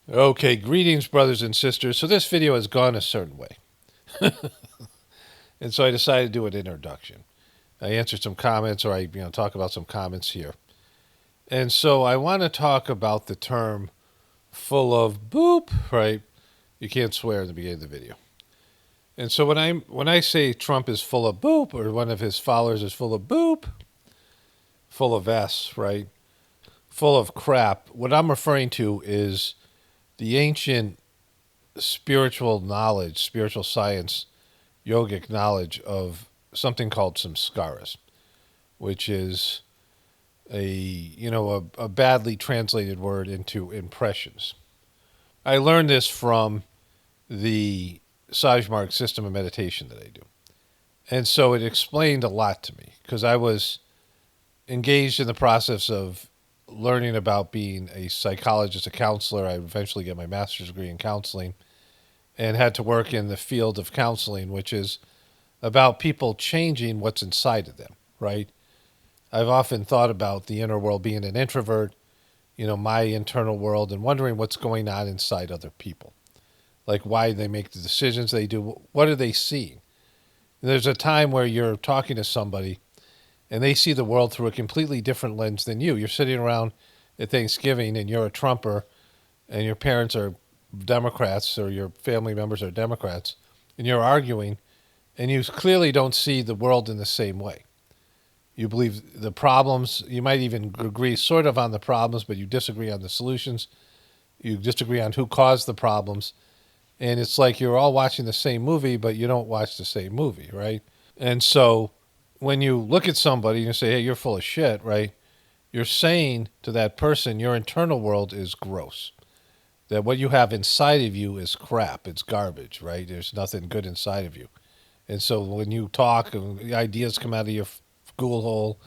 Okay, greetings, brothers and sisters. So this video has gone a certain way. And so I decided to do an introduction. I answered some comments, or I talk about some comments here. And so I want to talk about the term full of boop, right? You can't swear in the beginning of the video. And so when I say Trump is full of boop, or one of his followers is full of boop, full of S, right? Full of crap, what I'm referring to is the ancient spiritual knowledge, spiritual science, yogic knowledge of something called samskaras, which is a badly translated word into impressions. I learned this from the Sajmark system of meditation that I do. And so it explained a lot to me because I was engaged in the process of learning about being a psychologist, a counselor. I eventually get my master's degree in counseling and had to work in the field of counseling, which is about people changing what's inside of them, right? I've often thought about the inner world being an introvert, my internal world, and wondering what's going on inside other people. Like why they make the decisions they do. What are they seeing? There's a time where you're talking to somebody and they see the world through a completely different lens than you. You're sitting around at Thanksgiving and you're a Trumper and your parents are Democrats or your family members are Democrats and you're arguing and you clearly don't see the world in the same way. You believe the problems, you might even agree sort of on the problems, but you disagree on the solutions. You disagree on who caused the problems. And it's like you're all watching the same movie, but you don't watch the same movie, right? And so when you look at somebody and you say, hey, you're full of shit, right? You're saying to that person, your internal world is gross. That what you have inside of you is crap. It's garbage, right? There's nothing good inside of you. And so when you talk, ideas come out of your ghoul hole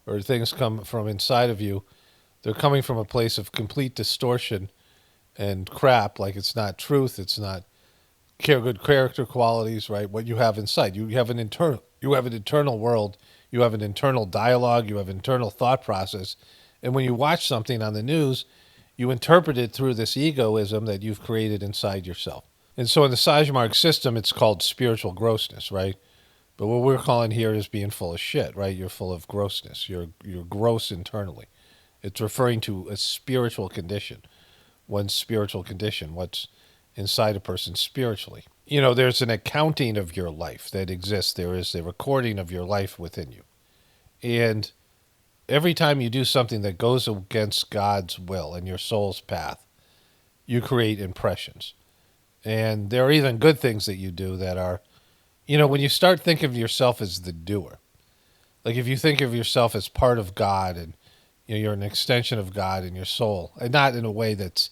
or things come from inside of you, they're coming from a place of complete distortion and crap. Like it's not truth. It's not good character qualities, right? What you have inside. You have an internal world. You have an internal dialogue. You have an internal thought process. And when you watch something on the news, you interpret it through this egoism that you've created inside yourself. And so in the Sajmark system, it's called spiritual grossness, right? But what we're calling here is being full of shit, right? You're full of grossness. You're gross internally. It's referring to a spiritual condition, one's spiritual condition, what's inside a person spiritually. There's an accounting of your life that exists. There is a recording of your life within you. And every time you do something that goes against God's will and your soul's path, you create impressions. And there are even good things that you do that are, when you start thinking of yourself as the doer, like if you think of yourself as part of God and you're an extension of God in your soul, and not in a way that's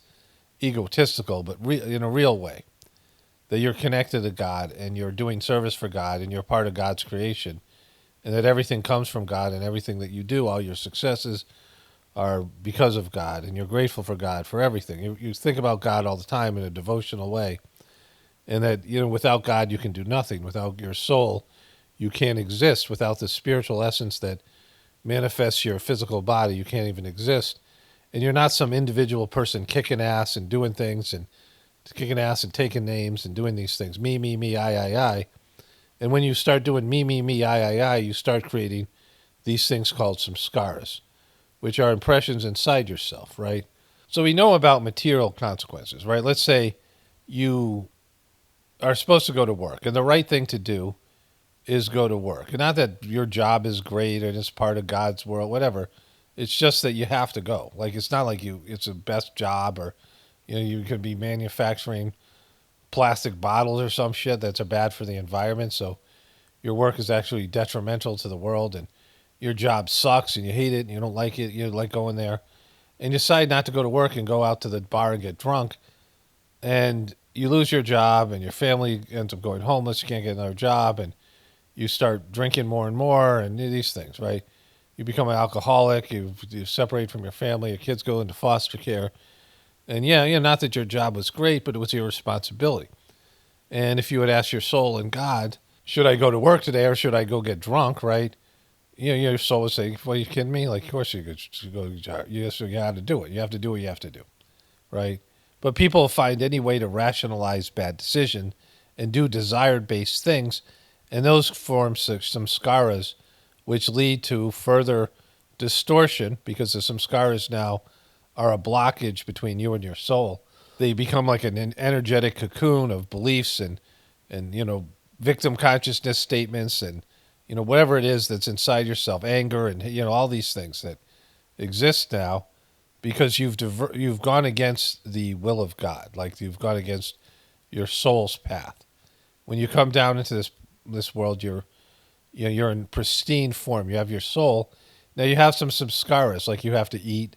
egotistical, but in a real way, that you're connected to God and you're doing service for God and you're part of God's creation, and that everything comes from God and everything that you do, all your successes are because of God, and you're grateful for God for everything. You think about God all the time in a devotional way, and that without God you can do nothing. Without your soul, you can't exist. Without the spiritual essence that manifests your physical body, you can't even exist. And you're not some individual person kicking ass and doing things and kicking ass and taking names and doing these things. Me, I. And when you start doing me, I, you start creating these things called samskaras, which are impressions inside yourself, right? So we know about material consequences, right? Let's say you are supposed to go to work, and the right thing to do is go to work. And not that your job is great and it's part of God's world, whatever. It's just that you have to go. Like it's not like it's the best job, or you could be manufacturing plastic bottles or some shit that's bad for the environment. So your work is actually detrimental to the world, and your job sucks and you hate it and you don't like it. You don't like going there, and you decide not to go to work and go out to the bar and get drunk, and you lose your job and your family ends up going homeless. You can't get another job, and you start drinking more and more and these things, right? You become an alcoholic. You separate from your family. Your kids go into foster care. And not that your job was great, but it was your responsibility. And if you had asked your soul and God, should I go to work today or should I go get drunk, right? Your soul would say, well, are you kidding me? Like, of course you could go. You have to do it. You have to do what you have to do, right? But people find any way to rationalize bad decision and do desired-based things, and those form some samskaras, which lead to further distortion because the samskaras now are a blockage between you and your soul. They become like an energetic cocoon of beliefs and victim consciousness statements and whatever it is that's inside yourself, anger and all these things that exist now because you've gone against the will of God, like you've gone against your soul's path. When you come down into this world, you're in pristine form. You have your soul. Now you have some samskaras, like you have to eat.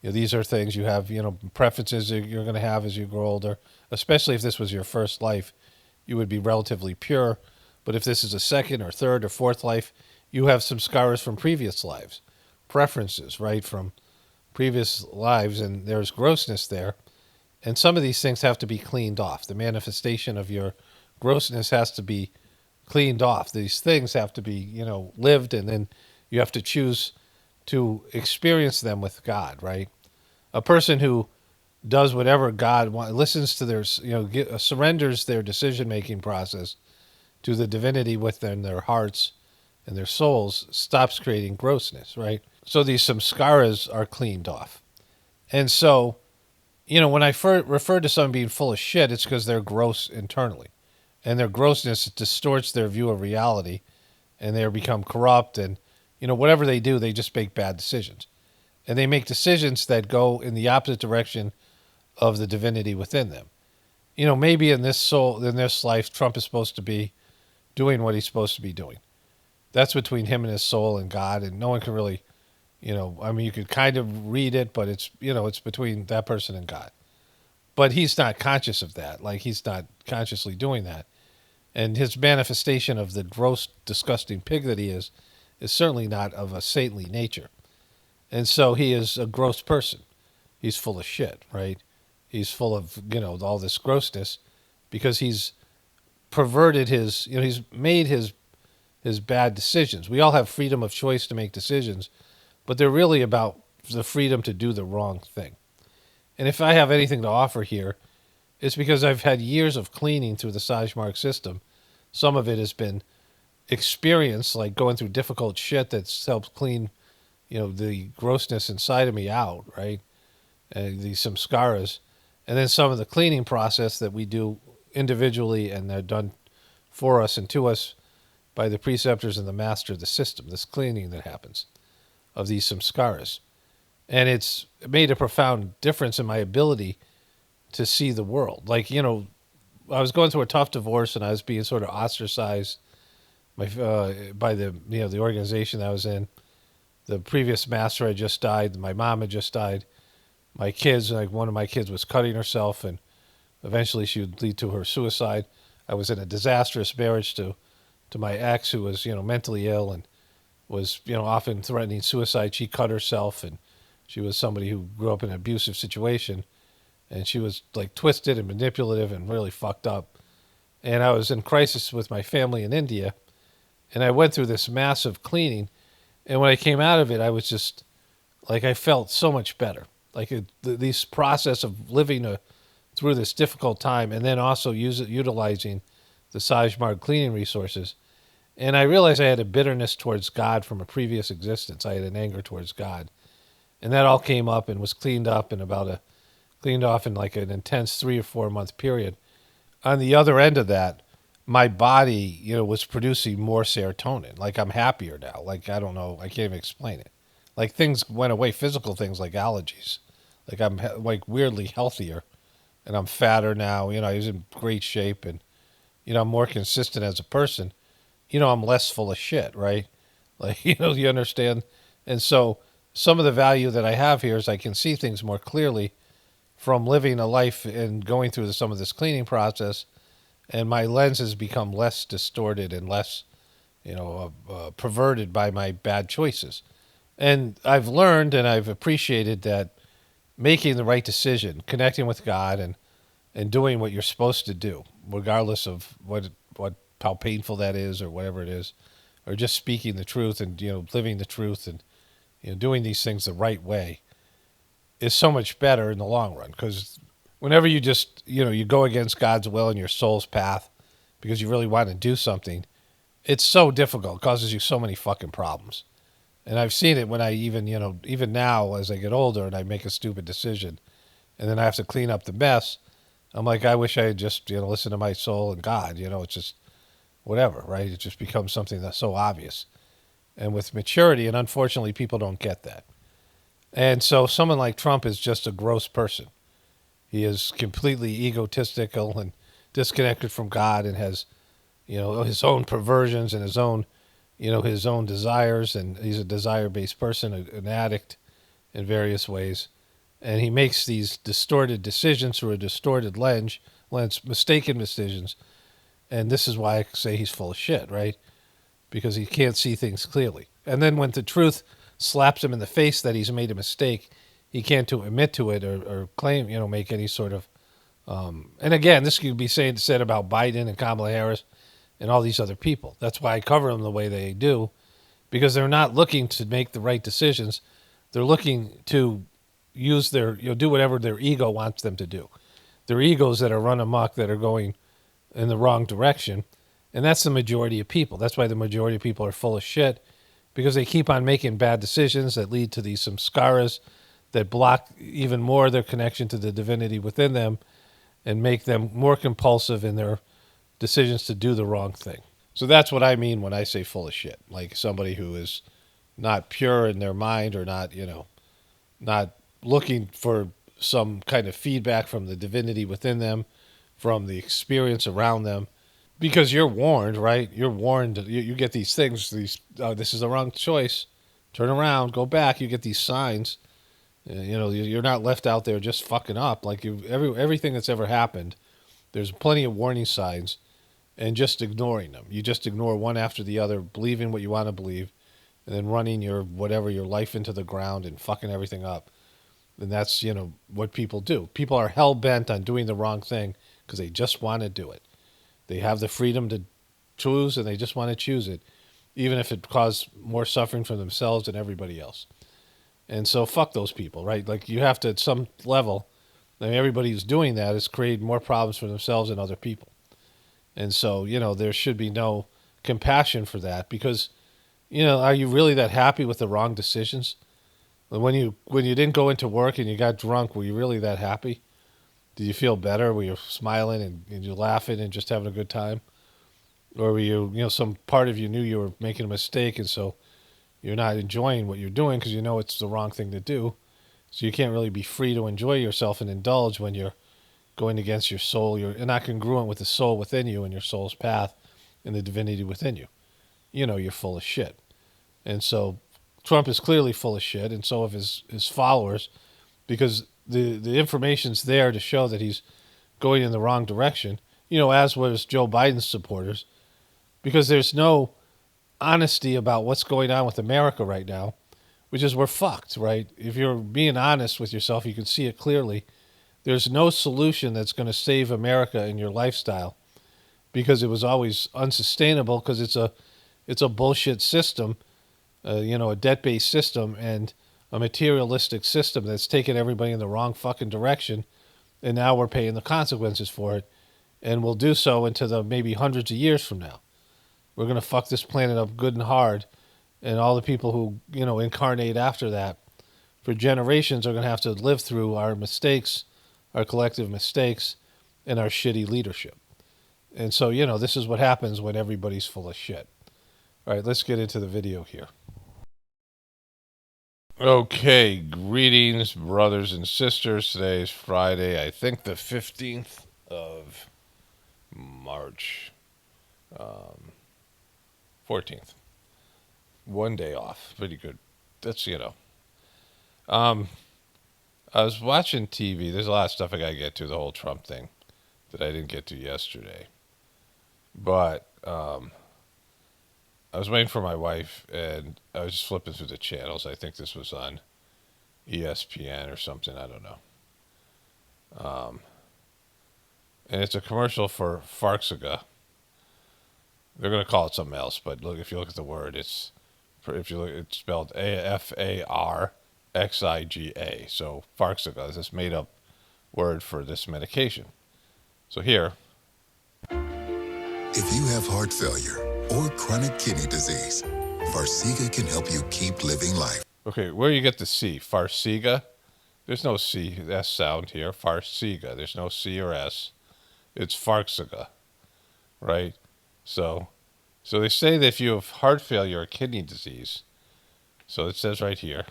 These are things you have, preferences that you're going to have as you grow older, especially if this was your first life, you would be relatively pure. But if this is a second or third or fourth life, you have some scars from previous lives, preferences, right, from previous lives, and there's grossness there. And some of these things have to be cleaned off. The manifestation of your grossness has to be cleaned off. These things have to be, lived, and then you have to choose to experience them with God, right? A person who does whatever God wants, listens to their, surrenders their decision-making process to the divinity within their hearts and their souls, stops creating grossness, right? So these samskaras are cleaned off. And so, when I refer to someone being full of shit, it's because they're gross internally. And their grossness distorts their view of reality, and they become corrupt, and, whatever they do, they just make bad decisions. And they make decisions that go in the opposite direction of the divinity within them. Maybe in this life, Trump is supposed to be doing what he's supposed to be doing. That's between him and his soul and God, and no one can really, you could kind of read it, but it's between that person and God. But he's not conscious of that. Like, he's not consciously doing that. And his manifestation of the gross, disgusting pig that he is certainly not of a saintly nature. And so he is a gross person. He's full of shit, right? He's full of, all this grossness because he's perverted he's made his bad decisions. We all have freedom of choice to make decisions, but they're really about the freedom to do the wrong thing. And if I have anything to offer here, it's because I've had years of cleaning through the Sajmark system. Some of it has been experience, like going through difficult shit that's helped clean, the grossness inside of me out, right? These samskaras. And then some of the cleaning process that we do individually, and they're done for us and to us by the preceptors and the master of the system, this cleaning that happens of these samskaras. And it's made a profound difference in my ability to see the world. Like, I was going through a tough divorce, and I was being sort of ostracized by the organization that I was in. The previous master had just died. My mom had just died. My kids, like one of my kids was cutting herself, and eventually she would lead to her suicide. I was in a disastrous marriage to my ex, who was, mentally ill and was, often threatening suicide. She cut herself, and she was somebody who grew up in an abusive situation, and she was like twisted and manipulative and really fucked up. And I was in crisis with my family in India, and I went through this massive cleaning. And when I came out of it, I was just like, I felt so much better. Like this process of living through this difficult time, and then also utilizing the Sajmark cleaning resources. And I realized I had a bitterness towards God from a previous existence. I had an anger towards God. And that all came up and was cleaned up in cleaned off in like an intense 3 or 4 month period. On the other end of that, my body, was producing more serotonin. Like, I'm happier now. Like, I don't know, I can't even explain it. Like, things went away, physical things like allergies. Like, I'm like weirdly healthier, and I'm fatter now. I was in great shape, and I'm more consistent as a person. I'm less full of shit, right? Like, you understand? And so some of the value that I have here is I can see things more clearly from living a life and going through some of this cleaning process, and my lens has become less distorted and less, perverted by my bad choices. And I've learned and I've appreciated that making the right decision, connecting with God, and doing what you're supposed to do, regardless of how painful that is or whatever it is, or just speaking the truth and living the truth and doing these things the right way, is so much better in the long run. Because Whenever you just, you go against God's will and your soul's path because you really want to do something, it's so difficult. It causes you so many fucking problems. And I've seen it when I even now as I get older and I make a stupid decision and then I have to clean up the mess. I'm like, I wish I had just, listened to my soul and God. It's just whatever, right? It just becomes something that's so obvious. And with maturity, and unfortunately, people don't get that. And so someone like Trump is just a gross person. He is completely egotistical and disconnected from God and has, his own perversions and his own desires. And he's a desire-based person, an addict in various ways. And he makes these distorted decisions through a distorted lens, mistaken decisions. And this is why I say he's full of shit, right? Because he can't see things clearly. And then when the truth slaps him in the face that he's made a mistake, he can't admit to it or claim, make any sort of. And again, this could be said about Biden and Kamala Harris and all these other people. That's why I cover them the way they do, because they're not looking to make the right decisions. They're looking to use do whatever their ego wants them to do. Their egos that are run amok, that are going in the wrong direction. And that's the majority of people. That's why the majority of people are full of shit, because they keep on making bad decisions that lead to these samskaras that block even more their connection to the divinity within them and make them more compulsive in their decisions to do the wrong thing. So that's what I mean when I say full of shit. Like somebody who is not pure in their mind, or not, not looking for some kind of feedback from the divinity within them, from the experience around them. Because you're warned, right? You're warned. You get these things. This is the wrong choice. Turn around, go back. You get these signs. You're not left out there just fucking up. Like everything that's ever happened, there's plenty of warning signs, and just ignoring them. You just ignore one after the other, believing what you want to believe, and then running your life into the ground and fucking everything up. And that's what people do. People are hell bent on doing the wrong thing because they just want to do it. They have the freedom to choose, and they just want to choose it, even if it causes more suffering for themselves and everybody else. And so fuck those people, right? Like you have to, at some level, everybody who's doing that is creating more problems for themselves and other people. And so, there should be no compassion for that, because, are you really that happy with the wrong decisions? When you didn't go into work and you got drunk, were you really that happy? Did you feel better? Were you smiling and you laughing and just having a good time? Or were you, some part of you knew you were making a mistake, and so you're not enjoying what you're doing because it's the wrong thing to do. So you can't really be free to enjoy yourself and indulge when you're going against your soul. You're not congruent with the soul within you and your soul's path and the divinity within you. You're full of shit. And so Trump is clearly full of shit, and so of his followers, because the information's there to show that he's going in the wrong direction, as was Joe Biden's supporters, because there's no honesty about what's going on with America right now, which is we're fucked, right? If you're being honest with yourself, you can see it clearly. There's no solution that's going to save America in your lifestyle, because it was always unsustainable, because it's a bullshit system, a debt-based system, and a materialistic system that's taken everybody in the wrong fucking direction, and now we're paying the consequences for it, and we'll do so into the maybe hundreds of years from now. We're going to fuck this planet up good and hard, and all the people who, incarnate after that for generations are going to have to live through our mistakes, our collective mistakes, and our shitty leadership. And so, this is what happens when everybody's full of shit. All right, let's get into the video here. Okay, greetings, brothers and sisters. Today is Friday, I think the 15th of March. 14th. One day off. Pretty good. That's, I was watching TV. There's a lot of stuff I got to get to, the whole Trump thing that I didn't get to yesterday. But I was waiting for my wife, and I was just flipping through the channels. I think this was on ESPN or something. I don't know. And it's a commercial for Farxiga. They're going to call it something else, but look, if you look at the word, it's spelled Afarxiga. So Farxiga is this made up word for this medication. So here. If you have heart failure or chronic kidney disease, Farxiga can help you keep living life. Okay, where you get the C? Farxiga? There's no C, S sound here. Farxiga. There's no C or S. It's Farxiga, right? So they say that if you have heart failure or kidney disease, so it says right here.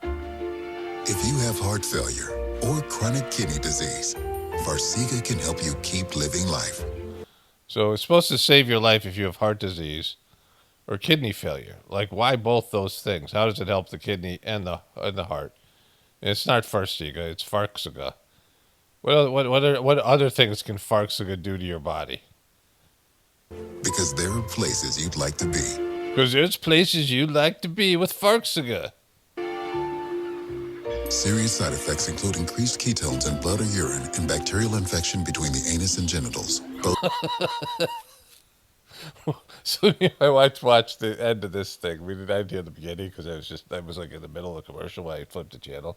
If you have heart failure or chronic kidney disease, Farxiga can help you keep living life. So it's supposed to save your life if you have heart disease or kidney failure. Like, why both those things? How does it help the kidney and the heart? And it's not Farxiga, it's Farxiga. What other things can Farxiga do to your body? Because there are places you'd like to be. Because there's places you'd like to be with Farxiga. Serious side effects include increased ketones in blood or urine and bacterial infection between the anus and genitals. So I watched the end of this thing. We didn't hear the beginning because I was like in the middle of the commercial when I flipped the channel.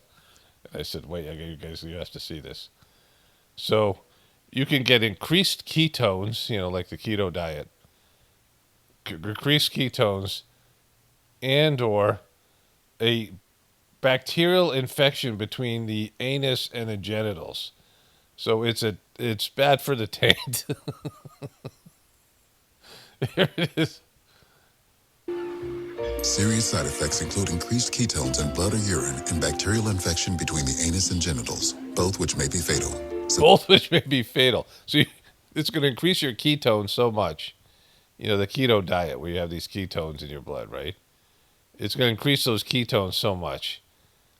And I said, wait, you have to see this. So you can get increased ketones, like the keto diet, increased ketones, and or a bacterial infection between the anus and the genitals. So it's bad for the taint. Here it is. Serious side effects include increased ketones in blood or urine and bacterial infection between the anus and genitals, both which may be fatal. Both which may be fatal. So it's going to increase your ketones so much. The keto diet where you have these ketones in your blood, right? It's going to increase those ketones so much.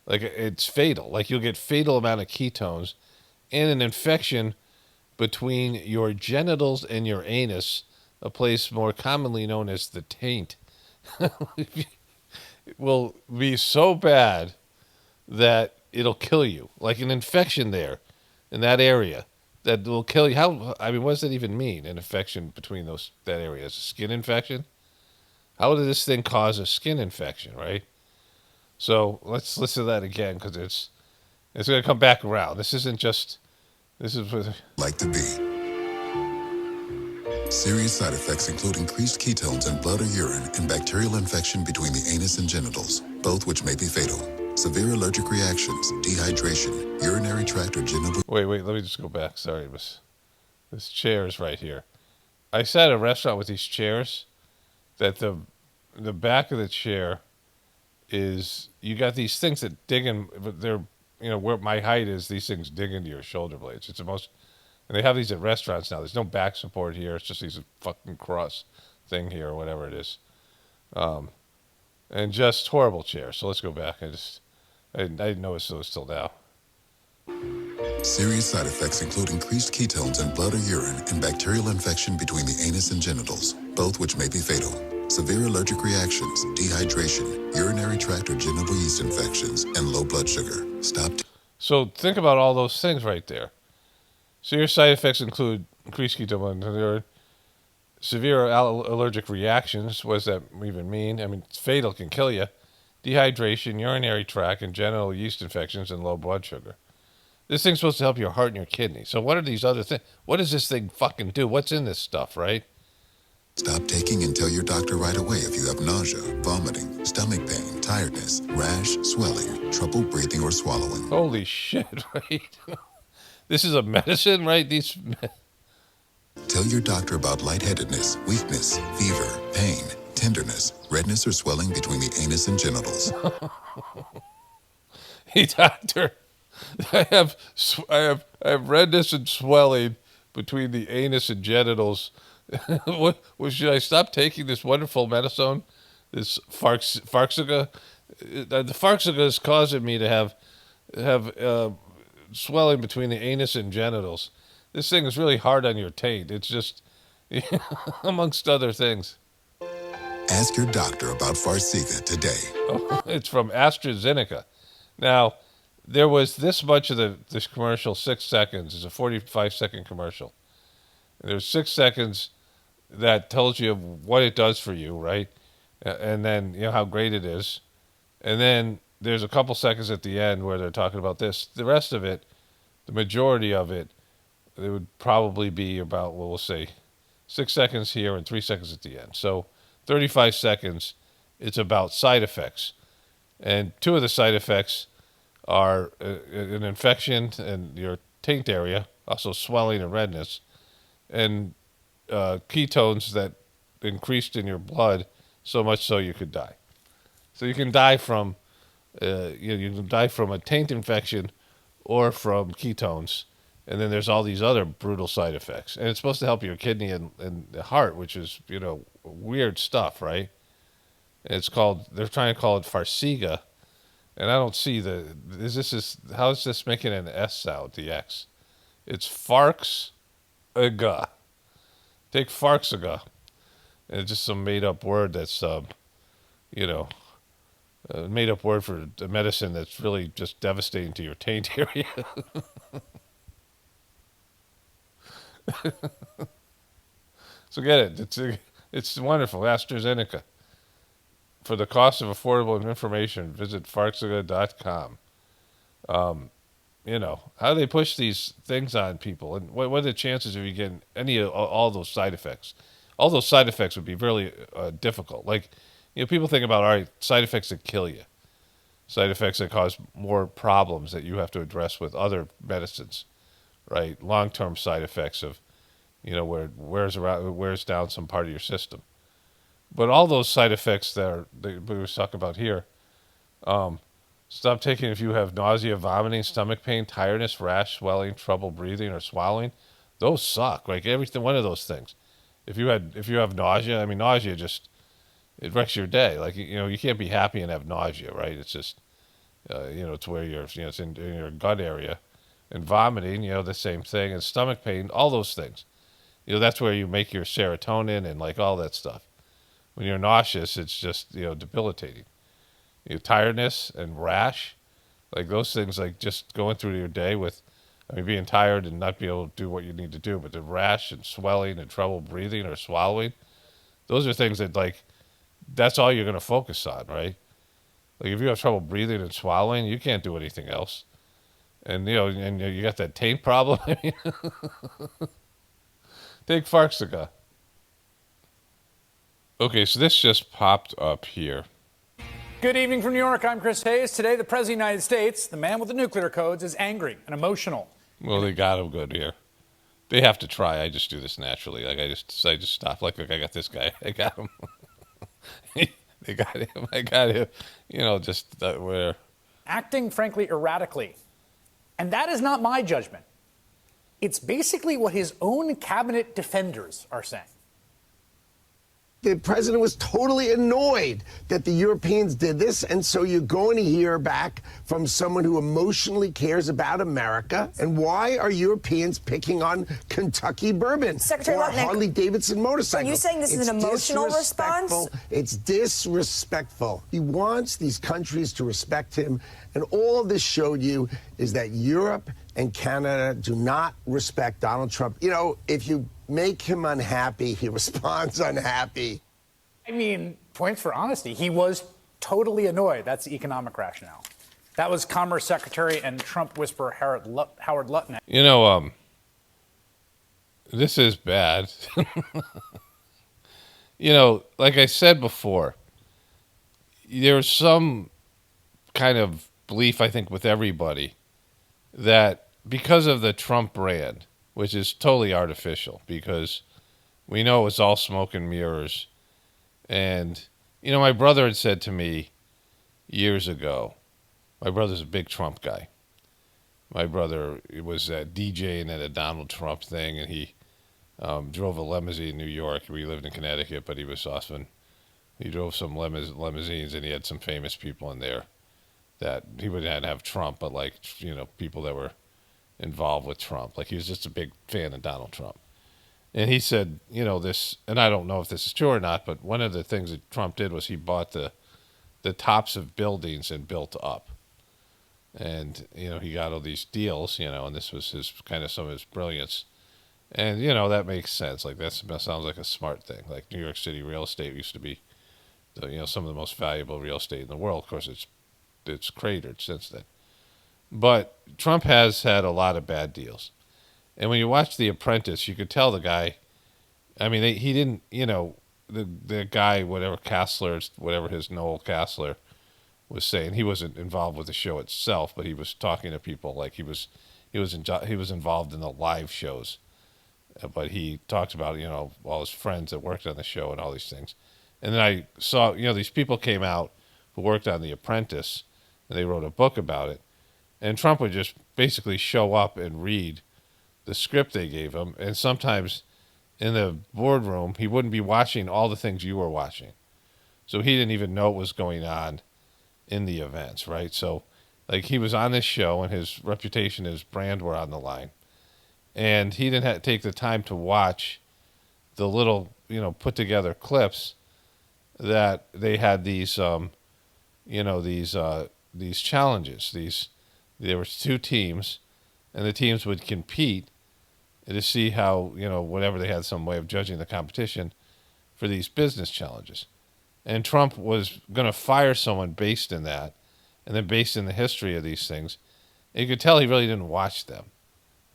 Like, it's fatal. Like, you'll get fatal amount of ketones and an infection between your genitals and your anus, a place more commonly known as the taint. It will be so bad that it'll kill you. Like an infection there in that area that will kill you. What does that even mean? An infection between that area? Is a skin infection? How did this thing cause a skin infection, right? So let's listen to that again because it's going to come back around. This is like to be. Serious side effects include increased ketones in blood or urine and bacterial infection between the anus and genitals, both which may be fatal. Severe allergic reactions, dehydration, urinary tract or genital... Wait, let me just go back. Sorry, this chair is right here. I sat at a restaurant with these chairs that the back of the chair is, you got these things that dig in, they're, where my height is, these things dig into your shoulder blades. It's the most, and they have these at restaurants now. There's no back support here. It's just these fucking cross thing here or whatever it is. And just horrible chairs. So let's go back. I didn't notice those till now. Serious side effects include increased ketones in blood or urine and bacterial infection between the anus and genitals, both which may be fatal. Severe allergic reactions, dehydration, urinary tract or genital yeast infections, and low blood sugar. So think about all those things right there. Serious side effects include increased ketone, severe allergic reactions. What does that even mean? It's fatal, can kill you. Dehydration, urinary tract, and genital yeast infections, and low blood sugar. This thing's supposed to help your heart and your kidney. So what are these other things? What does this thing fucking do? What's in this stuff, right? Stop taking and tell your doctor right away if you have nausea, vomiting, stomach pain, tiredness, rash, swelling, trouble breathing or swallowing. Holy shit, right? This is a medicine, right? Tell your doctor about lightheadedness, weakness, fever, pain, tenderness, redness or swelling between the anus and genitals. Hey, doctor, I have redness and swelling between the anus and genitals. Should I stop taking this wonderful medicine, this Farxiga? The Farxiga is causing me to have swelling between the anus and genitals. This thing is really hard on your taint. It's just, amongst other things. Ask your doctor about Farxiga today. Oh, it's from AstraZeneca. Now, there was this much of this commercial, 6 seconds. It's a 45-second commercial. There's 6 seconds that tells you what it does for you, right? And then, how great it is. And then there's a couple seconds at the end where they're talking about this. The rest of it, the majority of it would probably be about, well, we'll say 6 seconds here and 3 seconds at the end. So 35 seconds, it's about side effects. And two of the side effects are an infection in your taint area, also swelling and redness, and ketones that increased in your blood so much so you could die. So you can die from you can die from a taint infection or from ketones. And then there's all these other brutal side effects. And it's supposed to help your kidney and the heart, which is, weird stuff, right? And they're trying to call it Farxiga. And I don't see how is this making an S sound, the X? It's Farxiga. Take Farxiga. And it's just some made up word that's, made up word for a medicine that's really just devastating to your taint area. So get it. It's wonderful. AstraZeneca. For the cost of affordable information, visit farxiga.com. How do they push these things on people? And what are the chances of you getting any of all those side effects? All those side effects would be really difficult. Like, people think about, all right, side effects that kill you. Side effects that cause more problems that you have to address with other medicines, right? Long-term side effects of, where it wears down some part of your system. But all those side effects that we were talking about here, stop taking if you have nausea, vomiting, stomach pain, tiredness, rash, swelling, trouble breathing, or swallowing. Those suck. Like everything, one of those things. If you have nausea, nausea just, it wrecks your day. Like, you can't be happy and have nausea, right? It's just, it's where it's in your gut area. And vomiting, the same thing. And stomach pain, all those things. That's where you make your serotonin and like all that stuff. When you're nauseous, it's just, debilitating. Tiredness and rash, like those things, like just going through your day with, being tired and not be able to do what you need to do. But the rash and swelling and trouble breathing or swallowing, those are things that, like, that's all you're going to focus on, right? Like if you have trouble breathing and swallowing, you can't do anything else. And, you got that taint problem. Take Farxiga. Okay, so this just popped up here. Good evening from New York. I'm Chris Hayes. Today, the President of the United States, the man with the nuclear codes, is angry and emotional. Well, they got him good here. They have to try. I just do this naturally. Like I just stop. Like I got this guy. I got him. They got him. I got him. Just where. Acting, frankly, erratically. And that is not my judgment. It's basically what his own cabinet defenders are saying. The president was totally annoyed that the Europeans did this, and so you're going to hear back from someone who emotionally cares about America. And why are Europeans picking on Kentucky bourbon Secretary or Lutnick, Harley-Davidson motorcycles? Are you saying this is an emotional response? It's disrespectful. He wants these countries to respect him, and all this showed you is that Europe and Canada do not respect Donald Trump. If you make him unhappy, he responds unhappy. Points for honesty. He was totally annoyed. That's the economic rationale. That was Commerce Secretary and Trump whisperer Howard Lutnick. This is bad. Like I said before, there's some kind of belief, I think, with everybody that because of the Trump brand, which is totally artificial because we know it's all smoke and mirrors. And, my brother had said to me years ago, my brother's a big Trump guy. My brother was DJing at a Donald Trump thing, and he drove a limousine in New York. We lived in Connecticut, but he was often, he drove some limousines, and he had some famous people in there that he wouldn't have Trump, but like, people that were involved with Trump. Like he was just a big fan of Donald Trump. And he said, this, and I don't know if this is true or not, but one of the things that Trump did was he bought the tops of buildings and built up. And, he got all these deals, and this was his kind of some of his brilliance. And, that makes sense. Like that sounds like a smart thing. Like New York City real estate used to be, some of the most valuable real estate in the world. Of course, it's cratered since then. But Trump has had a lot of bad deals. And when you watch The Apprentice, you could tell the guy, I mean, he didn't, the guy, whatever Castler, whatever his Noel Castler was saying, he wasn't involved with the show itself, but he was talking to people like he was involved in the live shows. But he talked about, all his friends that worked on the show and all these things. And then I saw, these people came out who worked on The Apprentice, and they wrote a book about it. And Trump would just basically show up and read the script they gave him. And sometimes in the boardroom, he wouldn't be watching all the things you were watching. So he didn't even know what was going on in the events, right? So, like, he was on this show, and his reputation, his brand were on the line. And he didn't take the time to watch the little, put together clips that they had these, these challenges. There were two teams, and the teams would compete to see how, whatever they had some way of judging the competition for these business challenges. And Trump was going to fire someone based in that, and then based in the history of these things. And you could tell he really didn't watch them,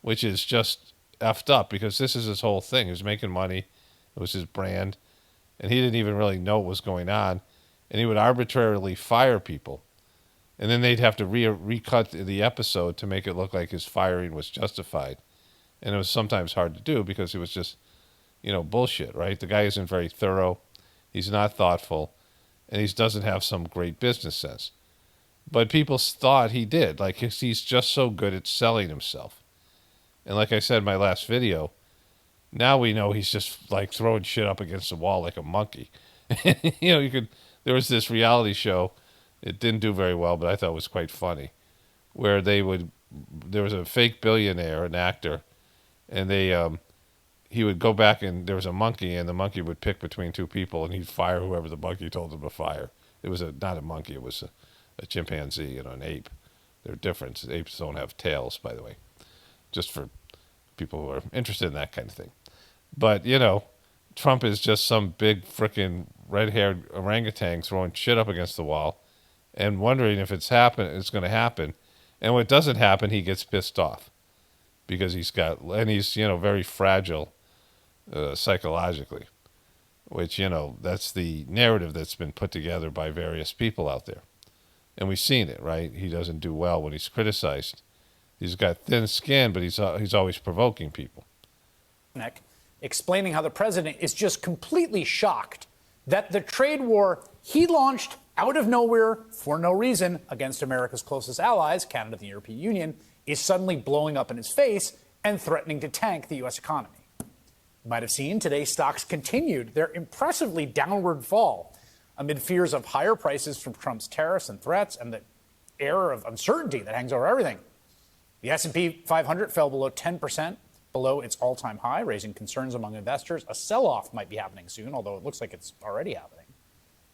which is just effed up, because this is his whole thing. He was making money. It was his brand. And he didn't even really know what was going on. And he would arbitrarily fire people. And then they'd have to recut the episode to make it look like his firing was justified. And it was sometimes hard to do because it was just, bullshit, right? The guy isn't very thorough. He's not thoughtful. And he doesn't have some great business sense. But people thought he did. Like, he's just so good at selling himself. And like I said in my last video, now we know he's just like throwing shit up against the wall like a monkey. There was this reality show. It didn't do very well, but I thought it was quite funny, where there was a fake billionaire, an actor, and he would go back, and there was a monkey, and the monkey would pick between two people, and he'd fire whoever the monkey told him to fire. It was not a monkey, it was a chimpanzee, an ape. They're different. Apes don't have tails, by the way, just for people who are interested in that kind of thing. But, Trump is just some big frickin' red-haired orangutan throwing shit up against the wall and wondering if it's going to happen. And when it doesn't happen, he gets pissed off because he's very fragile psychologically, which, that's the narrative that's been put together by various people out there. And we've seen it, right? He doesn't do well when he's criticized. He's got thin skin, but he's always provoking people. Explaining how the president is just completely shocked that the trade war he launched out of nowhere for no reason against America's closest allies, Canada and the European Union, is suddenly blowing up in his face and threatening to tank the U.S. economy. You might have seen today's stocks continued their impressively downward fall amid fears of higher prices from Trump's tariffs and threats and the air of uncertainty that hangs over everything. The S&P 500 fell below 10%, below its all-time high, raising concerns among investors. A sell-off might be happening soon, although it looks like it's already happening.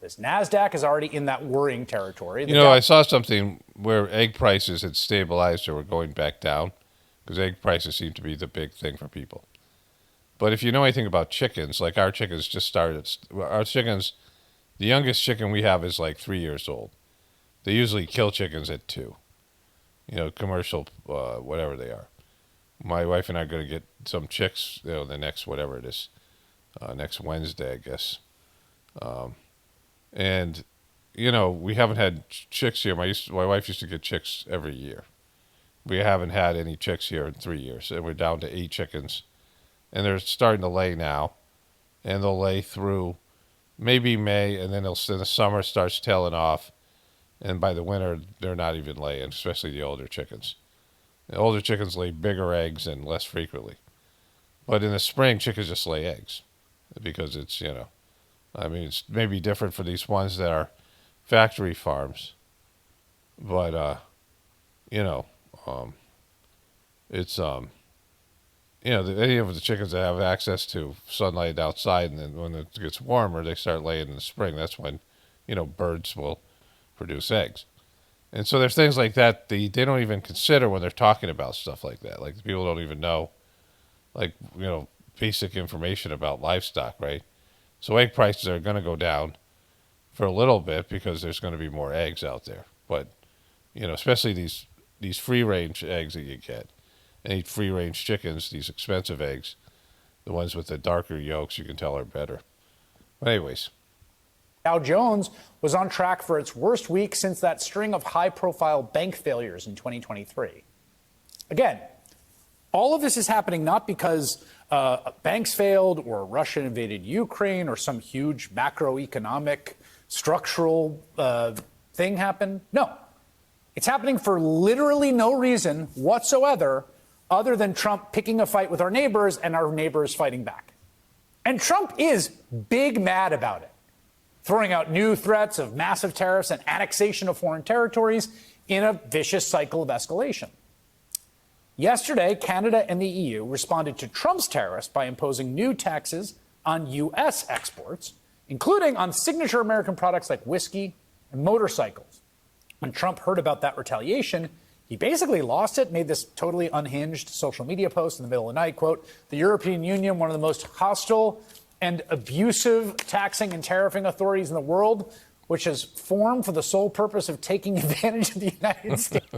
This NASDAQ is already in that worrying territory. I saw something where egg prices had stabilized or were going back down, because egg prices seem to be the big thing for people. But if you know anything about chickens, like our chickens just started. Our chickens, the youngest chicken we have is like 3 years old. They usually kill chickens at 2. Commercial, whatever they are. My wife and I are going to get some chicks, the next, whatever it is, next Wednesday, I guess. And, we haven't had chicks here. My wife used to get chicks every year. We haven't had any chicks here in 3 years, and we're down to 8 chickens. And they're starting to lay now, and they'll lay through maybe May, and then the summer starts tailing off. And by the winter, they're not even laying, especially the older chickens. The older chickens lay bigger eggs and less frequently. But in the spring, chickens just lay eggs because it's, it's maybe different for these ones that are factory farms. But, it's, any of the chickens that have access to sunlight outside, and then when it gets warmer, they start laying in the spring. That's when, birds will produce eggs. And so there's things like that they don't even consider when they're talking about stuff like that. Like, people don't even know, basic information about livestock, right? So egg prices are going to go down for a little bit because there's going to be more eggs out there. But, especially these these free range eggs that you get, and eat free range chickens, these expensive eggs, the ones with the darker yolks, you can tell are better. But anyways. Dow Jones was on track for its worst week since that string of high-profile bank failures in 2023. Again, all of this is happening not because banks failed or Russia invaded Ukraine or some huge macroeconomic structural thing happened. No, it's happening for literally no reason whatsoever other than Trump picking a fight with our neighbors and our neighbors fighting back. And Trump is big mad about it, throwing out new threats of massive tariffs and annexation of foreign territories in a vicious cycle of escalation. Yesterday, Canada and the EU responded to Trump's tariffs by imposing new taxes on U.S. exports, including on signature American products like whiskey and motorcycles. When Trump heard about that retaliation, he basically lost it, made this totally unhinged social media post in the middle of the night, quote, "The European Union, one of the most hostile and abusive taxing and tariffing authorities in the world, which has formed for the sole purpose of taking advantage of the United States."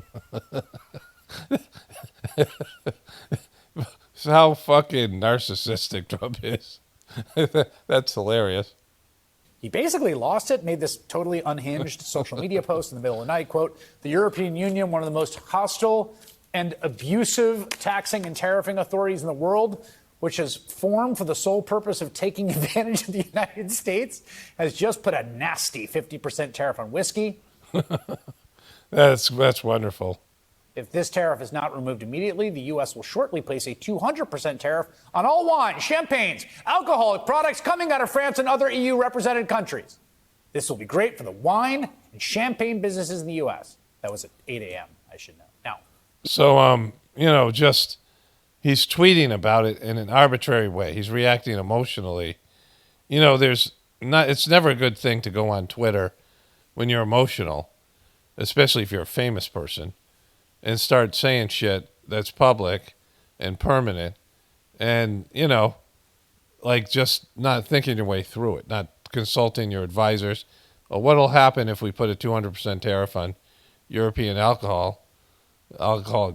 How fucking narcissistic Trump is. That's hilarious. He basically lost it, made this totally unhinged social media post in the middle of the night, quote, "The European Union, one of the most hostile and abusive taxing and tariffing authorities in the world, which has formed for the sole purpose of taking advantage of the United States, has just put a nasty 50% tariff on whiskey." That's wonderful. If this tariff is not removed immediately, the U.S. will shortly place a 200% tariff on all wine, champagnes, alcoholic products coming out of France and other EU-represented countries. This will be great for the wine and champagne businesses in the U.S. That was at 8 a.m., I should know. Now, so, just he's tweeting about it in an arbitrary way. He's reacting emotionally. It's never a good thing to go on Twitter when you're emotional, especially if you're a famous person, and start saying shit that's public and permanent and, just not thinking your way through it, not consulting your advisors. Well, what'll happen if we put a 200% tariff on European alcoholic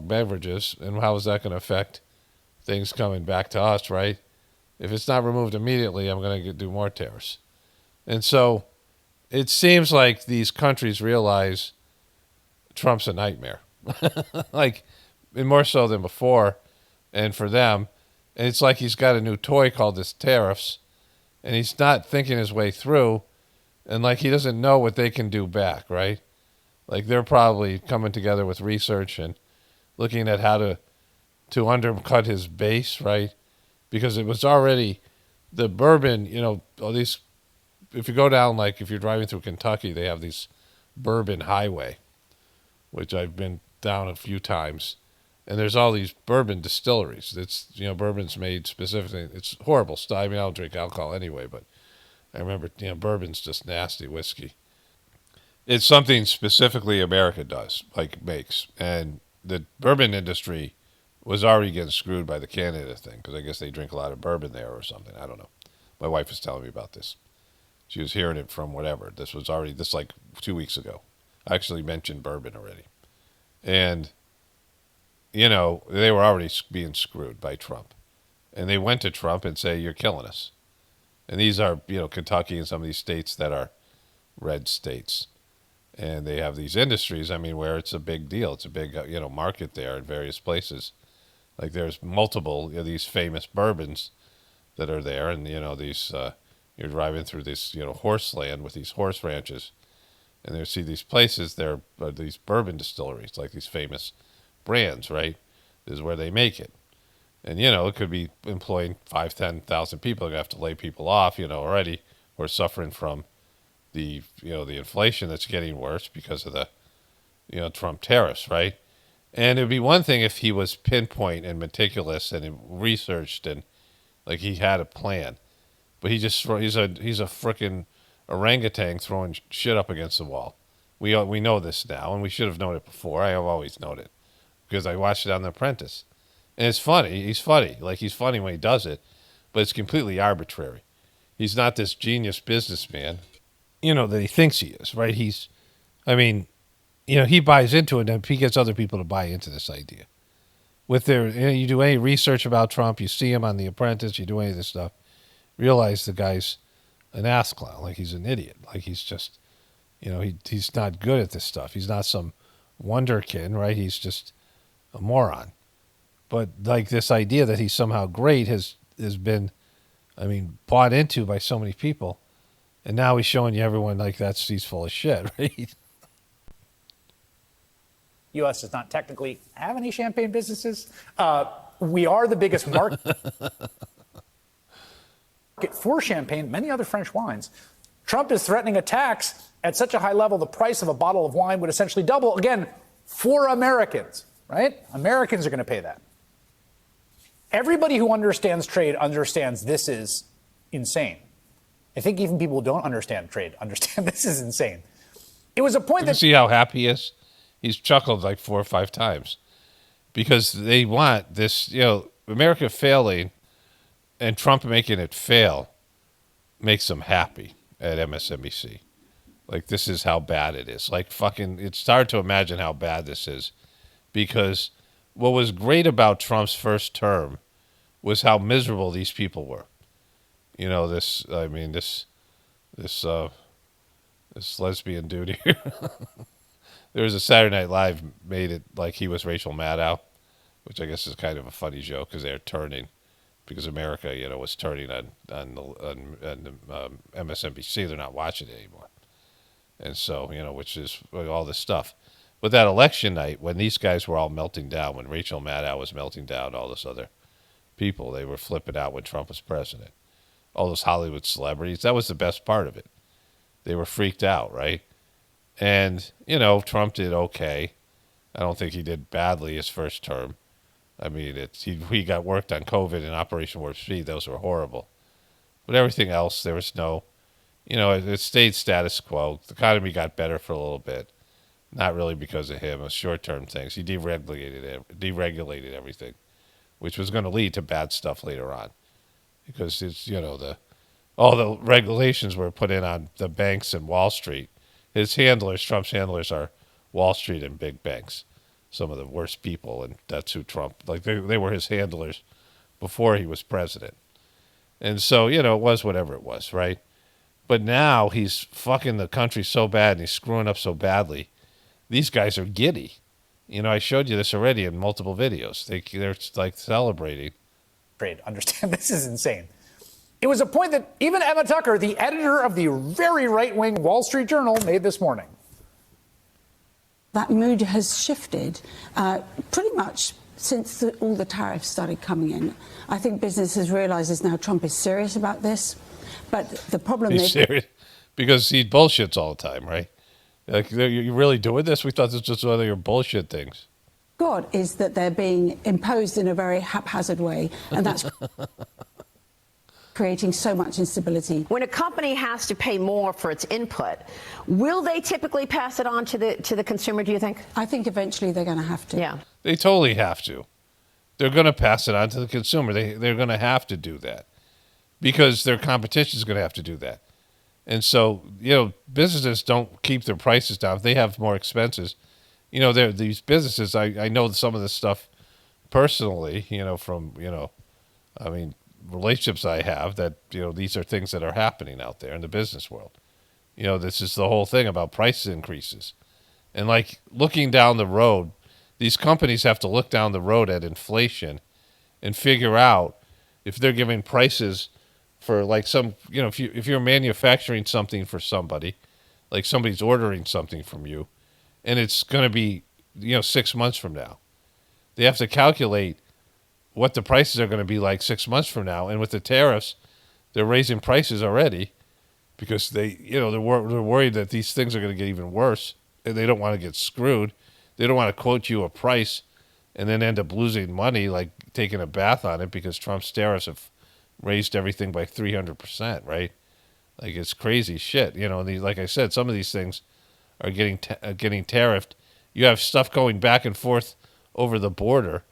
beverages, and how is that going to affect things coming back to us, right? If it's not removed immediately, I'm going to do more tariffs. And so it seems like these countries realize Trump's a nightmare. And more so than before, and for them, and it's like he's got a new toy called this tariffs, and he's not thinking his way through, and he doesn't know what they can do back, right? They're probably coming together with research and looking at how to undercut his base, right? Because it was already the bourbon, all these. If you go down, if you're driving through Kentucky, they have these bourbon highway, which I've been down a few times, and there's all these bourbon distilleries. It's bourbon's made specifically. It's horrible stuff. I mean, I don't drink alcohol anyway, but I remember bourbon's just nasty whiskey. It's something specifically America does, makes, and the bourbon industry was already getting screwed by the Canada thing, because I guess they drink a lot of bourbon there or something. I don't know. My wife was telling me about this. She was hearing it from whatever. This was already 2 weeks ago. I actually mentioned bourbon already. And, they were already being screwed by Trump. And they went to Trump and say, "You're killing us." And these are, Kentucky and some of these states that are red states. And they have these industries, where it's a big deal. It's a big, market there in various places. There's multiple of these famous bourbons that are there. And, these, you're driving through this, horse land with these horse ranches. And they see these places, there are these bourbon distilleries, these famous brands, right? This is where they make it. And, it could be employing 5,000-10,000 people. They're going to have to lay people off, already. We're suffering from the inflation that's getting worse because of the, Trump tariffs, right? And it would be one thing if he was pinpoint and meticulous and researched and, he had a plan. But he's a frickin' orangutan throwing shit up against the wall. We know this now, and we should have known it before. I have always known it because I watched it on The Apprentice. And it's funny. He's funny. He's funny when he does it, but it's completely arbitrary. He's not this genius businessman, that he thinks he is, right? he buys into it, and he gets other people to buy into this idea. With their, you do any research about Trump, you see him on The Apprentice, you do any of this stuff, realize the guy's an ass clown, like he's an idiot, like he's just, he's not good at this stuff. He's not some wonderkin, right? He's just a moron. But like this idea that he's somehow great has been, bought into by so many people, and now he's showing you everyone like he's full of shit, right? U.S. does not technically have any champagne businesses. We are the biggest market for champagne, many other French wines. Trump is threatening a tax at such a high level, the price of a bottle of wine would essentially double, again, for Americans, right? Americans are going to pay that. Everybody who understands trade understands this is insane. I think even people who don't understand trade understand this is insane. It was a point that... See how happy he is? He's chuckled like 4 or 5 times because they want this, America failing and Trump making it fail makes them happy at MSNBC. Like, this is how bad it is. Like, it's hard to imagine how bad this is because what was great about Trump's first term was how miserable these people were. This lesbian dude here. There was a Saturday Night Live made it like he was Rachel Maddow, which I guess is kind of a funny joke because they're turning, because America, was turning on MSNBC. They're not watching it anymore, and so which is all this stuff. But that election night, when these guys were all melting down, when Rachel Maddow was melting down, all this other people, they were flipping out when Trump was president. All those Hollywood celebrities, that was the best part of it. They were freaked out, right? And, Trump did okay. I don't think he did badly his first term. He got worked on COVID and Operation Warp Speed. Those were horrible. But everything else, there was no, it stayed status quo. The economy got better for a little bit. Not really because of him. It was short-term things. He deregulated everything, which was going to lead to bad stuff later on. Because it's, all the regulations were put in on the banks and Wall Street. Trump's handlers are Wall Street and big banks, some of the worst people, and that's who Trump, they were his handlers before he was president. And so, it was whatever it was, right? But now he's fucking the country so bad and he's screwing up so badly. These guys are giddy. I showed you this already in multiple videos. They're like celebrating. Understand this is insane. It was a point that even Emma Tucker, the editor of the very right-wing Wall Street Journal, made this morning. That mood has shifted pretty much since all the tariffs started coming in. I think businesses realize now Trump is serious about this. But the problem is... He's serious because he bullshits all the time, right? Like, you really doing this? We thought this was just one of your bullshit things. God is that they're being imposed in a very haphazard way, and that's creating so much instability. When a company has to pay more for its input, will they typically pass it on to the consumer, do you think? I think eventually they're going to have to. Yeah. They totally have to. They're going to pass it on to the consumer. They're going to have to do that because their competition is going to have to do that. And so, businesses don't keep their prices down. If they have more expenses, these businesses, I know some of this stuff personally, from, relationships I have that, these are things that are happening out there in the business world. This is the whole thing about price increases. And like looking down the road, these companies have to look down the road at inflation and figure out if they're giving prices for like some, if you're manufacturing something for somebody, like somebody's ordering something from you, and it's going to be, 6 months from now. They have to calculate what the prices are going to be like 6 months from now. And with the tariffs, they're raising prices already because they're worried that these things are going to get even worse, and they don't want to get screwed. They don't want to quote you a price and then end up losing money, like taking a bath on it, because Trump's tariffs have raised everything by 300%, right? Like, it's crazy shit. Like I said, some of these things are getting tariffed. You have stuff going back and forth over the border,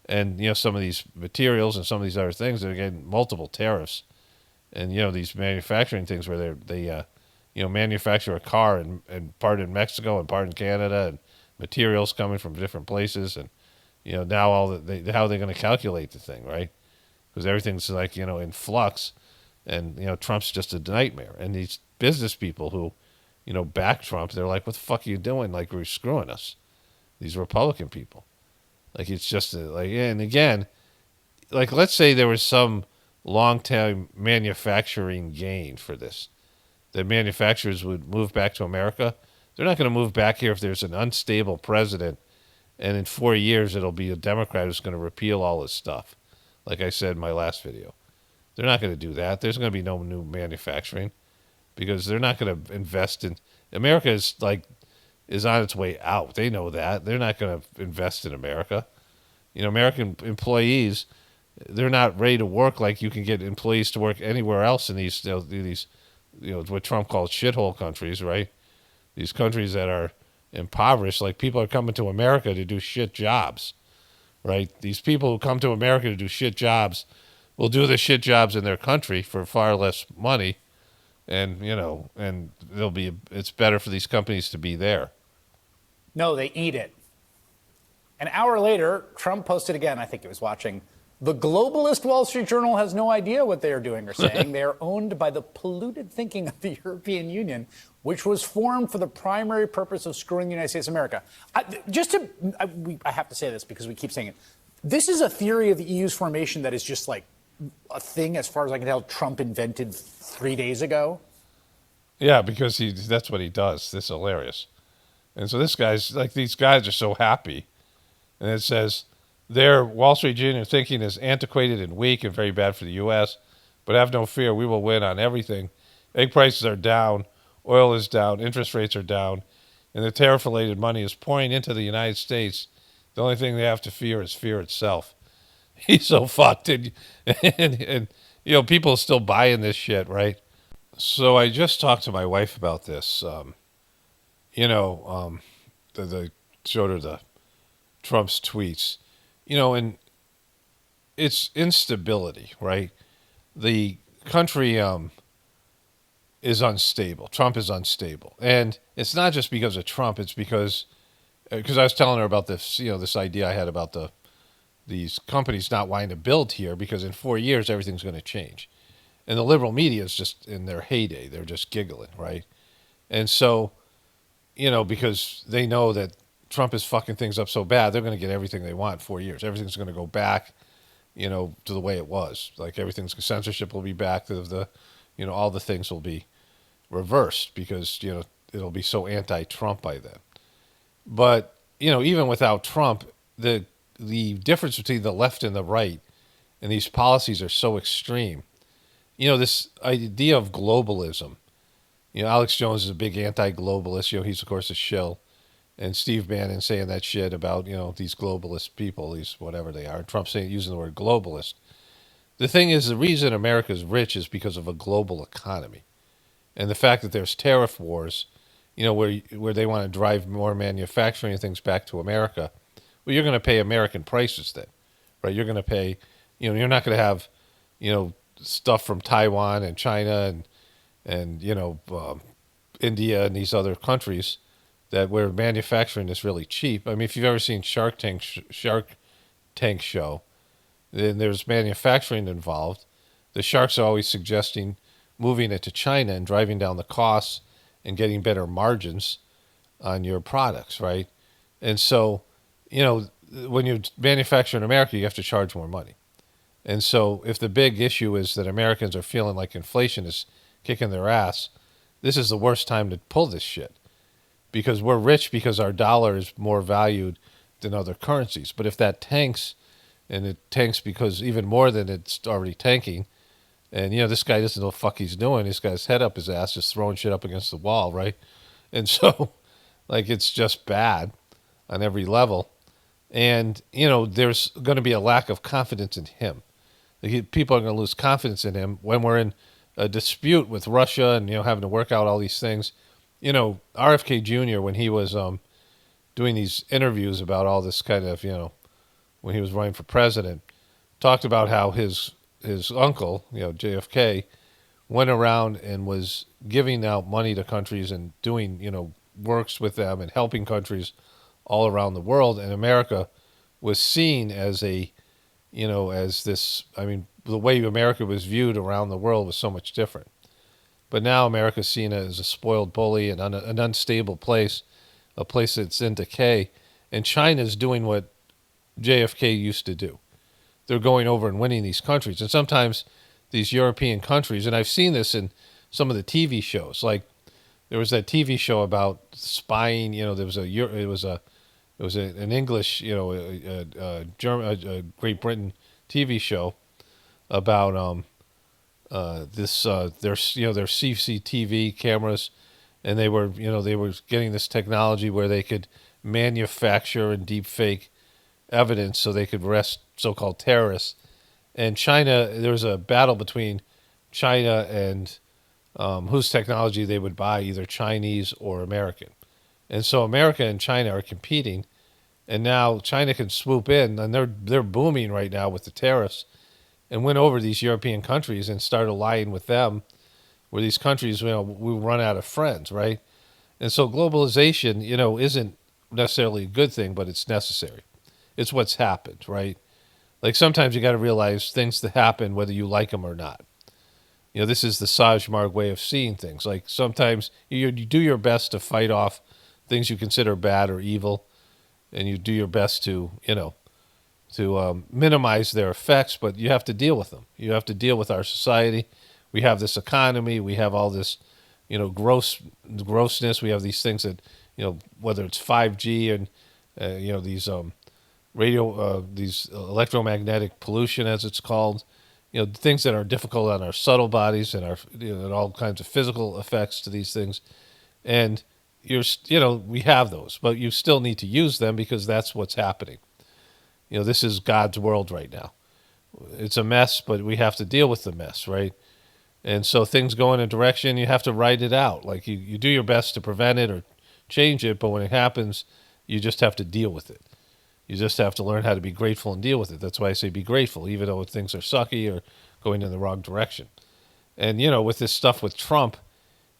and some of these materials and some of these other things that are getting multiple tariffs. And these manufacturing things where they manufacture a car and part in Mexico and part in Canada, and materials coming from different places, and now how are they going to calculate the thing, right? Because everything's like in flux, and Trump's just a nightmare. And these business people who back Trump, they're like, what the fuck are you doing? Like, we're screwing us. These Republican people, like, it's just and again, like, let's say there was some long-term manufacturing gain for this, that manufacturers would move back to America. They're not going to move back here if there's an unstable president, and in 4 years it'll be a Democrat who's going to repeal all this stuff, like I said in my last video. They're not going to do that. There's going to be no new manufacturing because they're not going to invest in America. Is on its way out. They know that. They're not going to invest in America. American employees, they're not ready to work like you can get employees to work anywhere else in these what Trump calls shithole countries, right? These countries that are impoverished. Like, people are coming to America to do shit jobs, right? These people who come to America to do shit jobs will do the shit jobs in their country for far less money, and and it's better for these companies to be there. No, they eat it. An hour later, Trump posted again, I think he was watching, the globalist Wall Street Journal has no idea what they are doing or saying. They are owned by the polluted thinking of the European Union, which was formed for the primary purpose of screwing the United States of America. I have to say this because we keep saying it. This is a theory of the EU's formation that is just like a thing, as far as I can tell, Trump invented 3 days ago. Yeah, because that's what he does. This is hilarious. And so these guys are so happy. And it says, their Wall Street Journal thinking is antiquated and weak and very bad for the U.S., but have no fear, we will win on everything. Egg prices are down, oil is down, interest rates are down, and the tariff-related money is pouring into the United States. The only thing they have to fear is fear itself. He's so fucked. And people are still buying this shit, right? So I just talked to my wife about this. The showed her the Trump's tweets, and it's instability, right? The country is unstable. Trump is unstable, and it's not just because of Trump. It's because I was telling her about this, this idea I had about these companies not wanting to build here because in 4 years everything's going to change, and the liberal media is just in their heyday. They're just giggling, right? And so, because they know that Trump is fucking things up so bad, they're going to get everything they want in 4 years. Everything's going to go back, to the way it was. Like, censorship will be back to all the things will be reversed because, it'll be so anti-Trump by then. But, even without Trump, the difference between the left and the right and these policies are so extreme. This idea of globalism, Alex Jones is a big anti-globalist. He's, of course, a shill. And Steve Bannon saying that shit about, these globalist people, these whatever they are. Trump using the word globalist. The thing is, the reason America's rich is because of a global economy. And the fact that there's tariff wars, where they want to drive more manufacturing and things back to America. Well, you're going to pay American prices then, right? You're going to pay, you're not going to have, stuff from Taiwan and China and India and these other countries where manufacturing is really cheap. I mean, if you've ever seen Shark Tank show, then there's manufacturing involved. The sharks are always suggesting moving it to China and driving down the costs and getting better margins on your products, right? And so, when you manufacture in America, you have to charge more money. And so if the big issue is that Americans are feeling like inflation is kicking their ass, this is the worst time to pull this shit. Because we're rich because our dollar is more valued than other currencies. But if that tanks, and it tanks because even more than it's already tanking, and, this guy doesn't know what the fuck he's doing. He's got his head up his ass, just throwing shit up against the wall, right? And so, it's just bad on every level. And, there's going to be a lack of confidence in him. People are going to lose confidence in him when we're in a dispute with Russia and, having to work out all these things. RFK Jr., when he was doing these interviews about all this kind of, when he was running for president, talked about how his uncle, JFK, went around and was giving out money to countries and doing, works with them and helping countries all around the world, and America was seen as as this. I mean, the way America was viewed around the world was so much different. But now America's seen as a spoiled bully and an unstable place, a place that's in decay. And China's doing what JFK used to do. They're going over and winning these countries. And sometimes these European countries, and I've seen this in some of the TV shows. Like there was that TV show about spying. There was an English, Great Britain TV show about their CCTV cameras, and they were getting this technology where they could manufacture and deep fake evidence so they could arrest so-called terrorists. And China, there was a battle between China and whose technology they would buy, either Chinese or American. And so America and China are competing, and now China can swoop in, and they're booming right now with the tariffs, and went over these European countries and start allying with them, where these countries, we run out of friends, right? And so globalization, isn't necessarily a good thing, but it's necessary. It's what's happened, right? Like sometimes you got to realize things that happen, whether you like them or not. This is the Sajmark way of seeing things. Like sometimes you do your best to fight off things you consider bad or evil, and you do your best to, minimize their effects, but you have to deal with them. You have to deal with our society. We have this economy. We have all this, grossness. We have these things that, whether it's 5G and, these these electromagnetic pollution, as it's called, things that are difficult on our subtle bodies and our, and all kinds of physical effects to these things. And we have those, but you still need to use them because that's what's happening. This is God's world right now. It's a mess, but we have to deal with the mess, right? And so things go in a direction, you have to write it out. Like you do your best to prevent it or change it, but when it happens, you just have to deal with it. You just have to learn how to be grateful and deal with it. That's why I say be grateful, even though things are sucky or going in the wrong direction. And, with this stuff with Trump,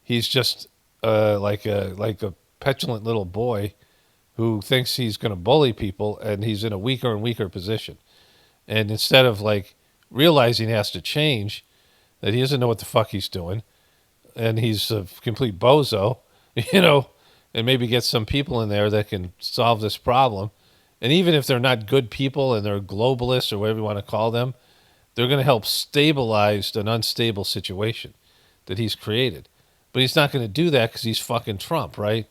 he's just like a petulant little boy who thinks he's going to bully people, and he's in a weaker and weaker position. And instead of realizing he has to change, that he doesn't know what the fuck he's doing, and he's a complete bozo, and maybe get some people in there that can solve this problem. And even if they're not good people and they're globalists or whatever you want to call them, they're going to help stabilize an unstable situation that he's created. But he's not going to do that because he's fucking Trump, right?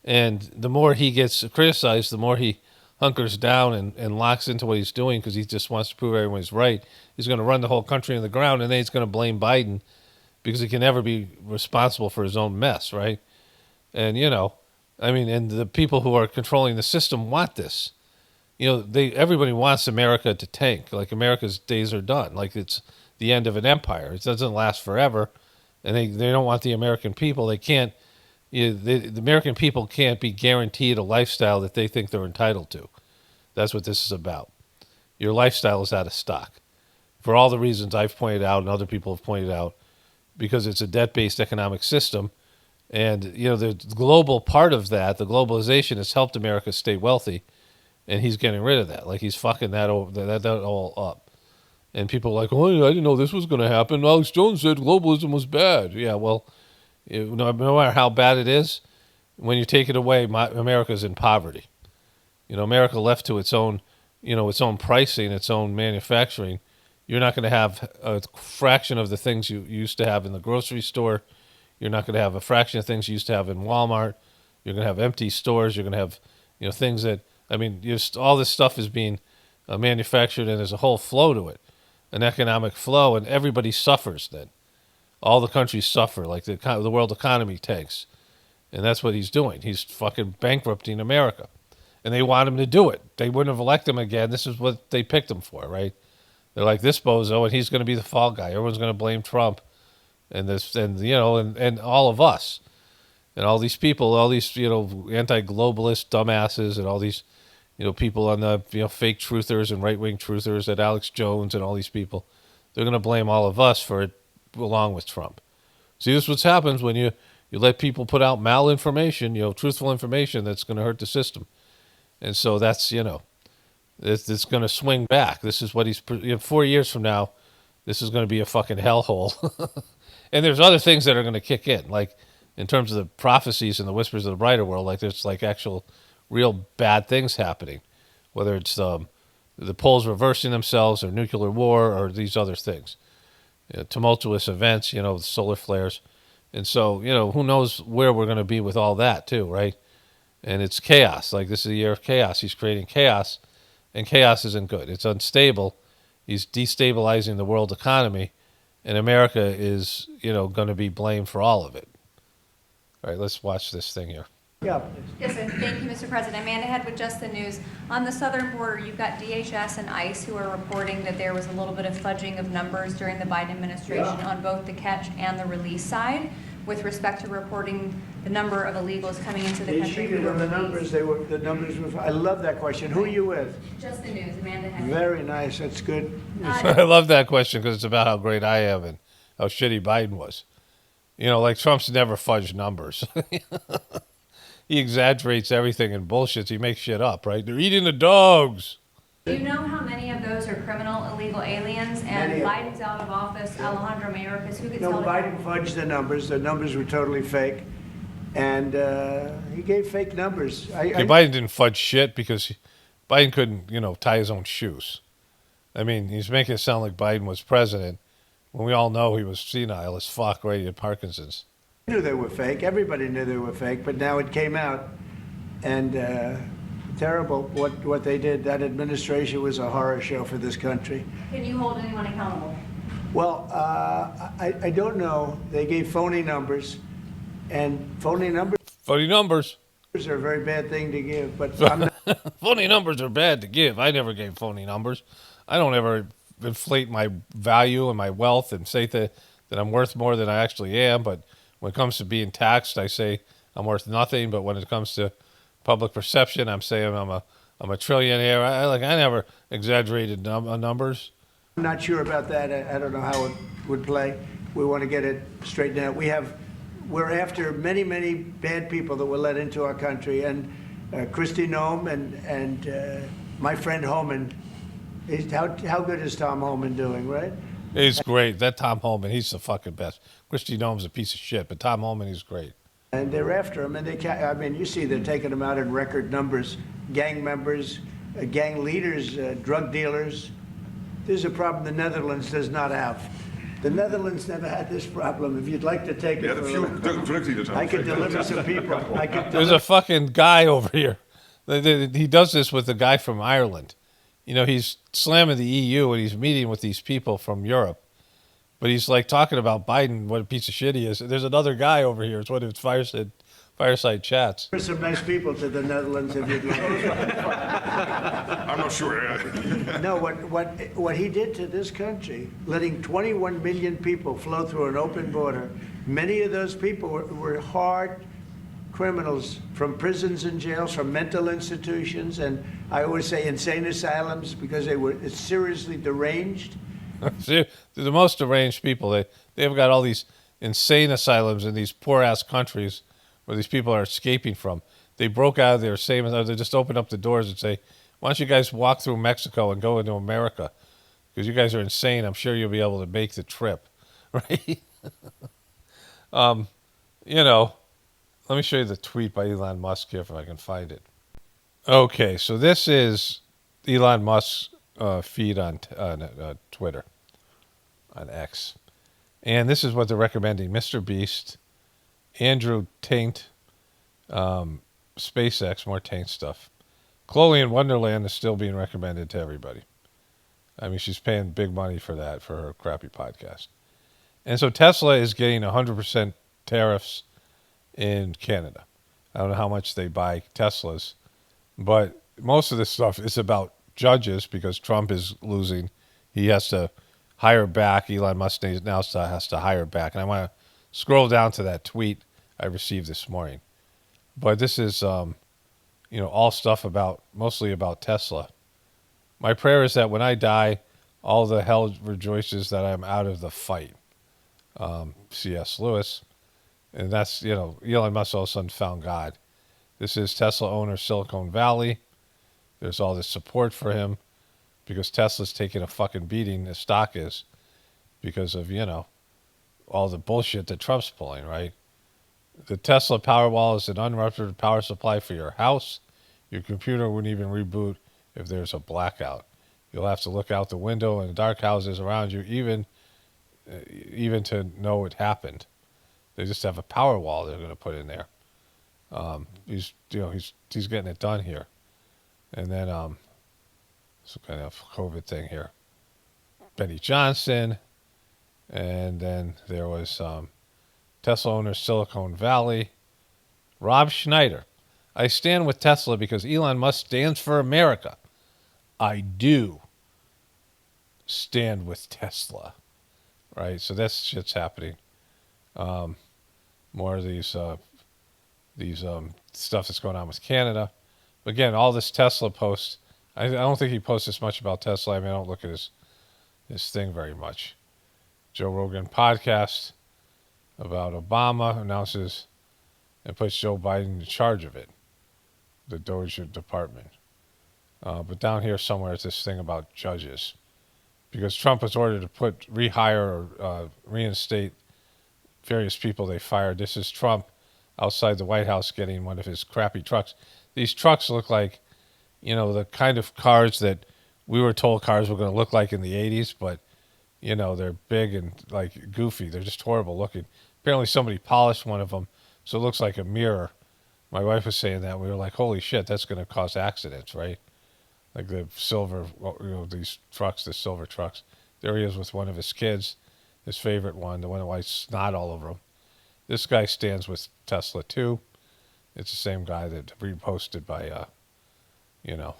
And the more he gets criticized, the more he hunkers down and locks into what he's doing because he just wants to prove everyone's right. He's going to run the whole country in the ground, and then he's going to blame Biden because he can never be responsible for his own mess, right? And, and the people who are controlling the system want this. Everybody wants America to tank. Like America's days are done. Like it's the end of an empire. It doesn't last forever. And they don't want the American people. They can't. The American people can't be guaranteed a lifestyle that they think they're entitled to. That's what this is about. Your lifestyle is out of stock. For all the reasons I've pointed out and other people have pointed out, because it's a debt-based economic system. And, the global part of that, the globalization, has helped America stay wealthy. And he's getting rid of that. Like he's fucking that all up. And people are like, oh, I didn't know this was going to happen. Alex Jones said globalism was bad. Yeah, well, no matter how bad it is, when you take it away, America's in poverty. America left to its own, its own pricing, its own manufacturing, you're not going to have a fraction of the things you used to have in the grocery store. You're not going to have a fraction of things you used to have in Walmart. You're going to have empty stores. You're going to have, things that, all this stuff is being manufactured, and there's a whole flow to it, an economic flow, and everybody suffers then. All the countries suffer, like the world economy tanks. And that's what he's doing. He's fucking bankrupting America. And they want him to do it. They wouldn't have elected him again. This is what they picked him for, right? They're like, this bozo, and he's going to be the fall guy. Everyone's going to blame Trump and and all of us. And all these people, all these, anti-globalist dumbasses and all these, people on the, fake truthers and right-wing truthers at Alex Jones and all these people, they're going to blame all of us for it along with Trump. See, this is what happens when you let people put out malinformation, truthful information that's going to hurt the system. And so that's, it's going to swing back. This is what 4 years from now, this is going to be a fucking hellhole. And there's other things that are going to kick in, like in terms of the prophecies and the whispers of the brighter world, like there's like actual real bad things happening, whether it's the poles reversing themselves or nuclear war or these other things. Tumultuous events, with solar flares. And so, who knows where we're going to be with all that too, right? And it's chaos. Like this is a year of chaos. He's creating chaos, and chaos isn't good. It's unstable. He's destabilizing the world economy, and America is, going to be blamed for all of it. All right, let's watch this thing here. Yeah. Yes, sir. Thank you, Mr. President. Amanda Head with Just the News. On the southern border, you've got DHS and ICE who are reporting that there was a little bit of fudging of numbers during the Biden administration on both the catch and the release side with respect to reporting the number of illegals coming into the country. They cheated on the numbers. The numbers were. I love that question. Who are you with? Just the News, Amanda Head. Very nice. That's good. I love that question because it's about how great I am and how shitty Biden was. Like Trump's never fudged numbers. He exaggerates everything and bullshits. He makes shit up, right? They're eating the dogs. Do you know how many of those are criminal illegal aliens? And Biden's out of office. Alejandro Mayorkas, who gets held Biden fudged the numbers. The numbers were totally fake. And he gave fake numbers. Biden didn't fudge shit because Biden couldn't, tie his own shoes. I mean, he's making it sound like Biden was president when we all know he was senile as fuck, right? He had Parkinson's. I knew they were fake. Everybody knew they were fake, but now it came out. And terrible what they did. That administration was a horror show for this country. Can you hold anyone accountable? Well, I don't know. They gave phony numbers, and phony numbers are a very bad thing to give. But I'm not. Phony numbers are bad to give. I never gave phony numbers. I don't ever inflate my value and my wealth and say that I'm worth more than I actually am. But when it comes to being taxed, I say I'm worth nothing. But when it comes to public perception, I'm saying I'm a trillionaire. I never exaggerated numbers. I'm not sure about that. I don't know how it would play. We want to get it straightened out. We're after many, many bad people that were let into our country, and Kristi Noem and my friend Homan. How good is Tom Homan doing, right? He's great. That Tom Homan, he's the fucking best. Kristi Noem's a piece of shit, but Tom Homan, he's great. And they're after him, and you see they're taking him out in record numbers. Gang members, gang leaders, drug dealers. There's a problem the Netherlands does not have. The Netherlands never had this problem. If you'd like to take it, I could deliver some people. There's a fucking guy over here. He does this with a guy from Ireland. He's slamming the EU and he's meeting with these people from Europe. But he's like talking about Biden, what a piece of shit he is. There's another guy over here. It's one of his fireside chats. There's some nice people to the Netherlands if you'd like. I'm not sure. No, what he did to this country, letting 21 million people flow through an open border, many of those people were hard criminals from prisons and jails, from mental institutions, and I always say insane asylums because they were seriously deranged. They're the most deranged people. They've got all these insane asylums in these poor-ass countries where these people are escaping from. They broke out of there, they just opened up the doors and say, why don't you guys walk through Mexico and go into America? Because you guys are insane. I'm sure you'll be able to make the trip, right? Let me show you the tweet by Elon Musk here if I can find it. Okay, so this is Elon Musk's feed on Twitter, on X. And this is what they're recommending. Mr. Beast, Andrew Taint, SpaceX, more Taint stuff. Chloe in Wonderland is still being recommended to everybody. I mean, she's paying big money for that, for her crappy podcast. And so Tesla is getting 100% tariffs in Canada. I don't know how much they buy Teslas, but most of this stuff is about judges because Trump is losing. He has to hire back. Elon Musk now has to hire back. And I want to scroll down to that tweet I received this morning. But this is, all stuff mostly about Tesla. My prayer is that when I die, all the hell rejoices that I'm out of the fight. C.S. Lewis. And that's, Elon Musk all of a sudden found God. This is Tesla owner Silicon Valley. there's all this support for him because Tesla's taking a fucking beating, the stock is, because of, all the bullshit that Trump's pulling, right? The Tesla Powerwall is an uninterrupted power supply for your house. Your computer wouldn't even reboot if there's a blackout. You'll have to look out the window in dark houses around you, even to know it happened. They just have a power wall they're going to put in there. He's getting it done here. And then some kind of COVID thing here. Benny Johnson, and then there was Tesla owner Silicon Valley. Rob Schneider. I stand with Tesla because Elon Musk stands for America. I do stand with Tesla. Right? So that shit's happening. More of these stuff that's going on with Canada. But again, all this Tesla posts, I don't think he posts as much about Tesla. I mean, I don't look at his thing very much. Joe Rogan podcast about Obama announces and puts Joe Biden in charge of it, the Doge Department. But down here somewhere is this thing about judges. Because Trump was ordered to rehire or reinstate various people they fired. This is Trump outside the White House getting one of his crappy trucks. These trucks look like, the kind of cars that we were told cars were going to look like in the 80s, but, they're big and, like, goofy. They're just horrible looking. Apparently somebody polished one of them, so it looks like a mirror. My wife was saying that. We were like, holy shit, that's going to cause accidents, right? Like the silver, these trucks, the silver trucks. There he is with one of his kids, his favorite one, the one that has snot all over him. This guy stands with Tesla too. It's the same guy that reposted by,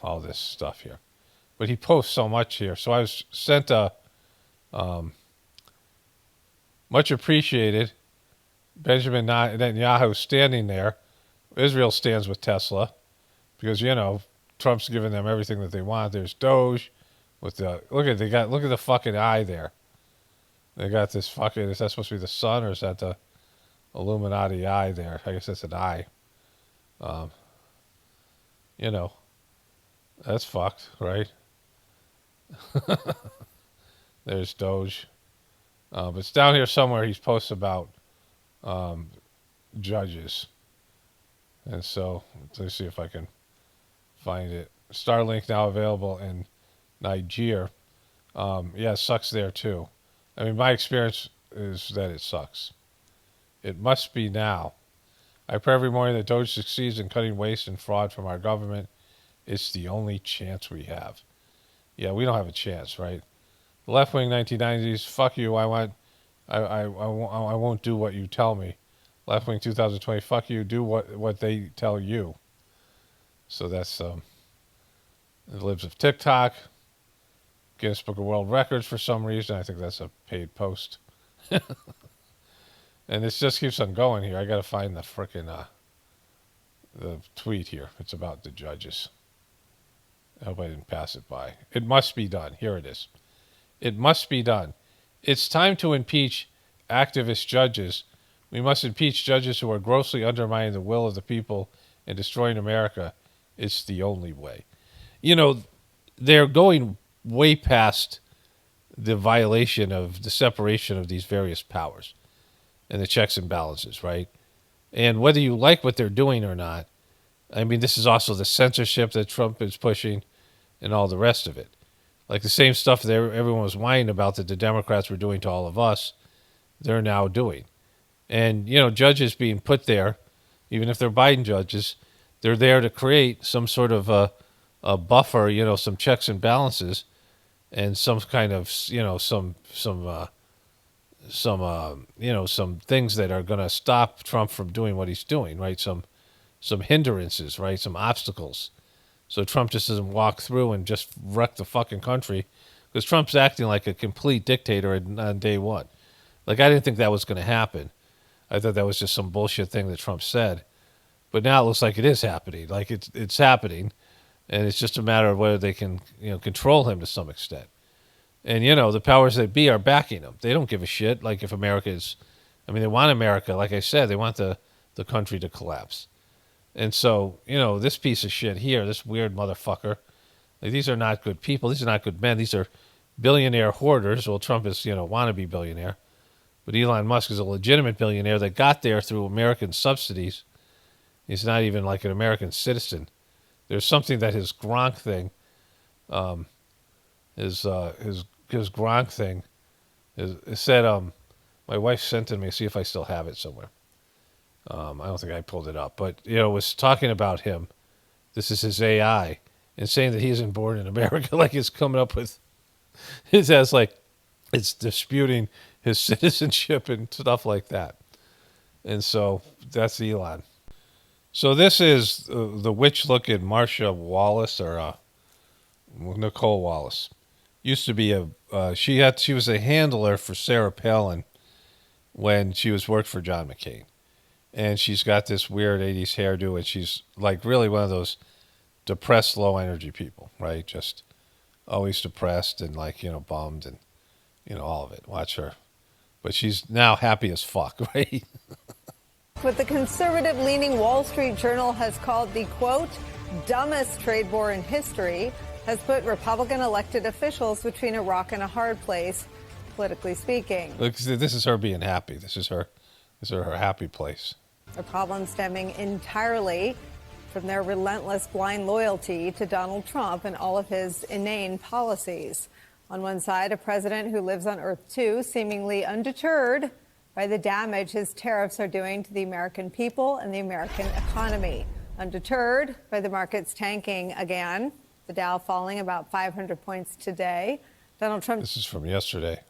all this stuff here. But he posts so much here. So I was sent a much appreciated Benjamin Netanyahu standing there. Israel stands with Tesla because, Trump's giving them everything that they want. There's Doge with look at the fucking eye there. They got this fucking, is that supposed to be the sun or is that the Illuminati eye there? I guess that's an eye. That's fucked, right? There's Doge. But it's down here somewhere he's posts about judges. And so, let's see if I can find it. Starlink now available in Niger. It sucks there too. I mean, my experience is that it sucks. It must be now. I pray every morning that Doge succeeds in cutting waste and fraud from our government. It's the only chance we have. Yeah, we don't have a chance, right? The left-wing 1990s, fuck you, I won't do what you tell me. Left-wing 2020, fuck you, do what they tell you. So that's the libs of TikTok. Guinness Book of World Records for some reason. I think that's a paid post. And this just keeps on going here. I got to find the frickin' the tweet here. It's about the judges. I hope I didn't pass it by. It must be done. Here it is. It must be done. It's time to impeach activist judges. We must impeach judges who are grossly undermining the will of the people and destroying America. It's the only way. They're going way past the violation of the separation of these various powers and the checks and balances, right? And whether you like what they're doing or not, I mean, this is also the censorship that Trump is pushing and all the rest of it. Like the same stuff that everyone was whining about that the Democrats were doing to all of us, they're now doing. And, judges being put there, even if they're Biden judges, they're there to create some sort of a buffer, some checks and balances and some kind of, some things that are going to stop Trump from doing what he's doing, right? Some hindrances, right? Some obstacles. So Trump just doesn't walk through and just wreck the fucking country because Trump's acting like a complete dictator on day one. Like, I didn't think that was going to happen. I thought that was just some bullshit thing that Trump said. But now it looks like it is happening. Like, it's happening. And it's just a matter of whether they can, control him to some extent. And, the powers that be are backing him. They don't give a shit. Like, if America is, they want America. Like I said, they want the country to collapse. And so, this piece of shit here, this weird motherfucker, Like, these are not good people. These are not good men. These are billionaire hoarders. Well, Trump is, wannabe billionaire. But Elon Musk is a legitimate billionaire that got there through American subsidies. He's not even like an American citizen. There's something that his Gronk thing, his Gronk thing, it said, my wife sent it to me, see if I still have it somewhere. I don't think I pulled it up. But, it was talking about him. This is his AI. And saying that he isn't born in America, like it's coming up with, it's disputing his citizenship and stuff like that. And so that's Elon. So this is the witch-looking Marsha Wallace, or Nicole Wallace. Used to be she was a handler for Sarah Palin when she worked for John McCain. And she's got this weird 80s hairdo, and she's like really one of those depressed, low-energy people, right? Just always depressed and bummed and, all of it. Watch her. But she's now happy as fuck, right? What the conservative-leaning Wall Street Journal has called the, quote, dumbest trade war in history, has put Republican elected officials between a rock and a hard place, politically speaking. Look, this is her being happy. This is her happy place. A problem stemming entirely from their relentless blind loyalty to Donald Trump and all of his inane policies. On one side, a president who lives on Earth 2, seemingly undeterred by the damage his tariffs are doing to the American people and the American economy. Undeterred by the markets tanking again, the Dow falling about 500 points today. Donald Trump. This is from yesterday.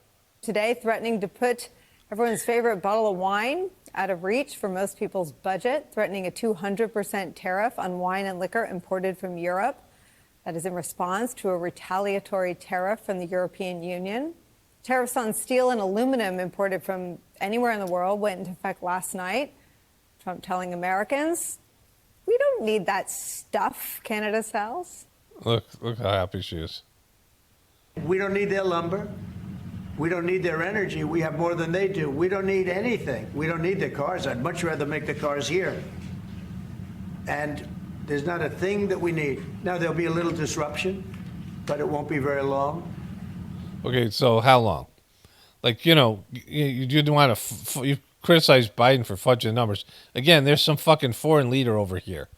Today, threatening to put everyone's favorite bottle of wine out of reach for most people's budget, threatening a 200% tariff on wine and liquor imported from Europe. That is in response to a retaliatory tariff from the European Union. Tariffs on steel and aluminum imported from anywhere in the world went into effect last night. Trump telling Americans, we don't need that stuff Canada sells. Look how happy she is. We don't need their lumber. We don't need their energy. We have more than they do. We don't need anything. We don't need their cars. I'd much rather make the cars here. And there's not a thing that we need. Now, there'll be a little disruption, but it won't be very long. Okay, so how long? Like, you didn't want to, you criticize Biden for fudging numbers. Again, there's some fucking foreign leader over here.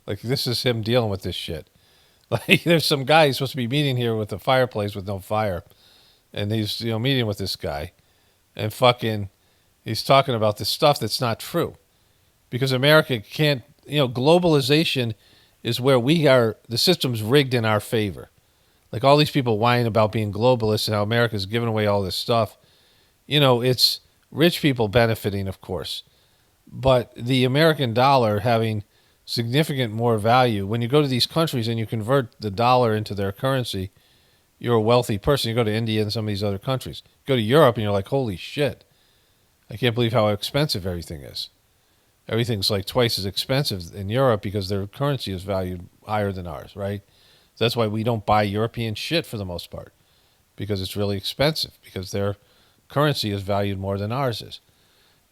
Like, this is him dealing with this shit. Like, there's some guy he's supposed to be meeting here with a fireplace with no fire. And he's, meeting with this guy. And he's talking about this stuff that's not true. Because America can't, globalization is where the system's rigged in our favor. Like, all these people whine about being globalists and how America's giving away all this stuff. It's rich people benefiting, of course. But the American dollar having significant more value. When you go to these countries and you convert the dollar into their currency, you're a wealthy person. You go to India and some of these other countries. You go to Europe and you're like, holy shit. I can't believe how expensive everything is. Everything's like twice as expensive in Europe because their currency is valued higher than ours, right? So that's why we don't buy European shit for the most part, because it's really expensive, because their currency is valued more than ours is.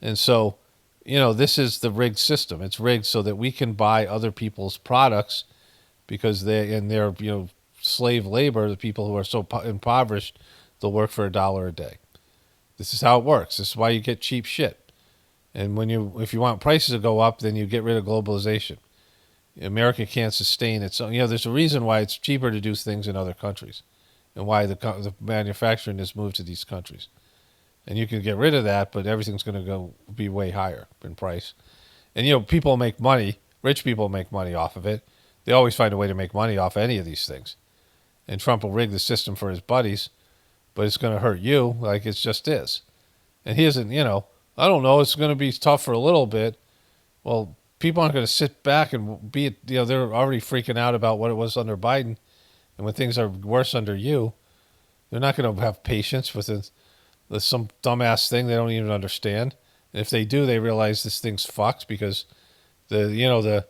And so, this is the rigged system. It's rigged so that we can buy other people's products because they're slave labor, the people who are so impoverished, they'll work for $1 a day. This is how it works. This is why you get cheap shit. And if you want prices to go up, then you get rid of globalization. America can't sustain its own. There's a reason why it's cheaper to do things in other countries, and why the manufacturing is moved to these countries. And you can get rid of that, but everything's going to be way higher in price. And people make money. Rich people make money off of it. They always find a way to make money off any of these things. And Trump will rig the system for his buddies, but it's going to hurt you like it just is. And he isn't, I don't know, it's going to be tough for a little bit. Well, people aren't going to sit back and they're already freaking out about what it was under Biden. And when things are worse under you, they're not going to have patience with some dumbass thing they don't even understand. And if they do, they realize this thing's fucked because the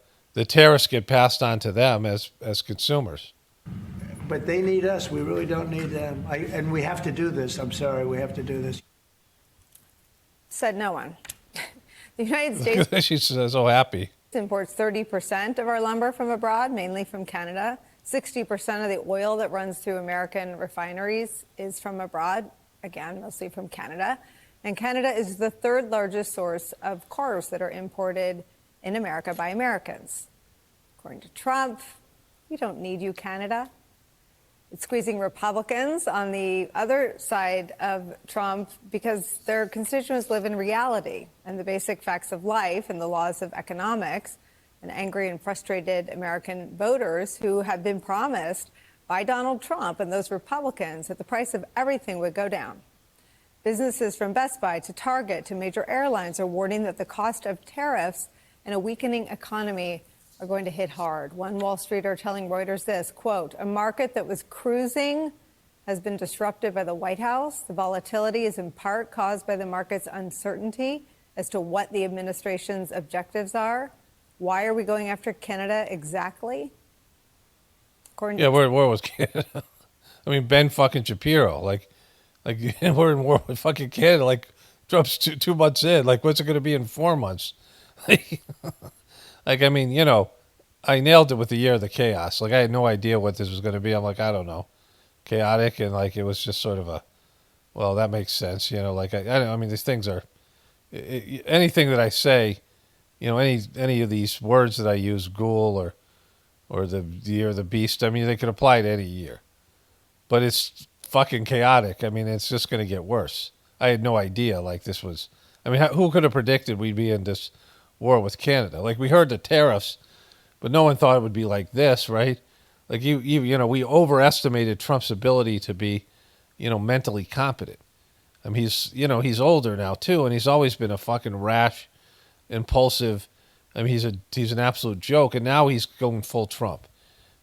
tariffs get passed on to them as consumers. But they need us. We really don't need them. And we have to do this. I'm sorry, we have to do this. Said no one. The United States She's so happy. Imports 30% of our lumber from abroad, mainly from Canada. 60% of the oil that runs through American refineries is from abroad, again, mostly from Canada. And Canada is the third largest source of cars that are imported in America by Americans. According to Trump, we don't need you, Canada. It's squeezing Republicans on the other side of Trump because their constituents live in reality and the basic facts of life and the laws of economics, and angry and frustrated American voters who have been promised by Donald Trump and those Republicans that the price of everything would go down. Businesses from Best Buy to Target to major airlines are warning that the cost of tariffs and a weakening economy are going to hit hard. One Wall Streeter telling Reuters this, quote, "A market that was cruising has been disrupted by the White House. The volatility is in part caused by the market's uncertainty as to what the administration's objectives are. Why are we going after Canada exactly?" According to where was Canada? I mean, Ben fucking Shapiro. Like we're in war with fucking Canada. Like Trump's 2 months in. Like, what's it going to be in 4 months? Like, I mean, you know, I nailed it with the year of the chaos. Like, I had no idea what this was going to be. I'm like, I don't know, chaotic, and like it was just sort of a, well, that makes sense, you know. Like, I mean, these things are anything that I say, you know, any of these words that I use, ghoul or the year of the beast. I mean, they could apply to any year, but it's fucking chaotic. I mean, it's just going to get worse. I had no idea. Like, this was. I mean, who could have predicted we'd be in this war with Canada? Like, we heard the tariffs, but no one thought it would be like this, right? Like, you know, we overestimated Trump's ability to be, you know, mentally competent. I mean, he's older now too, and he's always been a fucking rash, impulsive. I mean, he's an absolute joke, and now he's going full Trump.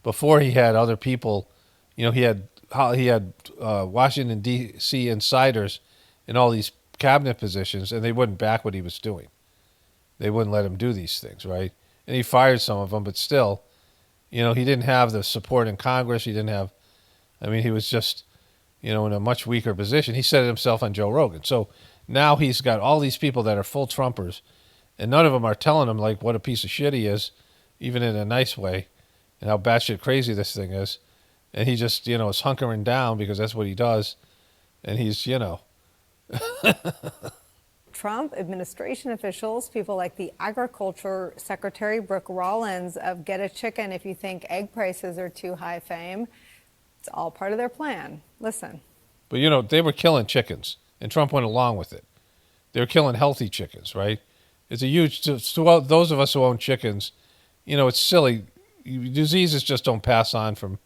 Before, he had other people, you know, he had Washington D.C. insiders in all these cabinet positions, and they wouldn't back what he was doing. They wouldn't let him do these things, right? And he fired some of them, but still, you know, he didn't have the support in Congress. He didn't have, I mean, he was just, you know, in a much weaker position. He said it himself on Joe Rogan. So now he's got all these people that are full Trumpers, and none of them are telling him, like, what a piece of shit he is, even in a nice way, and how batshit crazy this thing is. And he just, you know, is hunkering down because that's what he does. And he's, you know. Trump administration officials, people like the Agriculture Secretary Brooke Rollins of Get a Chicken If You Think Egg Prices Are Too High fame. It's all part of their plan. Listen. But, you know, they were killing chickens, and Trump went along with it. They were killing healthy chickens, right? It's a huge, to those of us who own chickens, you know, it's silly. Diseases just don't pass on from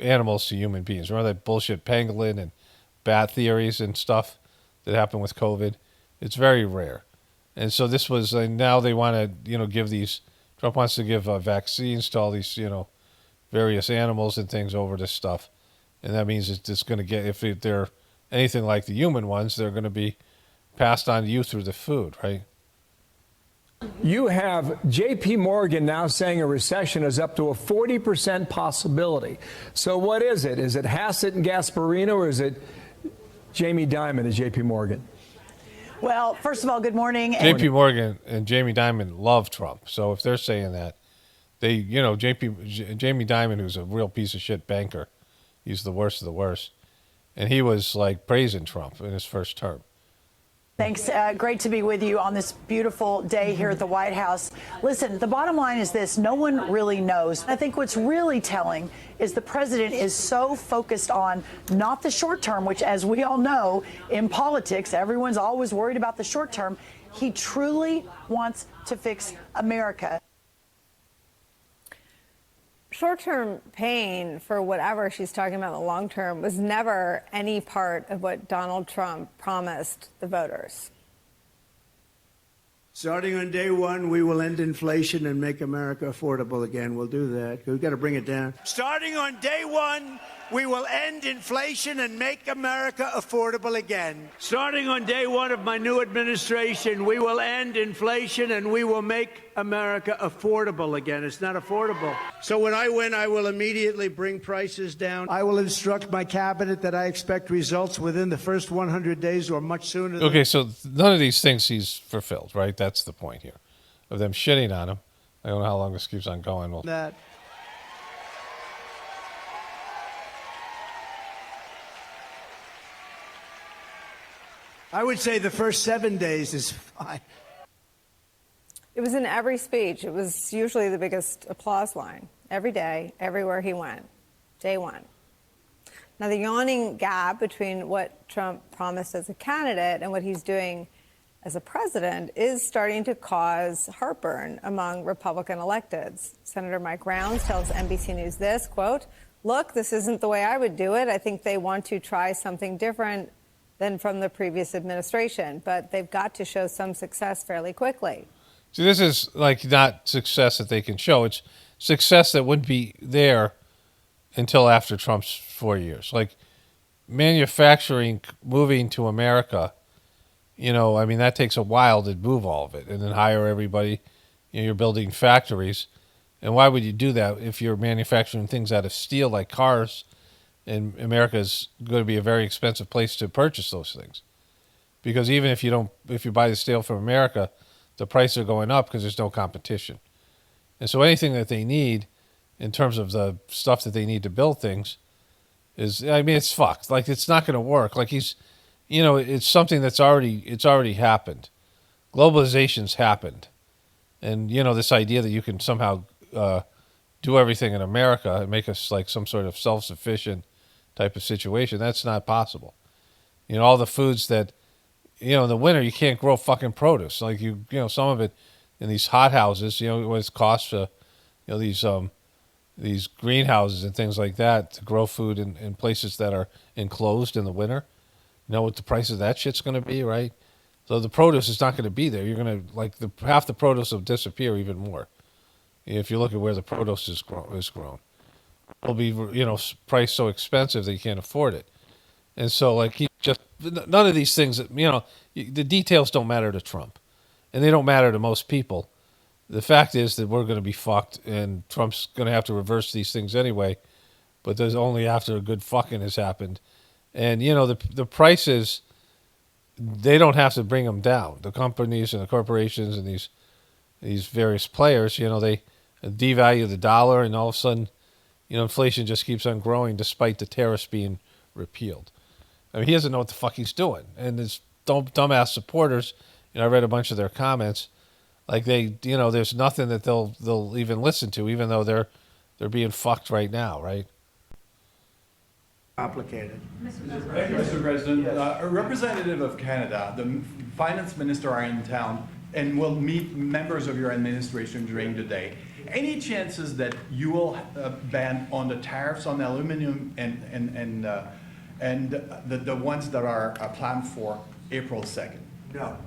animals to human beings. Remember that bullshit pangolin and bat theories and stuff that happened with COVID? It's very rare. And so this was, now they want to, you know, give these, Trump wants to give vaccines to all these, you know, various animals and things over this stuff. And that means it's going to get, if they're anything like the human ones, they're going to be passed on to you through the food, right? You have J.P. Morgan now saying a recession is up to a 40% possibility. So what is it? Is it Hassett and Gasparino, or is it Jamie Dimon at J.P. Morgan? Well, first of all, good morning. J.P. Morgan and Jamie Dimon love Trump. So if they're saying that, they, you know, Jamie Dimon, who's a real piece of shit banker, he's the worst of the worst. And he was like praising Trump in his first term. Thanks. Great to be with you on this beautiful day here at the White House. Listen, the bottom line is this. No one really knows. I think what's really telling is the president is so focused on not the short term, which, as we all know, in politics, everyone's always worried about the short term. He truly wants to fix America. Short-term pain for whatever she's talking about in the long term was never any part of what Donald Trump promised the voters. Starting on day one, we will end inflation and make America affordable again. We'll do that. We've got to bring it down. Starting on day one, we will end inflation and make America affordable again. Starting on day one of my new administration, we will end inflation and we will make America affordable again. It's not affordable. So when I win, I will immediately bring prices down. I will instruct my cabinet that I expect results within the first 100 days or much sooner. Okay, so none of these things he's fulfilled, right? That's the point here, of them shitting on him. I don't know how long this keeps on going. Well, I would say the first 7 days is fine. It was in every speech. It was usually the biggest applause line. Every day, everywhere he went. Day one. Now, the yawning gap between what Trump promised as a candidate and what he's doing as a president is starting to cause heartburn among Republican electeds. Senator Mike Rounds tells NBC News this, quote, "Look, this isn't the way I would do it. I think they want to try something different than from the previous administration, but they've got to show some success fairly quickly." See, this is like not success that they can show. It's success that wouldn't be there until after Trump's 4 years. Like manufacturing, moving to America, I mean, that takes a while to move all of it and then hire everybody. You're building factories. And why would you do that if you're manufacturing things out of steel like cars? And America is going to be a very expensive place to purchase those things. Because even if you buy the steel from America, the prices are going up because there's no competition. And so anything that they need in terms of the stuff that they need to build things it's fucked. Like, it's not going to work. Like, it's something it's already happened. Globalization's happened. And, this idea that you can somehow do everything in America and make us like some sort of self-sufficient type of situation, that's not possible. All the foods that, in the winter, you can't grow fucking produce. Like, some of it in these hot houses, what it costs, these greenhouses and things like that to grow food in places that are enclosed in the winter. You know what the price of that shit's going to be, right? So the produce is not going to be there. You're going to, half the produce will disappear even more. If you look at where the produce is grown. It'll be, priced so expensive that you can't afford it. And so, none of these things, the details don't matter to Trump. And they don't matter to most people. The fact is that we're going to be fucked, and Trump's going to have to reverse these things anyway. But there's only after a good fucking has happened. And, the prices, they don't have to bring them down. The companies and the corporations and these various players, they devalue the dollar, and all of a sudden, inflation just keeps on growing despite the tariffs being repealed. I mean, he doesn't know what the fuck he's doing. And his dumbass supporters, I read a bunch of their comments, like there's nothing that they'll even listen to, even though they're being fucked right now, right? Complicated. Thank you, Mr. President. A representative of Canada, the finance minister, are in town and will meet members of your administration during the day. Any chances that you will ban on the tariffs on aluminum and the ones that are planned for April 2nd? No.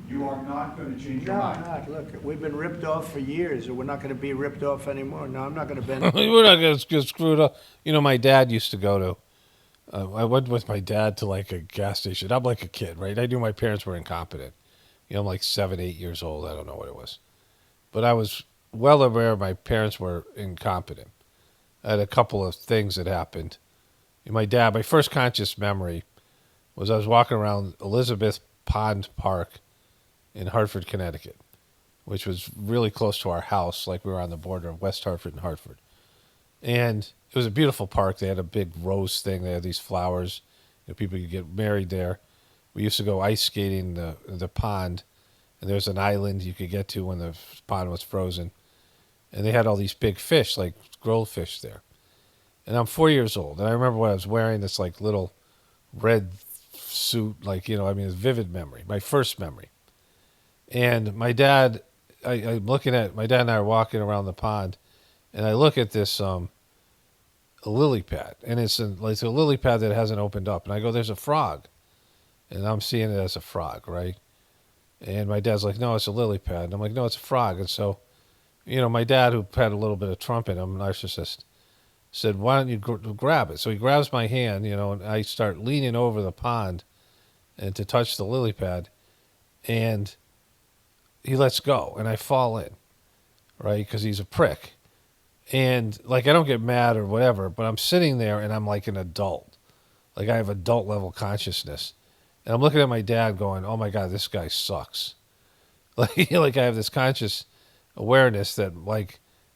You are not going to change your No, mind? I'm not. Look, we've been ripped off for years, and we're not going to be ripped off anymore. No, I'm not going to bend. We're not going to get screwed up. My dad used to go to, I went with my dad to like a gas station. I'm like a kid, right? I knew my parents were incompetent. I'm like 7, 8 years old. I don't know what it was. But I was well aware my parents were incompetent. I had a couple of things that happened. My first conscious memory was I was walking around Elizabeth Pond Park in Hartford, Connecticut, which was really close to our house, like we were on the border of West Hartford and Hartford. And it was a beautiful park. They had a big rose thing. They had these flowers. People could get married there. We used to go ice skating the pond, and there was an island you could get to when the pond was frozen. And they had all these big fish, like goldfish there. And I'm 4 years old, and I remember when I was wearing this like little red suit, it's vivid memory, my first memory. And my dad, I'm looking at, my dad and I are walking around the pond, and I look at this a lily pad, and it's a lily pad that hasn't opened up. And I go, there's a frog. And I'm seeing it as a frog, right? And my dad's like, no, it's a lily pad. And I'm like, no, it's a frog. And so, my dad, who had a little bit of Trump in him, narcissist, said, why don't you grab it? So he grabs my hand, and I start leaning over the pond and to touch the lily pad. And he lets go, and I fall in, right? Because he's a prick. And, I don't get mad or whatever, but I'm sitting there, and I'm like an adult. Like, I have adult-level consciousness. And I'm looking at my dad going, oh, my God, this guy sucks. I have this conscious awareness that,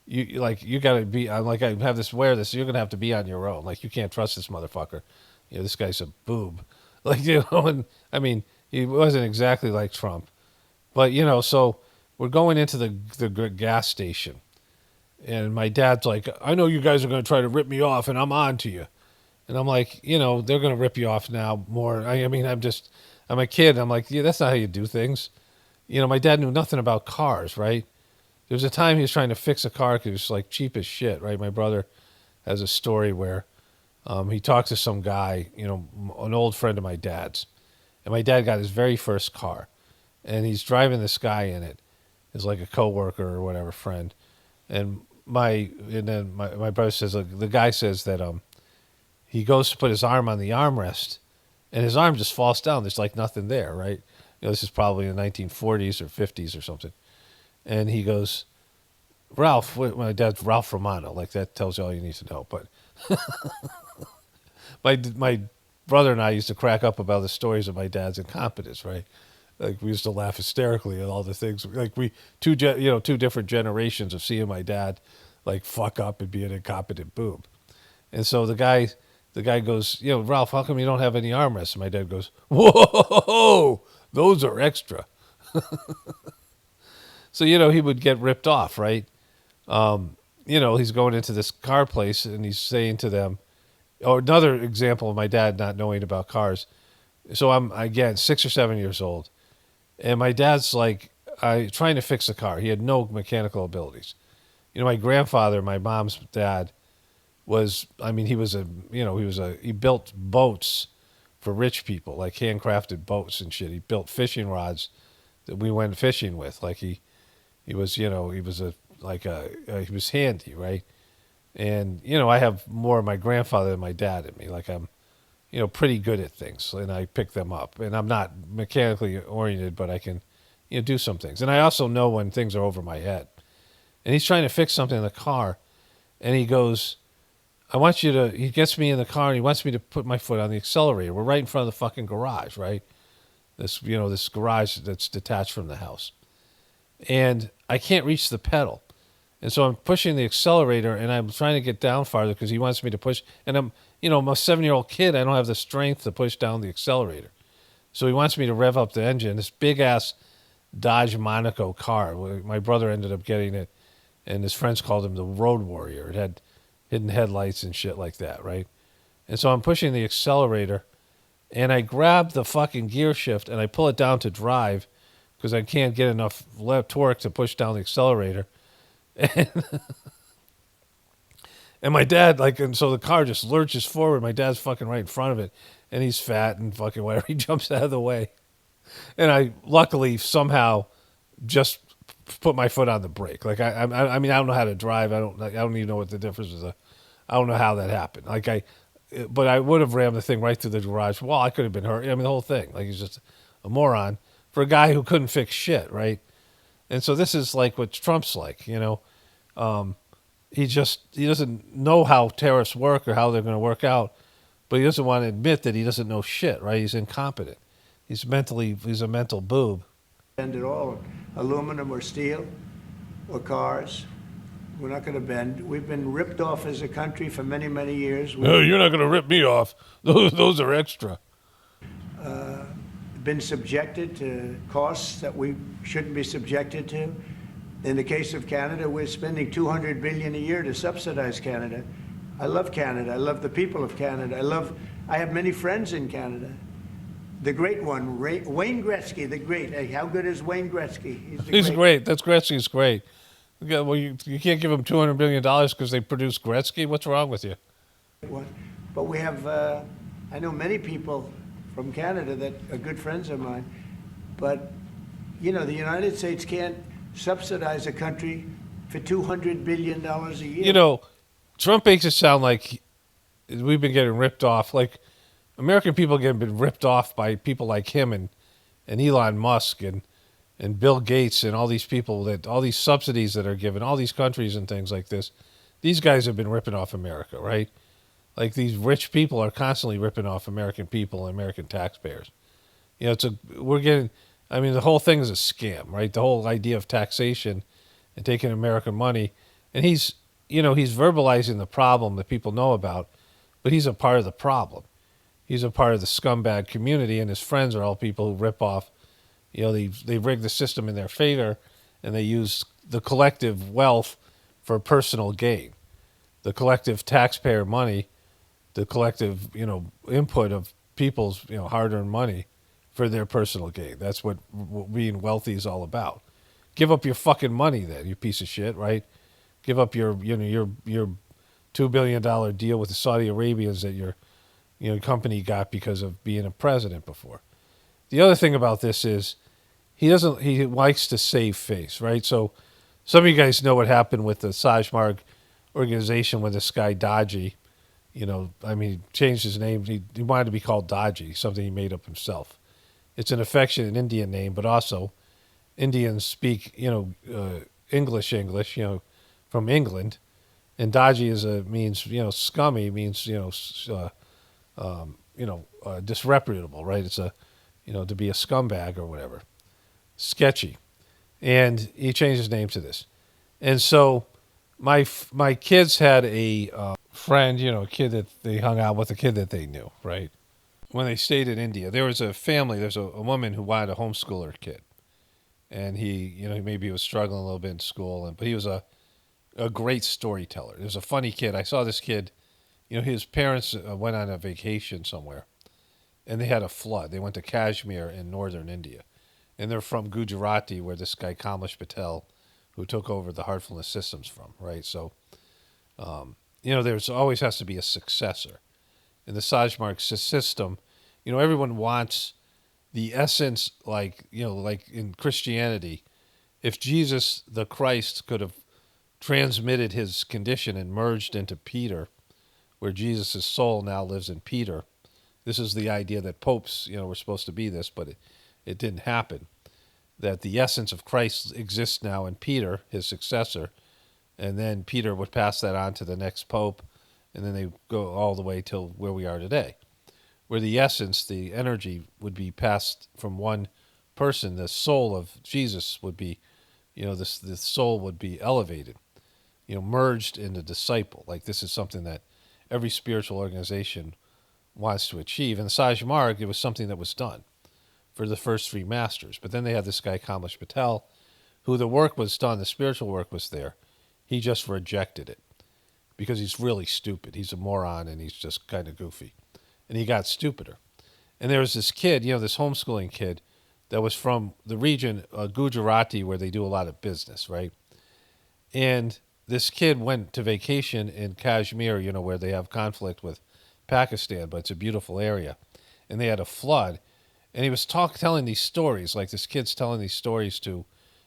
you got to be, I have this awareness, you're going to have to be on your own. You can't trust this motherfucker. This guy's a boob. Like, and I mean, he wasn't exactly like Trump. But, so we're going into the gas station. And my dad's like, I know you guys are going to try to rip me off, and I'm on to you. And I'm like, they're going to rip you off now more. I mean, I'm a kid. I'm like, yeah, that's not how you do things. My dad knew nothing about cars, right? There was a time he was trying to fix a car because it was like cheap as shit, right? My brother has a story where he talked to some guy, an old friend of my dad's. And my dad got his very first car. And he's driving this guy in it. It's like a coworker or whatever friend. And then my brother says, the guy says that he goes to put his arm on the armrest, and his arm just falls down. There's like nothing there, right? This is probably in the 1940s or 50s or something. And he goes, Ralph, my dad's Ralph Romano. Like, that tells you all you need to know. But my brother and I used to crack up about the stories of my dad's incompetence, right? Like, we used to laugh hysterically at all the things. Like, two different generations of seeing my dad, like, fuck up and be an incompetent boob. And so the guy goes, Ralph, how come you don't have any armrests? And my dad goes, whoa, those are extra. So, he would get ripped off, right? He's going into this car place and he's saying to them, or another example of my dad not knowing about cars. So I'm, again, 6 or 7 years old. And my dad's like, trying to fix a car. He had no mechanical abilities. My grandfather, my mom's dad, he built boats for rich people, like handcrafted boats and shit. He built fishing rods that we went fishing with. Like he was handy, right? And, I have more of my grandfather than my dad in me. Like I'm, pretty good at things and I pick them up and I'm not mechanically oriented, but I can, do some things. And I also know when things are over my head. And he's trying to fix something in the car and he goes, he gets me in the car and he wants me to put my foot on the accelerator. We're right in front of the fucking garage, right? This garage that's detached from the house. And I can't reach the pedal. And so I'm pushing the accelerator and I'm trying to get down farther because he wants me to push. And I'm a 7-year-old kid. I don't have the strength to push down the accelerator. So he wants me to rev up the engine. This big-ass Dodge Monaco car. My brother ended up getting it, and his friends called him the Road Warrior. It had hidden headlights and shit like that, right? And so I'm pushing the accelerator, and I grab the fucking gear shift, and I pull it down to drive because I can't get enough torque to push down the accelerator. And my dad, and so the car just lurches forward. My dad's fucking right in front of it, and he's fat and fucking whatever. He jumps out of the way. And I luckily somehow just put my foot on the brake. Like I mean, I don't know how to drive. I don't even know what the difference is. I don't know how that happened. But I would have rammed the thing right through the garage wall. I could have been hurt. I mean, the whole thing. Like, he's just a moron for a guy who couldn't fix shit, right? And so this is like what Trump's like, He doesn't know how tariffs work or how they're going to work out, but he doesn't want to admit that he doesn't know shit, right? He's incompetent. He's a mental boob. Bend at all, aluminum or steel or cars. We're not going to bend. We've been ripped off as a country for many, many years. No, you're not going to rip me off. Those are extra. Been subjected to costs that we shouldn't be subjected to. In the case of Canada, we're spending $200 billion a year to subsidize Canada. I love Canada. I love the people of Canada. I have many friends in Canada. The great one, Wayne Gretzky, the great. Hey, how good is Wayne Gretzky? He's great. Gretzky's great. Well, you can't give him $200 billion because they produce Gretzky? What's wrong with you? But we have, I know many people from Canada that are good friends of mine. But, the United States can't subsidize a country for $200 billion a year. Trump makes it sound like we've been getting ripped off. Like, American people have been ripped off by people like him and Elon Musk and Bill Gates and all these people, all these subsidies that are given, all these countries and things like this. These guys have been ripping off America, right? Like, these rich people are constantly ripping off American people and American taxpayers. The whole thing is a scam, right? The whole idea of taxation and taking American money. And he's verbalizing the problem that people know about, but he's a part of the problem. he's a part of the scumbag community, and his friends are all people who rip off. They rig the system in their favor, and they use the collective wealth for personal gain, the collective taxpayer money, the collective input of people's hard-earned money for their personal gain. That's what being wealthy is all about. Give up your fucking money, then, you piece of shit, right? Give up your $2 billion deal with the Saudi Arabians that your company got because of being a president before. The other thing about this is he likes to save face, right? So some of you guys know what happened with the Sajmarg organization when this guy Dodgy, he changed his name. He wanted to be called Dodgy, something he made up himself. It's an affectionate Indian name, but also Indians speak, English, from England, and Dodgy means scummy, means disreputable, right? It's to be a scumbag or whatever, sketchy, and he changed his name to this, and so my kids had a friend, a kid that they hung out with, a kid that they knew, right? When they stayed in India, there was a family. There's a woman who wanted to homeschool her kid, and he maybe was struggling a little bit in school, but he was a great storyteller. He was a funny kid. I saw this kid. His parents went on a vacation somewhere, and they had a flood. They went to Kashmir in northern India, and they're from Gujarati, where this guy Kamlesh Patel, who took over the Heartfulness systems from, right? So, there's always has to be a successor. In the Sajmark system, everyone wants the essence, like in Christianity, if Jesus, the Christ, could have transmitted his condition and merged into Peter, where Jesus' soul now lives in Peter. This is the idea that popes, were supposed to be this, but it didn't happen. That the essence of Christ exists now in Peter, his successor, and then Peter would pass that on to the next pope, and then they go all the way till where we are today, where the essence, the energy, would be passed from one person. The soul of Jesus would be, the soul would be elevated, merged in the disciple. Like, this is something that every spiritual organization wants to achieve. In the Sajmarg, it was something that was done for the first three masters. But then they had this guy, Kamlesh Patel, who the work was done, the spiritual work was there. He just rejected it because he's really stupid. He's a moron, and he's just kind of goofy. And he got stupider. And there was this kid, this homeschooling kid, that was from the region, Gujarati, where they do a lot of business, right? And this kid went to vacation in Kashmir, where they have conflict with Pakistan, but it's a beautiful area. And they had a flood. And he was telling these stories, like this kid's telling these stories to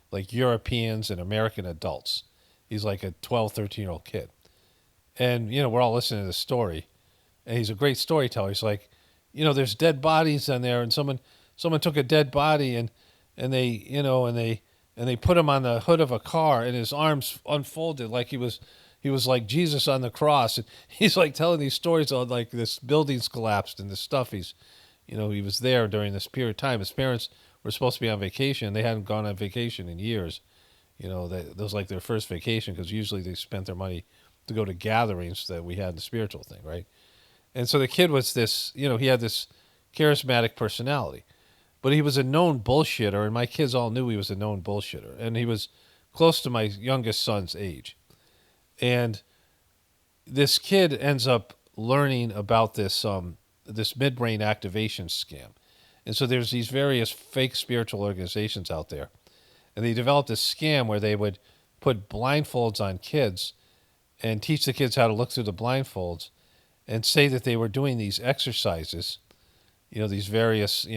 like Europeans and American adults. He's like a 12, 13-year-old kid. And, we're all listening to this story. And he's a great storyteller. He's like, there's dead bodies in there, and someone took a dead body and they put him on the hood of a car, and his arms unfolded like he was like Jesus on the cross. And he's like telling these stories on like this building's collapsed and this stuff. He was there during this period of time. His parents were supposed to be on vacation. They hadn't gone on vacation in years. That was like their first vacation, because usually they spent their money to go to gatherings that we had in the spiritual thing, right? And so the kid was this, he had this charismatic personality, but he was a known bullshitter, and my kids all knew he was a known bullshitter, and he was close to my youngest son's age. And this kid ends up learning about this this midbrain activation scam. And so there's these various fake spiritual organizations out there, and they developed this scam where they would put blindfolds on kids and teach the kids how to look through the blindfolds and say that they were doing these exercises, these various,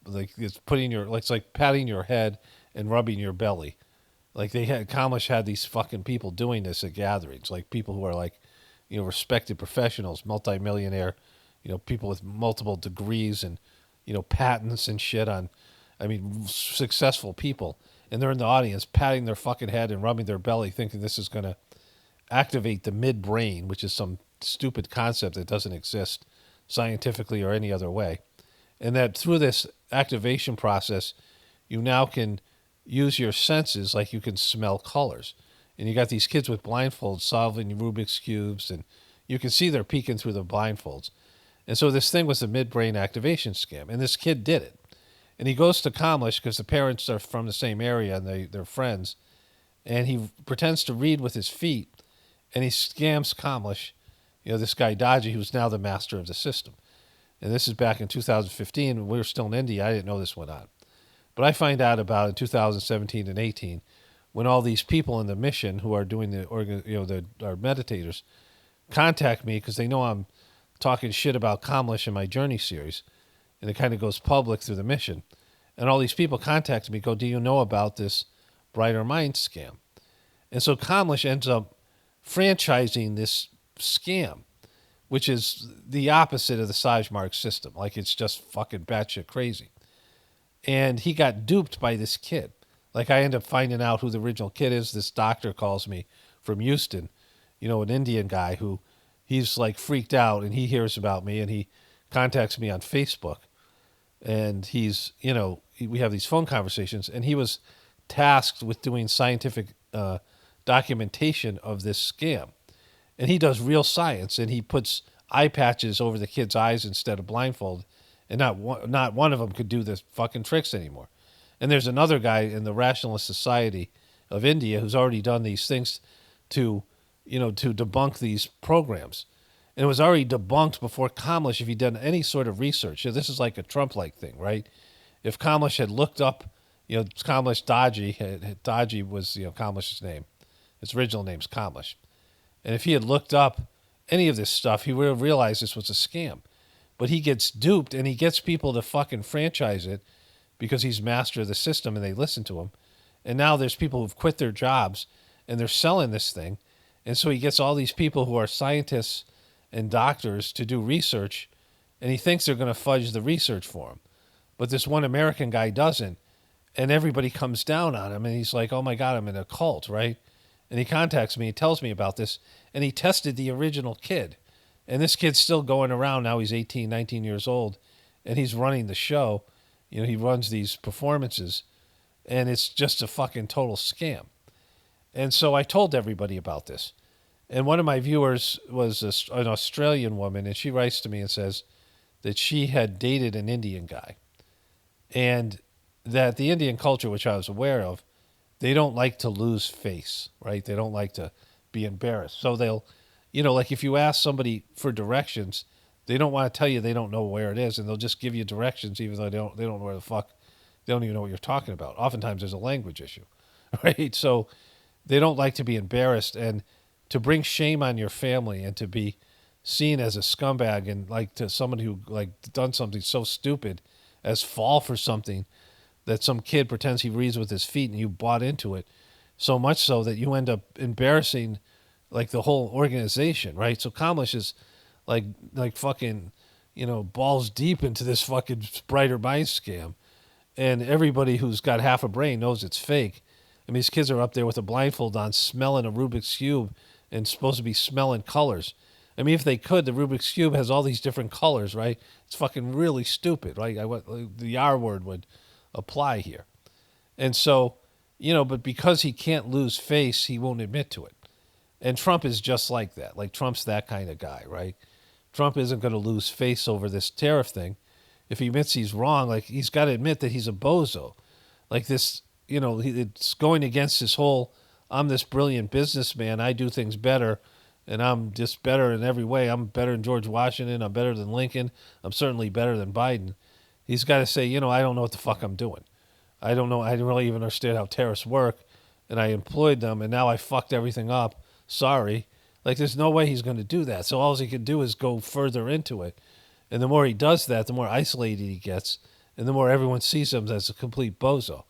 like it's it's like patting your head and rubbing your belly. Like Kamlesh had these fucking people doing this at gatherings, like people who are like, respected professionals, multimillionaire, people with multiple degrees and, patents and shit on, successful people. And they're in the audience patting their fucking head and rubbing their belly, thinking this is going to activate the midbrain, which is some stupid concept that doesn't exist scientifically or any other way. And that through this activation process, you now can use your senses, like you can smell colors. And you got these kids with blindfolds solving Rubik's Cubes, and you can see they're peeking through the blindfolds. And so this thing was a midbrain activation scam, and this kid did it. And he goes to Kamlish because the parents are from the same area and they're friends, and he pretends to read with his feet, and he scams Kamlish, this guy Dodgy, who's now the master of the system. And this is back in 2015, when we were still in India. I didn't know this went on. But I find out about it in 2017 and 18, when all these people in the mission who are doing our meditators contact me because they know I'm talking shit about Kamlish in my Journey series, and it kind of goes public through the mission. And all these people contact me, go, do you know about this Brighter Mind scam? And so Kamlish ends up franchising this scam, which is the opposite of the Sajmark system. Like, it's just fucking batshit crazy. And he got duped by this kid. Like, I end up finding out who the original kid is. This doctor calls me from Houston, an Indian guy who he's like freaked out, and he hears about me and he contacts me on Facebook. And he's, we have these phone conversations, and he was tasked with doing scientific documentation of this scam. And he does real science, and he puts eye patches over the kids' eyes instead of blindfold, and not one of them could do the fucking tricks anymore. And there's another guy in the Rationalist Society of India who's already done these things to debunk these programs. And it was already debunked before Kamlish if he'd done any sort of research. This is like a Trump-like thing, right? If Kamlish had looked up, Kamlish Dodgy, Dodgy was, Kamlish's name. His original name's Kamlish. And if he had looked up any of this stuff, he would have realized this was a scam. But he gets duped, and he gets people to fucking franchise it because he's master of the system and they listen to him. And now there's people who've quit their jobs and they're selling this thing. And so he gets all these people who are scientists and doctors to do research, and he thinks they're going to fudge the research for him. But this one American guy doesn't, and everybody comes down on him, and he's like, oh my God, I'm in a cult, right? And he contacts me, he tells me about this, and he tested the original kid. And this kid's still going around now. He's 18, 19 years old, and he's running the show. He runs these performances, and it's just a fucking total scam. And so I told everybody about this. And one of my viewers was an Australian woman, and she writes to me and says that she had dated an Indian guy. And that the Indian culture, which I was aware of, they don't like to lose face, right? They don't like to be embarrassed. So they'll, like if you ask somebody for directions, they don't want to tell you they don't know where it is, and they'll just give you directions even though they don't know where the fuck, they don't even know what you're talking about. Oftentimes there's a language issue, right? So they don't like to be embarrassed, and to bring shame on your family and to be seen as a scumbag and like to someone who like done something so stupid as fall for something that some kid pretends he reads with his feet and you bought into it so much so that you end up embarrassing like the whole organization, right? So Kamlish is like fucking, balls deep into this fucking Brighter Mind scam, and everybody who's got half a brain knows it's fake. I mean, these kids are up there with a blindfold on, smelling a Rubik's Cube and supposed to be smelling colors. I mean, if they could, the Rubik's Cube has all these different colors, right? It's fucking really stupid, right? The R word would apply here. And so, but because he can't lose face, he won't admit to it. And Trump is just like that. Like, Trump's that kind of guy, right? Trump isn't going to lose face over this tariff thing. If he admits he's wrong, like, he's got to admit that he's a bozo. Like this, it's going against his whole, I'm this brilliant businessman, I do things better, and I'm just better in every way. I'm better than George Washington, I'm better than Lincoln, I'm certainly better than Biden. He's got to say, I don't know what the fuck I'm doing. I don't know, I don't really even understand how tariffs work, and I employed them, and now I fucked everything up. Sorry. Like, there's no way he's going to do that. So all he can do is go further into it. And the more he does that, the more isolated he gets, and the more everyone sees him as a complete bozo.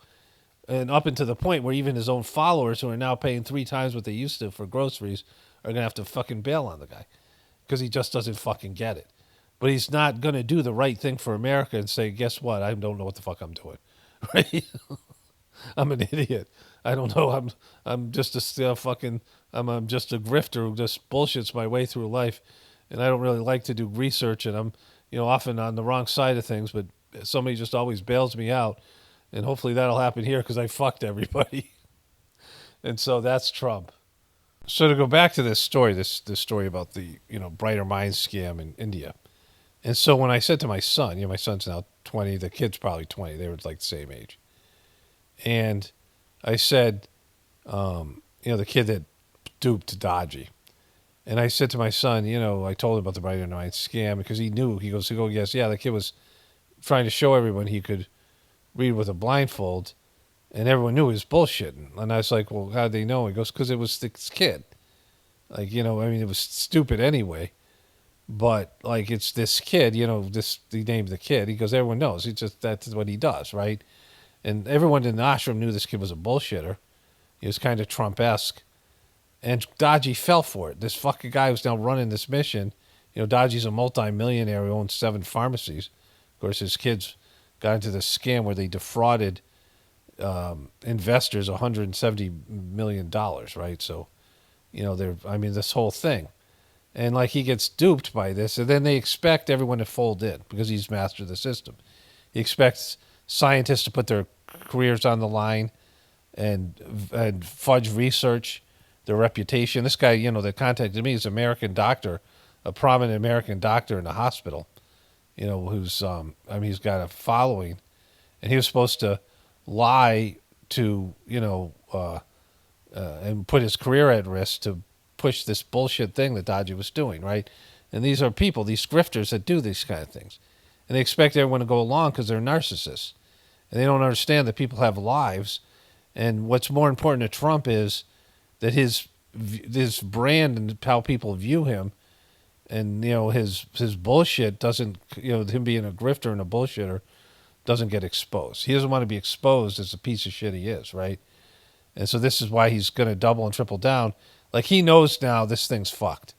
And up until the point where even his own followers, who are now paying 3 times what they used to for groceries, are going to have to fucking bail on the guy because he just doesn't fucking get it. But he's not going to do the right thing for America and say, guess what? I don't know what the fuck I'm doing. Right? I'm an idiot. I don't know. I'm just a fucking, I'm just a grifter who just bullshits my way through life. And I don't really like to do research, and I'm, often on the wrong side of things, but somebody just always bails me out. And hopefully that'll happen here because I fucked everybody. And so that's Trump. So to go back to this story, this story about the, Brighter Mind scam in India. And so when I said to my son, my son's now 20, the kid's probably 20, they were like the same age. And I said, the kid that duped Dodgy. And I said to my son, I told him about the Brighter Minds scam because he knew. He goes, yes, the kid was trying to show everyone he could read with a blindfold, and everyone knew he was bullshitting. And I was like, well, how'd they know? He goes, because it was this kid. Like, it was stupid anyway. But, like, it's this kid, he named the kid. He goes, everyone knows. That's what he does, right? And everyone in the ashram knew this kid was a bullshitter. He was kind of Trump-esque. And Dodgy fell for it. This fucking guy who's now running this mission, Dodgy's a multi-millionaire who owns 7 pharmacies. Of course, his kids got into this scam where they defrauded investors $170 million, right? So, this whole thing. And, like, he gets duped by this, and then they expect everyone to fold in because he's mastered the system. He expects scientists to put their careers on the line and fudge research, their reputation. This guy, that contacted me is an American doctor, a prominent American doctor in the hospital, who's, he's got a following. And he was supposed to lie to, and put his career at risk to push this bullshit thing that Dodgy was doing, right? And these are people, these grifters that do these kind of things. And they expect everyone to go along because they're narcissists. And they don't understand that people have lives. And what's more important to Trump is that his brand and how people view him and, his bullshit doesn't, him being a grifter and a bullshitter doesn't get exposed. He doesn't want to be exposed as a piece of shit he is, right? And so this is why he's going to double and triple down. Like, he knows now this thing's fucked.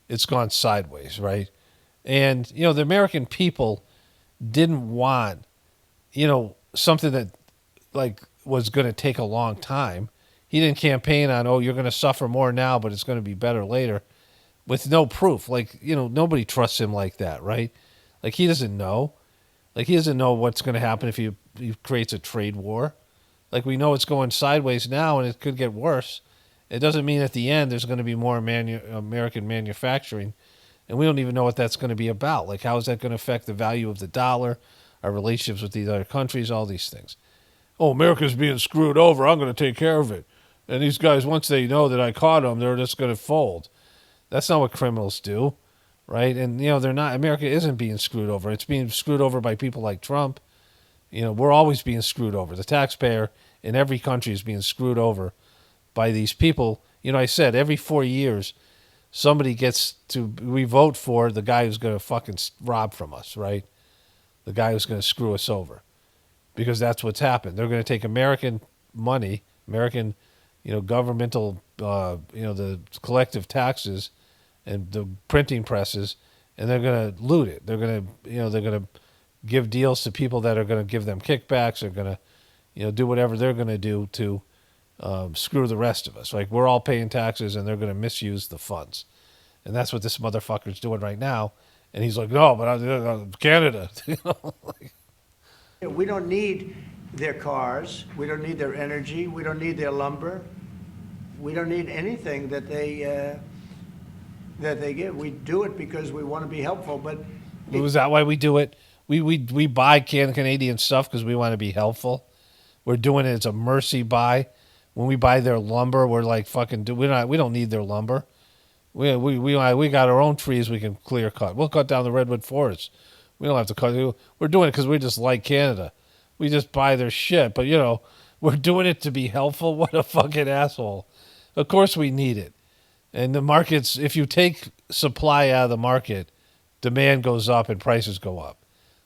It's gone sideways, right? And, the American people didn't want, something that, like, was going to take a long time. He didn't campaign on, you're going to suffer more now, but it's going to be better later, with no proof. Like, nobody trusts him like that, right? Like, he doesn't know. Like, he doesn't know what's going to happen if he creates a trade war. Like, we know it's going sideways now, and it could get worse. It doesn't mean at the end there's going to be more American manufacturing, and we don't even know what that's going to be about. Like, how is that going to affect the value of the dollar, our relationships with these other countries, all these things. America's being screwed over. I'm going to take care of it. And these guys, once they know that I caught them, they're just going to fold. That's not what criminals do, right? And, they're not. America isn't being screwed over. It's being screwed over by people like Trump. We're always being screwed over. The taxpayer in every country is being screwed over by these people. I said every 4 years, we vote for the guy who's going to fucking rob from us, right? The guy who's going to screw us over. Because that's what's happened. They're going to take American money, American, governmental, the collective taxes and the printing presses, and they're going to loot it. They're going to, give deals to people that are going to give them kickbacks. They're going to, do whatever they're going to do to screw the rest of us. Like, we're all paying taxes, and they're going to misuse the funds. And that's what this motherfucker's doing right now. And he's like, no, but Canada. We don't need their cars. We don't need their energy. We don't need their lumber. We don't need anything that they give. We do it because we want to be helpful. But is that why we do it? We buy Canadian stuff because we want to be helpful. We're doing it as a mercy buy. When we buy their lumber, we're like fucking. We don't need their lumber. We got our own trees we can clear cut. We'll cut down the redwood forest. We don't have to cut. We're doing it because we just like Canada. We just buy their shit. But, we're doing it to be helpful. What a fucking asshole. Of course we need it. And the markets, if you take supply out of the market, demand goes up and prices go up.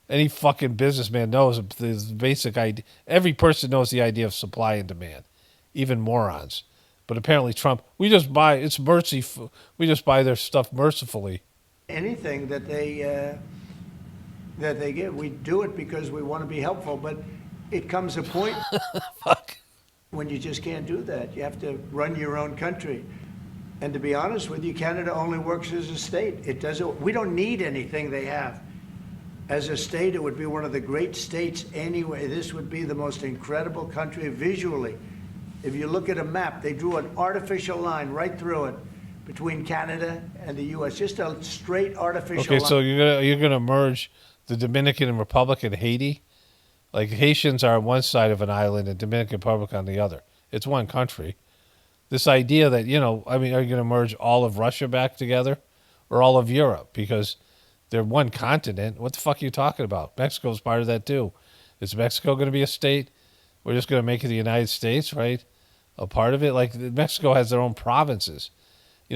Any fucking businessman knows the basic idea. Every person knows the idea of supply and demand, even morons. But apparently Trump, we just buy, it's mercy. We just buy their stuff mercifully. Anything that they give, we do it because we want to be helpful. But it comes a point when you just can't do that. You have to run your own country. And to be honest with you, Canada only works as a state. It doesn't. We don't need anything they have. As a state, it would be one of the great states anyway. This would be the most incredible country visually. If you look at a map, they drew an artificial line right through it between Canada and the U.S. Just a straight artificial Okay, line. so you're gonna merge the Dominican Republic and Haiti? Like Haitians are on one side of an island and Dominican Republic on the other. It's one country. This idea that, I mean, are you going to merge all of Russia back together or all of Europe? Because they're one continent. What the fuck are you talking about? Mexico's part of that too. Is Mexico going to be a state? We're just going to make it the United States, right? A part of it? Like Mexico has their own provinces.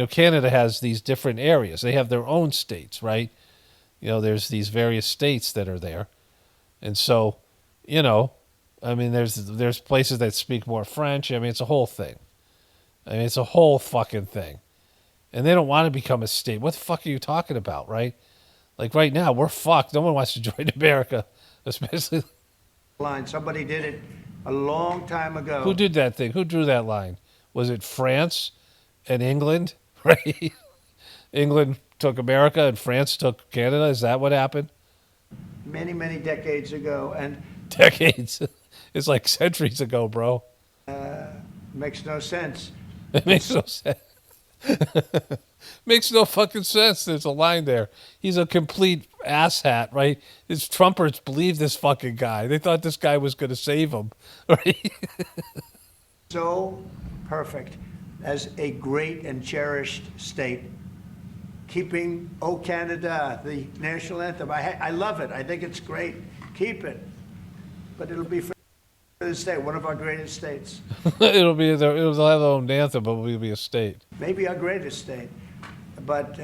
Canada has these different areas. They have their own states, right? There's these various states that are there. And so, I mean, there's places that speak more French. I mean, it's a whole thing. I mean, it's a whole fucking thing. And they don't want to become a state. What the fuck are you talking about, right? Like right now, we're fucked. No one wants to join America, especially. Somebody did it a long time ago. Who did that thing? Who drew that line? Was it France and England, right? England took America and France took Canada. Is that what happened? Many, many decades ago. And decades. It's like centuries ago, bro. Makes no sense. It makes no sense. Makes no fucking sense. There's a line there. He's a complete asshat, right? These Trumpers believe this fucking guy. They thought this guy was going to save them, right? So perfect as a great and cherished state. Keeping "O Canada," the national anthem. I love it. I think it's great. Keep it. But it'll be for the state, one of our greatest states. It'll have their own anthem, but we'll be a state. Maybe our greatest state. But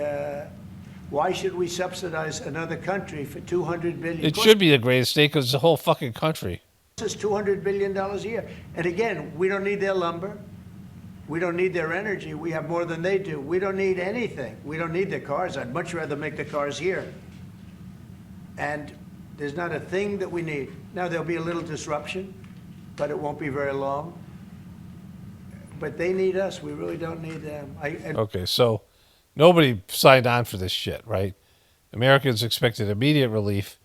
why should we subsidize another country for $200 billion? It should be the greatest state because it's the whole fucking country. This is $200 billion a year. And again, we don't need their lumber. We don't need their energy. We have more than they do. We don't need anything. We don't need their cars. I'd much rather make the cars here. And there's not a thing that we need. Now, there'll be a little disruption, but it won't be very long. But they need us. We really don't need them. Okay, so nobody signed on for this shit, right? Americans expected immediate relief.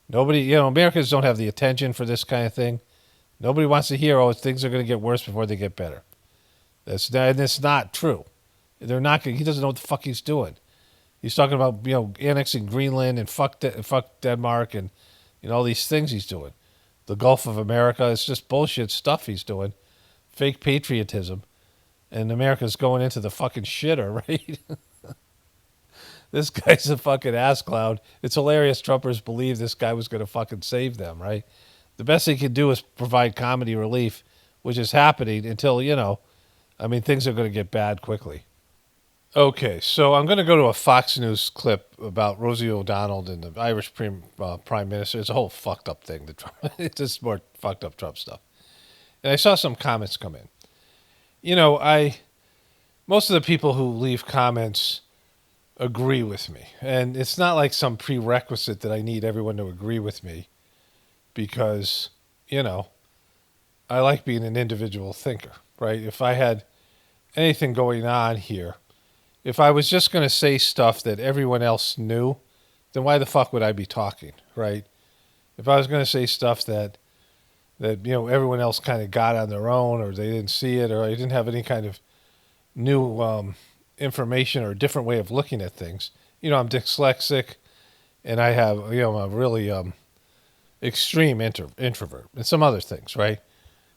Nobody, Americans don't have the attention for this kind of thing. Nobody wants to hear, things are going to get worse before they get better. That's not true. They're not. He doesn't know what the fuck he's doing. He's talking about annexing Greenland and fuck Denmark and all these things he's doing. The Gulf of America. It's just bullshit stuff he's doing. Fake patriotism, and America's going into the fucking shitter, right? This guy's a fucking ass clown. It's hilarious. Trumpers believe this guy was going to fucking save them, right? The best he can do is provide comedy relief, which is happening until things are going to get bad quickly. Okay, so I'm going to go to a Fox News clip about Rosie O'Donnell and the Irish Prime Minister. It's a whole fucked up thing. It's just more fucked up Trump stuff. And I saw some comments come in. Most of the people who leave comments agree with me. And it's not like some prerequisite that I need everyone to agree with me because, I like being an individual thinker, right? If I had anything going on here, if I was just going to say stuff that everyone else knew, then why the fuck would I be talking, right? If I was going to say stuff that everyone else kind of got on their own, or they didn't see it, or I didn't have any kind of new information or a different way of looking at things. I'm dyslexic, and I have I'm a really extreme introvert, and some other things, right?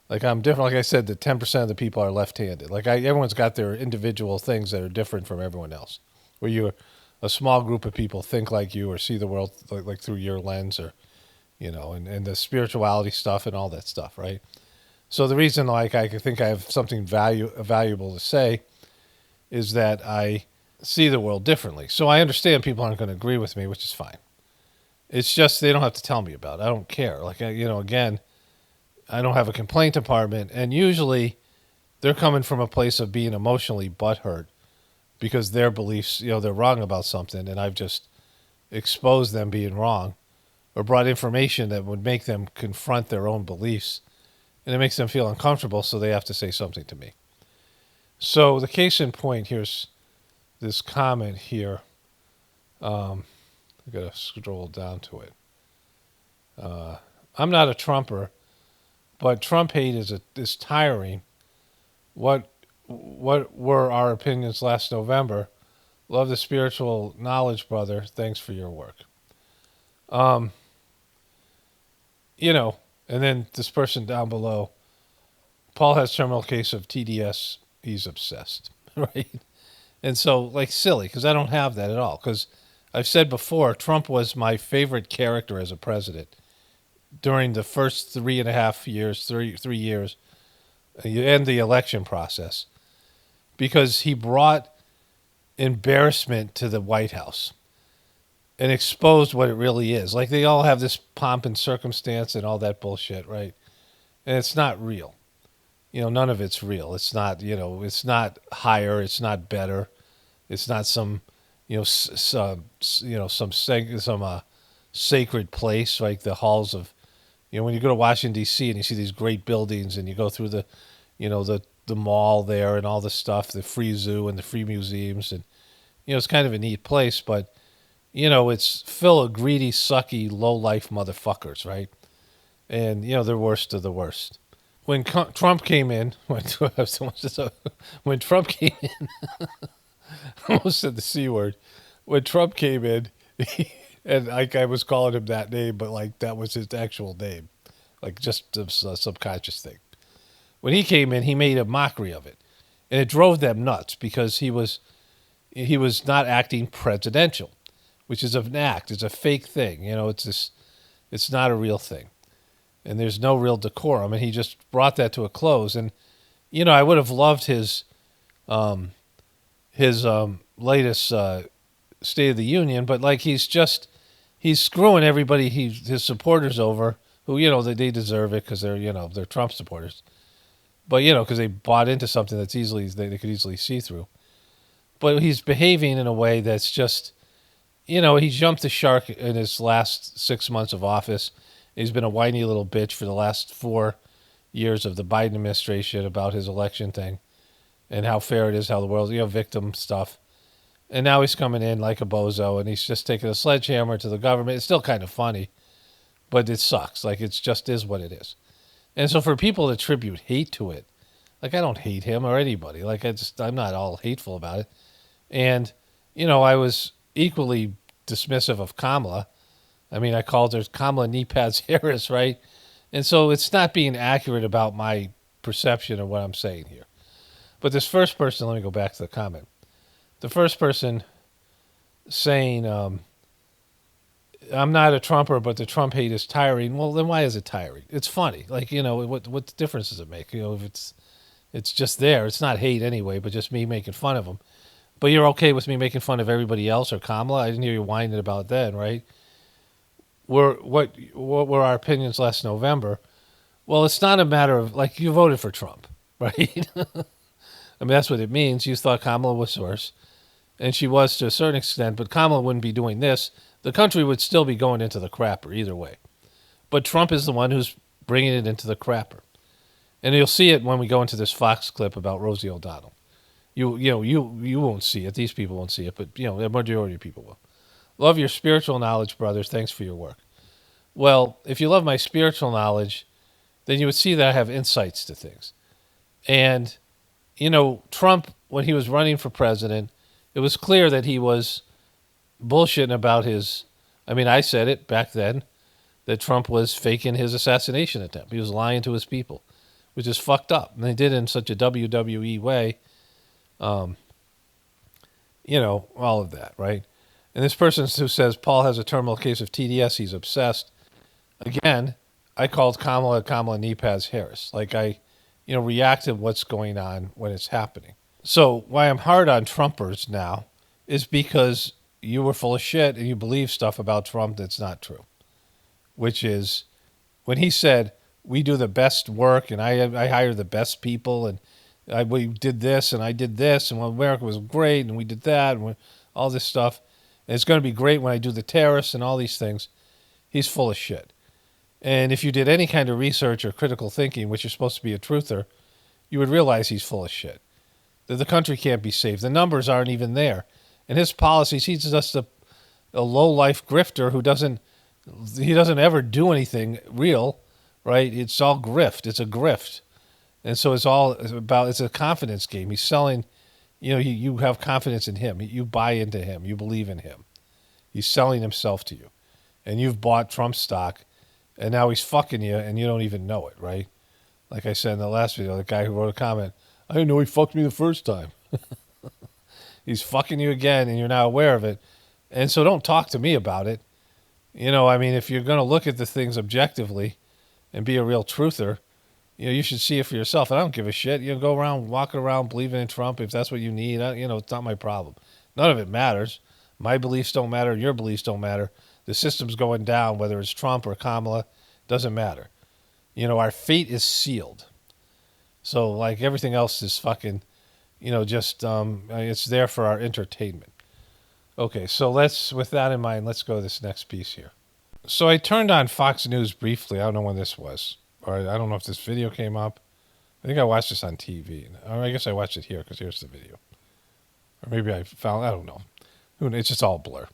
Like I'm different. Like I said, that 10% of the people are left-handed. Like everyone's got their individual things that are different from everyone else. Where a small group of people think like you or see the world like through your lens, or and the spirituality stuff and all that stuff, right? So the reason I think I have something valuable to say is that I see the world differently. So I understand people aren't going to agree with me, which is fine. It's just they don't have to tell me about it. I don't care. Like again, I don't have a complaint department, and usually they're coming from a place of being emotionally butthurt because their beliefs, they're wrong about something, and I've just exposed them being wrong or brought information that would make them confront their own beliefs, and it makes them feel uncomfortable, so they have to say something to me. So the case in point, here's this comment here. I got to scroll down to it. I'm not a Trumper, but Trump hate is tiring. What what were our opinions last November? Love the spiritual knowledge, brother. Thanks for your work. You know, and then this person down below, Paul has terminal case of TDS. He's obsessed, right? And so, like, silly, because I don't have that at all. Because I've said before, Trump was my favorite character as a president during the first 3.5 years, 3 years, and the election process, because he brought embarrassment to the White House and exposed what it really is. Like, they all have this pomp and circumstance and all that bullshit, right? And it's not real. You know, none of it's real. It's not, you know, it's not higher. It's not better. It's not some, you know, some sacred place, like the halls of, you know, when you go to Washington, D.C. and you see these great buildings and you go through the, you know, the mall there and all the stuff, the free zoo and the free museums. And, you know, it's kind of a neat place, but, you know, it's full of greedy, sucky, low-life motherfuckers, right? And, you know, they're worst of the worst. When Trump came in, when Trump came in, I almost said the C word. When Trump came in, and I was calling him that name, but like that was his actual name, like just a subconscious thing. When he came in, he made a mockery of it, and it drove them nuts because he was not acting presidential, which is an act. It's a fake thing. You know, it's not a real thing. And there's no real decorum, and he just brought that to a close. And, you know, I would have loved his latest State of the Union, but like he's screwing everybody, his supporters over, who, you know, they deserve it because they're Trump supporters. But, you know, because they bought into something that's they could easily see through. But he's behaving in a way that's just, you know, he jumped the shark in his last 6 months of office. He's been a whiny little bitch for the last 4 years of the Biden administration about his election thing and how fair it is, how the world, you know, victim stuff. And now he's coming in like a bozo, and he's just taking a sledgehammer to the government. It's still kind of funny, but it sucks. Like, it just is what it is. And so for people to attribute hate to it, like, I don't hate him or anybody. Like, I'm not all hateful about it. And, you know, I was equally dismissive of Kamala. I mean, I called her Kamala Knee Pads Harris, right? And so it's not being accurate about my perception of what I'm saying here. But this first person, let me go back to the comment. The first person saying, I'm not a Trumper, but the Trump hate is tiring. Well, then why is it tiring? It's funny. Like, you know, what difference does it make? You know, if it's just there. It's not hate anyway, but just me making fun of him. But you're okay with me making fun of everybody else or Kamala? I didn't hear you whining about that, right? What were our opinions last November? Well, it's not a matter of, like, you voted for Trump, right? I mean, that's what it means. You thought Kamala was worse, and she was to a certain extent, but Kamala wouldn't be doing this. The country would still be going into the crapper either way. But Trump is the one who's bringing it into the crapper. And you'll see it when we go into this Fox clip about Rosie O'Donnell. You won't see it. These people won't see it, but, you know, the majority of people will. Love your spiritual knowledge, brothers. Thanks for your work. Well, if you love my spiritual knowledge, then you would see that I have insights to things. And, you know, Trump, when he was running for president, it was clear that he was bullshitting about I said it back then, that Trump was faking his assassination attempt. He was lying to his people, which is fucked up. And they did it in such a WWE way, you know, all of that, right? And this person who says Paul has a terminal case of TDS, he's obsessed. Again, I called Kamala Knee Pads Harris. Like, I, you know, react to what's going on when it's happening. So why I'm hard on Trumpers now is because you were full of shit and you believe stuff about Trump that's not true. Which is, when he said, we do the best work and I hire the best people and we did this and I did this and America was great and we did that and all this stuff. And it's going to be great when I do the terrorists and all these things. He's full of shit. And if you did any kind of research or critical thinking, which you're supposed to be a truther, you would realize he's full of shit. That the country can't be saved. The numbers aren't even there. And his policies, he's just a low-life grifter who doesn't ever do anything real, right? It's all grift. It's a grift. And so it's a confidence game. He's selling, you have confidence in him. You buy into him. You believe in him. He's selling himself to you. And you've bought Trump stock, and now he's fucking you, and you don't even know it, right? Like I said in the last video, the guy who wrote a comment, I didn't know he fucked me the first time. He's fucking you again, and you're now aware of it. And so don't talk to me about it. If you're going to look at the things objectively and be a real truther, you should see it for yourself. And I don't give a shit. Go around, walking around, believing in Trump if that's what you need. It's not my problem. None of it matters. My beliefs don't matter. Your beliefs don't matter. The system's going down, whether it's Trump or Kamala, doesn't matter. Our fate is sealed. So, like, everything else is fucking, it's there for our entertainment. Okay, so with that in mind, let's go to this next piece here. So I turned on Fox News briefly. I don't know when this was. Or I don't know if this video came up. I think I watched this on TV. Or I guess I watched it here because here's the video. Or maybe I don't know. It's just all blur.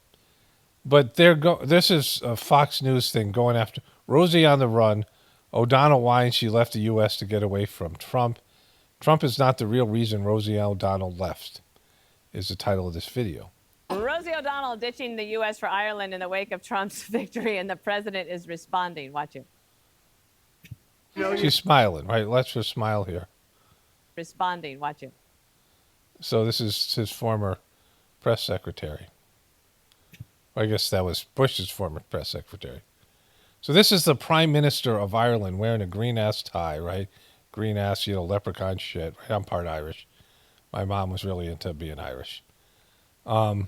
But this is a Fox News thing going after Rosie on the run. O'Donnell whines she left the U.S. to get away from Trump. Trump is not the real reason Rosie O'Donnell left, is the title of this video. Rosie O'Donnell ditching the U.S. for Ireland in the wake of Trump's victory, and the president is responding. Watch it. She's smiling, right? Let's just smile here. Responding. Watch it. So this is his former press secretary. I guess that was Bush's former press secretary. So this is the Prime Minister of Ireland wearing a green-ass tie, right? Green-ass, leprechaun shit. Right? I'm part Irish. My mom was really into being Irish. You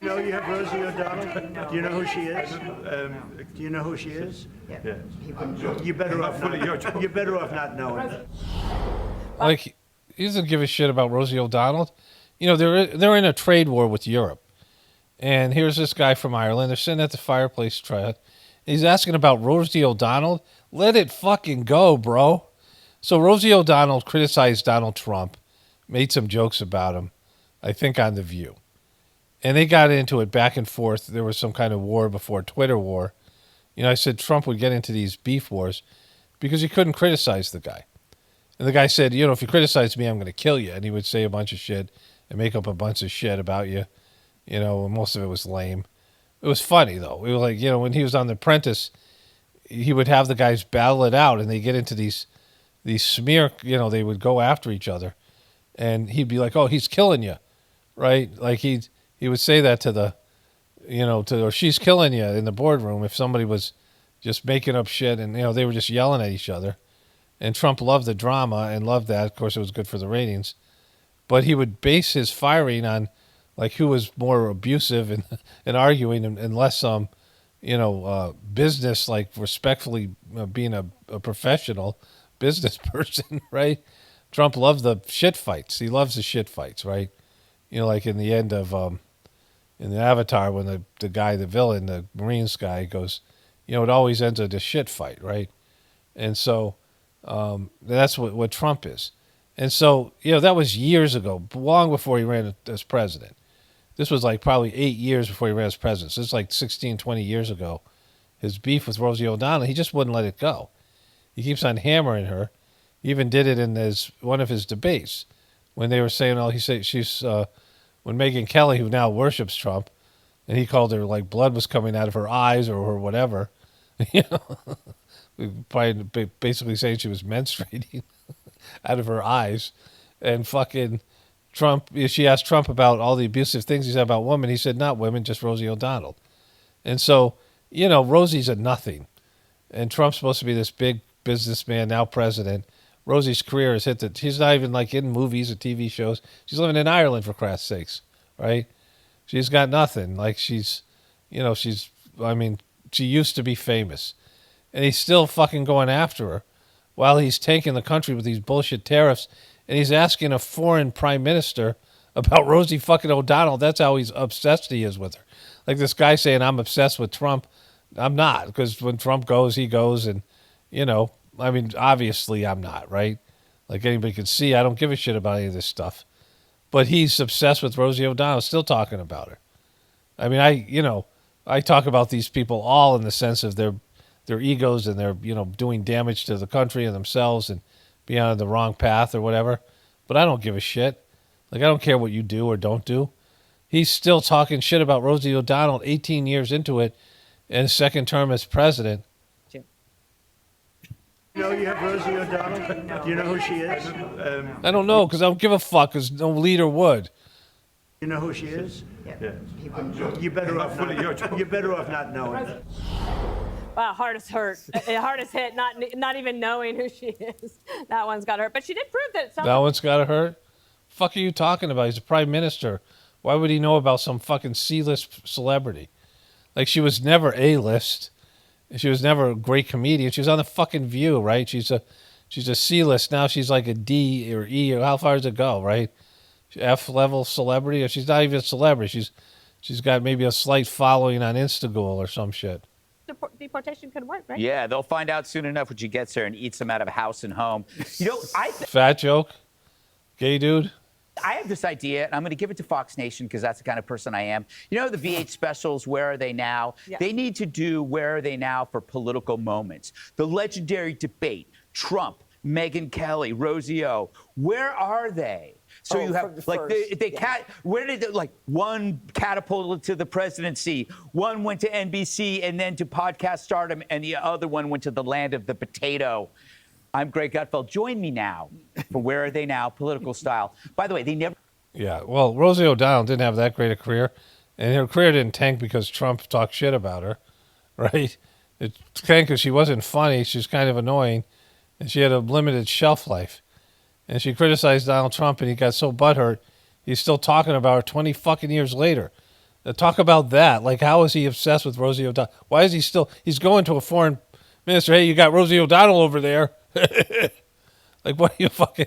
have Rosie O'Donnell. Do you know who she is? Do you know who she is? Yeah. You're better off not knowing. Like, he doesn't give a shit about Rosie O'Donnell. They're in a trade war with Europe. And here's this guy from Ireland. They're sitting at the fireplace trying. He's asking about Rosie O'Donnell. Let it fucking go, bro. So Rosie O'Donnell criticized Donald Trump, made some jokes about him, I think on The View. And they got into it back and forth. There was some kind of war before Twitter war. I said Trump would get into these beef wars because he couldn't criticize the guy. And the guy said, if you criticize me, I'm going to kill you. And he would say a bunch of shit and make up a bunch of shit about you. Most of it was lame. It was funny, though. It was like, when he was on The Apprentice, he would have the guys battle it out, and they get into these smear, they would go after each other. And he'd be like, oh, he's killing you, right? Like, he would say that to or she's killing you in the boardroom if somebody was just making up shit, and, they were just yelling at each other. And Trump loved the drama and loved that. Of course, it was good for the ratings. But he would base his firing on, like, who was more abusive and arguing and less business, like respectfully being a professional business person, right? Trump loves the shit fights. He loves the shit fights, right? Like in the end of in the Avatar when the guy, the villain, the Marines guy goes, it always ends with a shit fight, right? And so that's what Trump is. And so, that was years ago, long before he ran as president. This was like probably 8 years before he ran as president. So it's like 16, 20 years ago. His beef with Rosie O'Donnell, he just wouldn't let it go. He keeps on hammering her. He even did it in one of his debates when they were saying, he said she's, when Megyn Kelly, who now worships Trump, and he called her like blood was coming out of her eyes or whatever, probably basically saying she was menstruating out of her eyes, and fucking Trump, she asked Trump about all the abusive things he said about women. He said, not women, just Rosie O'Donnell. And so, Rosie's a nothing. And Trump's supposed to be this big businessman, now president. Rosie's career has hit that. She's not even like in movies or TV shows. She's living in Ireland, for Christ's sakes, right? She's got nothing. Like she used to be famous. And he's still fucking going after her while he's tanking the country with these bullshit tariffs. And he's asking a foreign prime minister about Rosie fucking O'Donnell. That's how obsessed he is with her. Like this guy saying, I'm obsessed with Trump. I'm not, because when Trump goes, he goes. And, obviously I'm not, right? Like anybody can see, I don't give a shit about any of this stuff. But he's obsessed with Rosie O'Donnell, still talking about her. I talk about these people all in the sense of their egos and their, doing damage to the country and themselves and be on the wrong path or whatever. But I don't give a shit. Like, I don't care what you do or don't do. He's still talking shit about Rosie O'Donnell 18 years into it in his second term as president. You know you have Rosie O'Donnell? Do you know who she is? I don't know, because I don't give a fuck, because no leader would. You know who she is? Yeah. You're better off not knowing. Wow, hardest hurt, hardest hit, not even knowing who she is. That one's got hurt. But she did prove that That one's got to hurt? Fuck are you talking about? He's a prime minister. Why would he know about some fucking C-list celebrity? Like, she was never A-list. She was never a great comedian. She was on the fucking View, right? She's a C-list. Now she's like a D or E, or how far does it go, right? F-level celebrity? Or she's not even a celebrity. She's got maybe a slight following on Instagram or some shit. deportation could work, right? Yeah, they'll find out soon enough when she gets there and eats them out of house and home. You know, Fat joke? Gay dude? I have this idea, and I'm going to give it to Fox Nation because that's the kind of person I am. You know the VH specials, Where Are They Now? Yeah. They need to do Where Are They Now for political moments. The legendary debate, Trump, Megyn Kelly, Rosie O. Where are they? So you have, like, where did like one catapulted to the presidency, one went to NBC and then to podcast stardom, and the other one went to the land of the potato. I'm Greg Gutfeld. Join me now for Where Are They Now, political style. By the way, they never... Yeah, well, Rosie O'Donnell didn't have that great a career, and her career didn't tank because Trump talked shit about her, right? It tanked because she wasn't funny, she was kind of annoying, and she had a limited shelf life. And she criticized Donald Trump, and he got so butthurt, he's still talking about her 20 fucking years later. Now, talk about that. Like, how is he obsessed with Rosie O'Donnell? Why is he still... He's going to a foreign minister, hey, you got Rosie O'Donnell over there. Like, what are you fucking...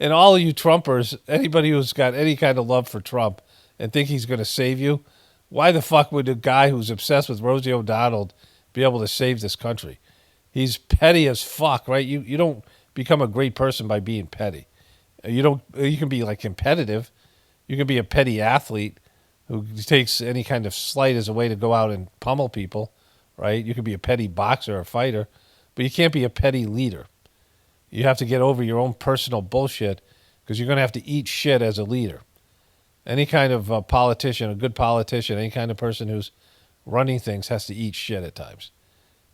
And all of you Trumpers, anybody who's got any kind of love for Trump and think he's going to save you, why the fuck would a guy who's obsessed with Rosie O'Donnell be able to save this country? He's petty as fuck, right? You don't become a great person by being petty. You can be, like, competitive. You can be a petty athlete who takes any kind of slight as a way to go out and pummel people, right? You can be a petty boxer or fighter, but you can't be a petty leader. You have to get over your own personal bullshit because you're going to have to eat shit as a leader. Any kind of politician, a good politician, any kind of person who's running things has to eat shit at times,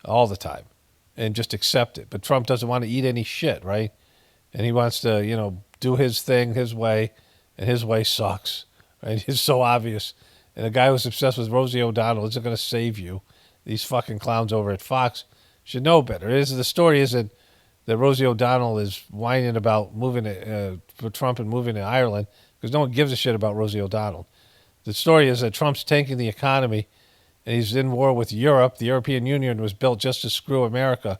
all the time, and just accept it. But Trump doesn't want to eat any shit, right? And he wants to, do his thing his way, and his way sucks, right? It's so obvious. And a guy who's obsessed with Rosie O'Donnell isn't going to save you. These fucking clowns over at Fox should know better. The story isn't that Rosie O'Donnell is whining about moving for Trump and moving to Ireland, because no one gives a shit about Rosie O'Donnell. The story is that Trump's tanking the economy, and he's in war with Europe. The European Union was built just to screw America.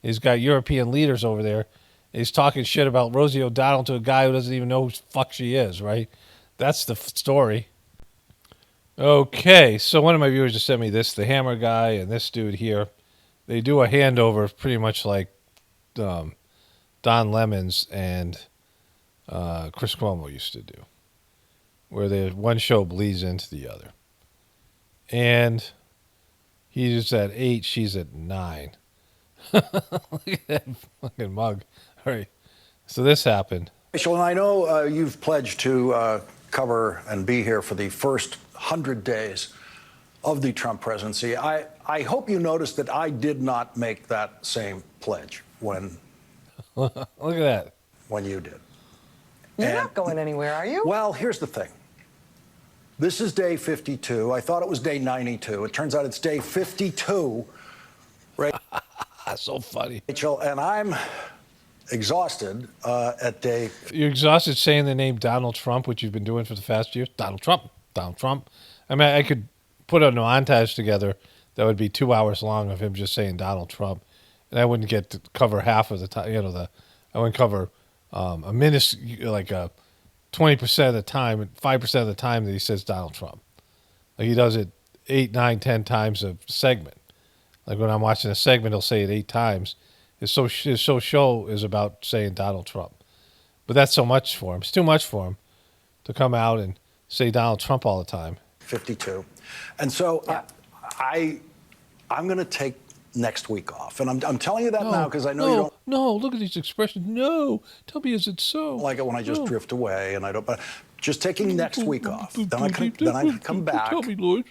He's got European leaders over there. He's talking shit about Rosie O'Donnell to a guy who doesn't even know who the fuck she is, right? That's the story. Okay, so one of my viewers just sent me this, the Hammer guy and this dude here. They do a handover pretty much like Don Lemons and Chris Cuomo used to do, where one show bleeds into the other. And he's at 8, she's at 9. Look at that fucking mug. All right, so this happened. Rachel, and I know you've pledged to cover and be here for the first 100 days of the Trump presidency. I hope you noticed that I did not make that same pledge when... Look at that. When you did. You're not going anywhere, are you? Well, here's the thing. This is day 52. I thought it was day 92. It turns out it's day 52. Right? So funny. Rachel, and I'm exhausted at day... You're exhausted saying the name Donald Trump, which you've been doing for the past years? Donald Trump. Donald Trump. I mean, I could put a montage together that would be 2 hours long of him just saying Donald Trump, and I wouldn't get to cover half of the time. I wouldn't cover a minute, like 20% of the time, 5% of the time that he says Donald Trump. Like, he does it 8, 9, 10 times a segment. Like, when I'm watching a segment, he'll say it 8 times. His show is about saying Donald Trump. But that's so much for him. It's too much for him to come out and say Donald Trump all the time. 52. And so I'm going to take next week off. And I'm telling you that now because I know you don't. No, look at these expressions. No, tell me, is it so? Like it when I just drift away and I don't. But just taking next week off. Then I can come back. Tell me, Lord,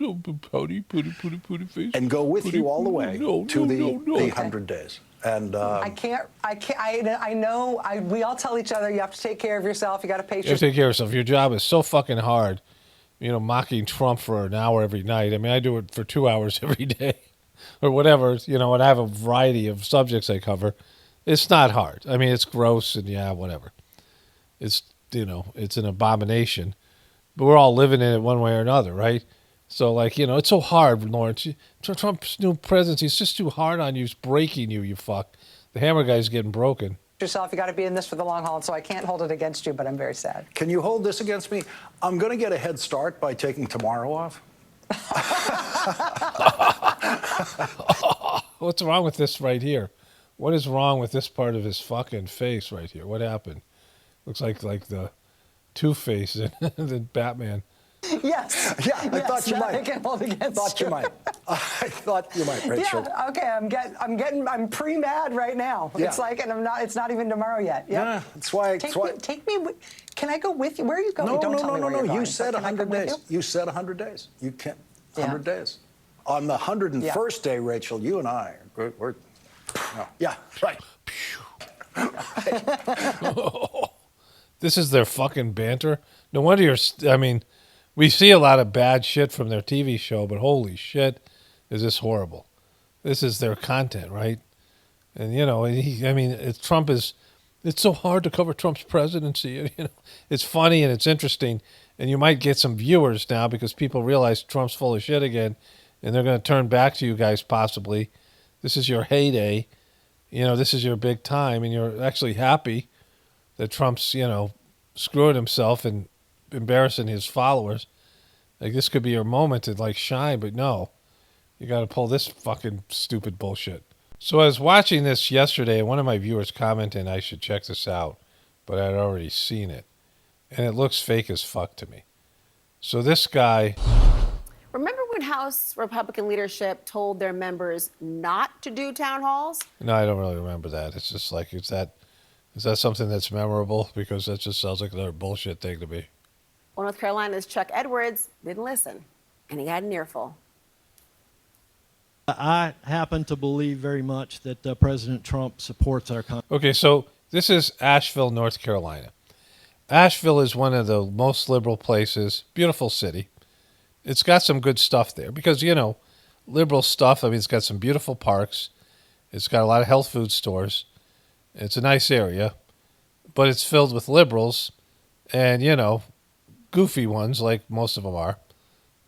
pouty, put a face. And go with you all the way to the 100 days. And I know. We all tell each other you have to take care of yourself. You got to pace You have to take care of yourself. Your job is so fucking hard. You know, mocking Trump for an hour every night. I mean, I do it for 2 hours every day, or whatever. You know, and I have a variety of subjects I cover. It's not hard. I mean, it's gross and whatever. It's it's an abomination, but we're all living in it one way or another, right? So, like, it's so hard, Lawrence. Trump's new presidency is just too hard on you. It's breaking you, you fuck. The hammer guy's getting broken. Yourself, you got to be in this for the long haul, and so I can't hold it against you, but I'm very sad. Can you hold this against me? I'm going to get a head start by taking tomorrow off. What's wrong with this right here? What is wrong with this part of his fucking face right here? What happened? Looks like the Two-Face in the Batman. Yes. Yeah, I thought you might. I can hold against you. I thought you might, Rachel. Yeah. Okay. I'm pre-mad right now. Yeah. It's like, and I'm not. It's not even tomorrow yet. Yep. Yeah. That's why. Take me. Can I go with you? Where are you going? No, Don't tell me where you're going. You said 100 days. You said 100 days. You can't. 100 days. On the 101st day, Rachel, you and I, we're yeah, right. This is their fucking banter. No wonder we see a lot of bad shit from their TV show, but holy shit, is this horrible. This is their content, right? And, Trump is, it's so hard to cover Trump's presidency. It's funny and it's interesting. And you might get some viewers now because people realize Trump's full of shit again. And they're going to turn back to you guys possibly. This is your heyday. This is your big time. And you're actually happy that Trump's, screwing himself and embarrassing his followers. Like, this could be your moment to, like, shine. But no, you got to pull this fucking stupid bullshit. So I was watching this yesterday, and one of my viewers commented I should check this out. But I'd already seen it. And it looks fake as fuck to me. So this guy... Remember when House Republican leadership told their members not to do town halls? No, I don't really remember that. It's just like, is that something that's memorable? Because that just sounds like another bullshit thing to me. Well, North Carolina's Chuck Edwards didn't listen, and he had an earful. I happen to believe very much that President Trump supports our country. Okay, so this is Asheville, North Carolina. Asheville is one of the most liberal places, beautiful city. It's got some good stuff there because, liberal stuff. I mean, it's got some beautiful parks. It's got a lot of health food stores. It's a nice area, but it's filled with liberals and, goofy ones like most of them are.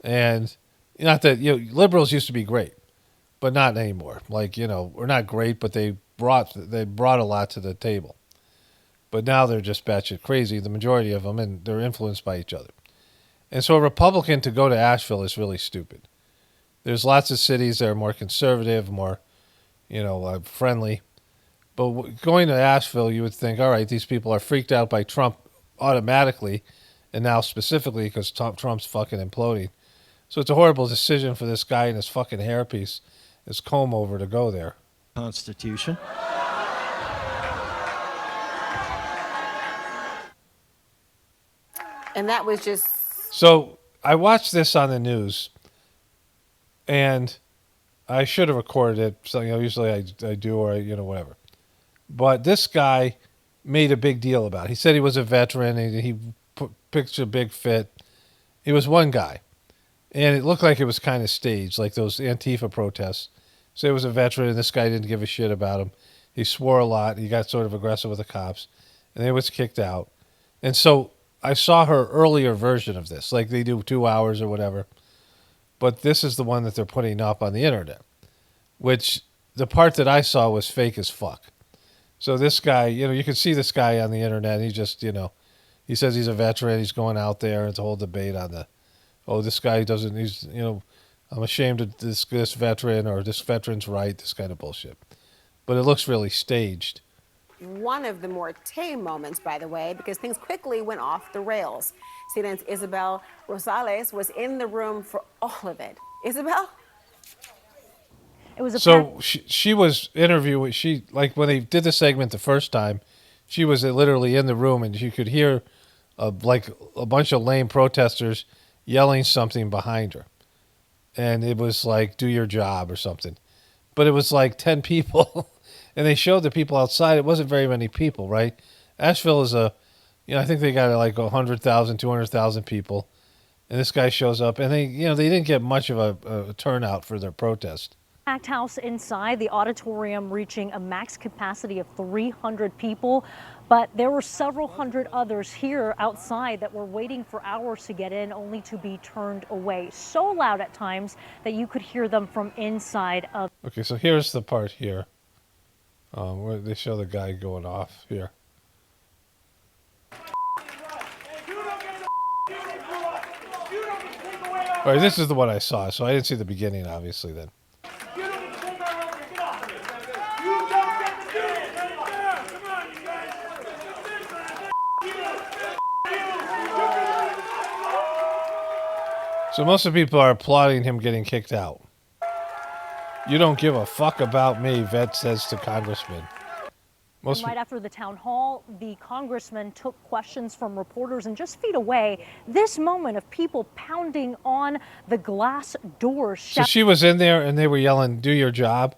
And not that, liberals used to be great, but not anymore. Like, we're not great, but they brought a lot to the table. But now they're just batshit crazy, the majority of them, and they're influenced by each other. And so a Republican to go to Asheville is really stupid. There's lots of cities that are more conservative, more, friendly. But going to Asheville, you would think, all right, these people are freaked out by Trump automatically, and now specifically because Trump's fucking imploding. So it's a horrible decision for this guy and his fucking hairpiece, his comb over, to go there. Constitution. And that was just... So I watched this on the news, and I should have recorded it. So, usually I do, or whatever. But this guy made a big deal about it. He said he was a veteran, and he picked a big fit. He was one guy, and it looked like it was kind of staged, like those Antifa protests. So he was a veteran, and this guy didn't give a shit about him. He swore a lot. He got sort of aggressive with the cops, and then he was kicked out. And so I saw her earlier version of this, like they do 2 hours or whatever. But this is the one that they're putting up on the internet, which the part that I saw was fake as fuck. So this guy, you can see this guy on the internet. He just, he says he's a veteran. He's going out there. It's a whole debate on this guy doesn't, I'm ashamed of this veteran, or this veteran's right, this kind of bullshit. But it looks really staged. One of the more tame moments, by the way, because things quickly went off the rails. CNN's Isabel Rosales was in the room for all of it. Isabel? It was a So she was interviewing. She like when they did the segment the first time, she was literally in the room and you could hear like a bunch of lame protesters yelling something behind her, and it was like "Do your job" or something. But it was like 10 people, and they showed the people outside. It wasn't very many people, right? Asheville is I think they got like 100,000, 200,000 people, and this guy shows up, and they didn't get much of a turnout for their protest. packed house inside, the auditorium reaching a max capacity of 300 people. But there were several hundred others here outside that were waiting for hours to get in, only to be turned away. So loud at times that you could hear them from inside of. Okay, so here's the part here where they show the guy going off here. All right, this is the one I saw, so I didn't see the beginning, obviously, then. So most of the people are applauding him getting kicked out. You don't give a fuck about me, Vet says to Congressman. Right after the town hall, the congressman took questions from reporters, and just feet away, this moment of people pounding on the glass doors. So she was in there and they were yelling, "Do your job."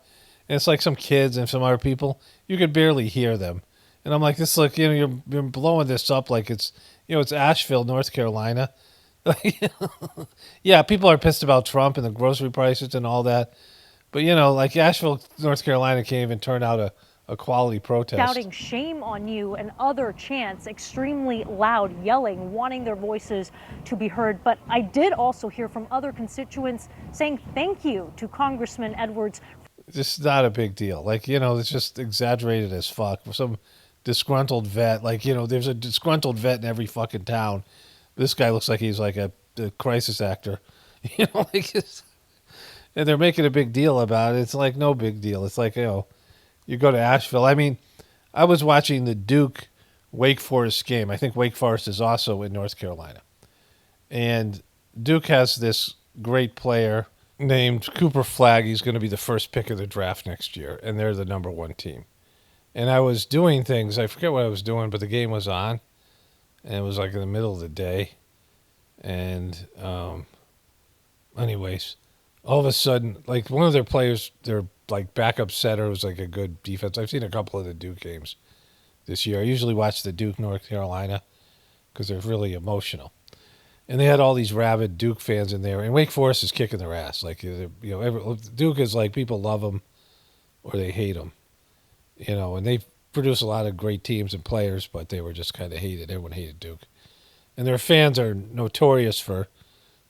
And it's like some kids and some other people. You could barely hear them. And I'm like, this look, you're blowing this up like it's, it's Asheville, North Carolina. Yeah, people are pissed about Trump and the grocery prices and all that. But, like Asheville, North Carolina can't even turn out a quality protest. Shouting shame on you and other chants, extremely loud yelling, wanting their voices to be heard. But I did also hear from other constituents saying thank you to Congressman Edwards. It's not a big deal. Like, it's just exaggerated as fuck. Some disgruntled vet, like, there's a disgruntled vet in every fucking town. This guy looks like he's like a crisis actor. And they're making a big deal about it. It's like no big deal. It's like, you go to Asheville. I mean, I was watching the Duke Wake Forest game. I think Wake Forest is also in North Carolina. And Duke has this great player named Cooper Flagg. He's going to be the first pick of the draft next year, and they're the number one team. And I was doing things. I forget what I was doing, but the game was on. And it was like in the middle of the day. And anyways, all of a sudden, like one of their players, their like backup center was like a good defense. I've seen a couple of the Duke games this year. I usually watch the Duke North Carolina because they're really emotional. And they had all these rabid Duke fans in there. And Wake Forest is kicking their ass. Like, Duke is like people love them or they hate them. And they produce a lot of great teams and players, but they were just kind of hated. Everyone hated Duke. And their fans are notorious for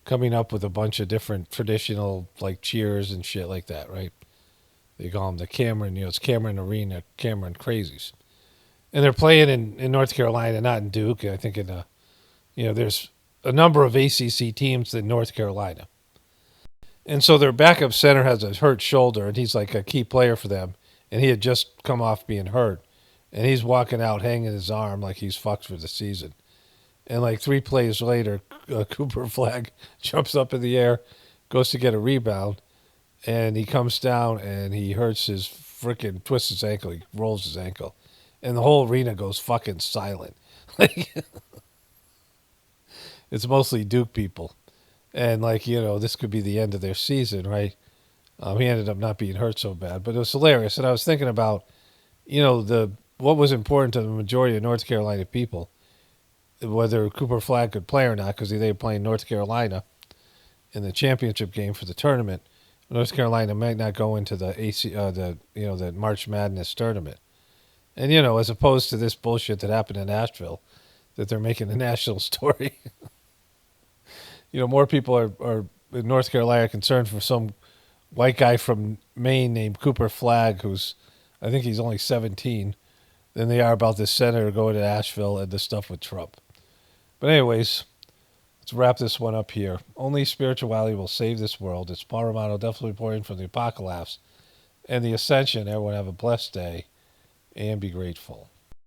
coming up with a bunch of different traditional like cheers and shit like that, right? They call them the Cameron, it's Cameron Arena, Cameron Crazies. And they're playing in North Carolina, not in Duke. I think there's a number of ACC teams in North Carolina. And so their backup center has a hurt shoulder, and he's like a key player for them. And he had just come off being hurt. And he's walking out hanging his arm like he's fucked for the season. And like 3 plays later, Cooper Flagg jumps up in the air, goes to get a rebound, and he comes down and he hurts his freaking, twists his ankle. He rolls his ankle. And the whole arena goes fucking silent. It's mostly Duke people. And this could be the end of their season, right? He ended up not being hurt so bad, but it was hilarious. And I was thinking about, what was important to the majority of North Carolina people, whether Cooper Flagg could play or not, because they were playing North Carolina in the championship game for the tournament. North Carolina might not go into the the March Madness tournament. And, as opposed to this bullshit that happened in Asheville, that they're making a national story. More people are in North Carolina concerned for some white guy from Maine named Cooper Flagg, I think he's only 17, than they are about this senator going to Asheville and the stuff with Trump. But anyways, let's wrap this one up here. Only spirituality will save this world. It's Paul Romano, definitely reporting from the Apocalypse and the Ascension. Everyone have a blessed day and be grateful.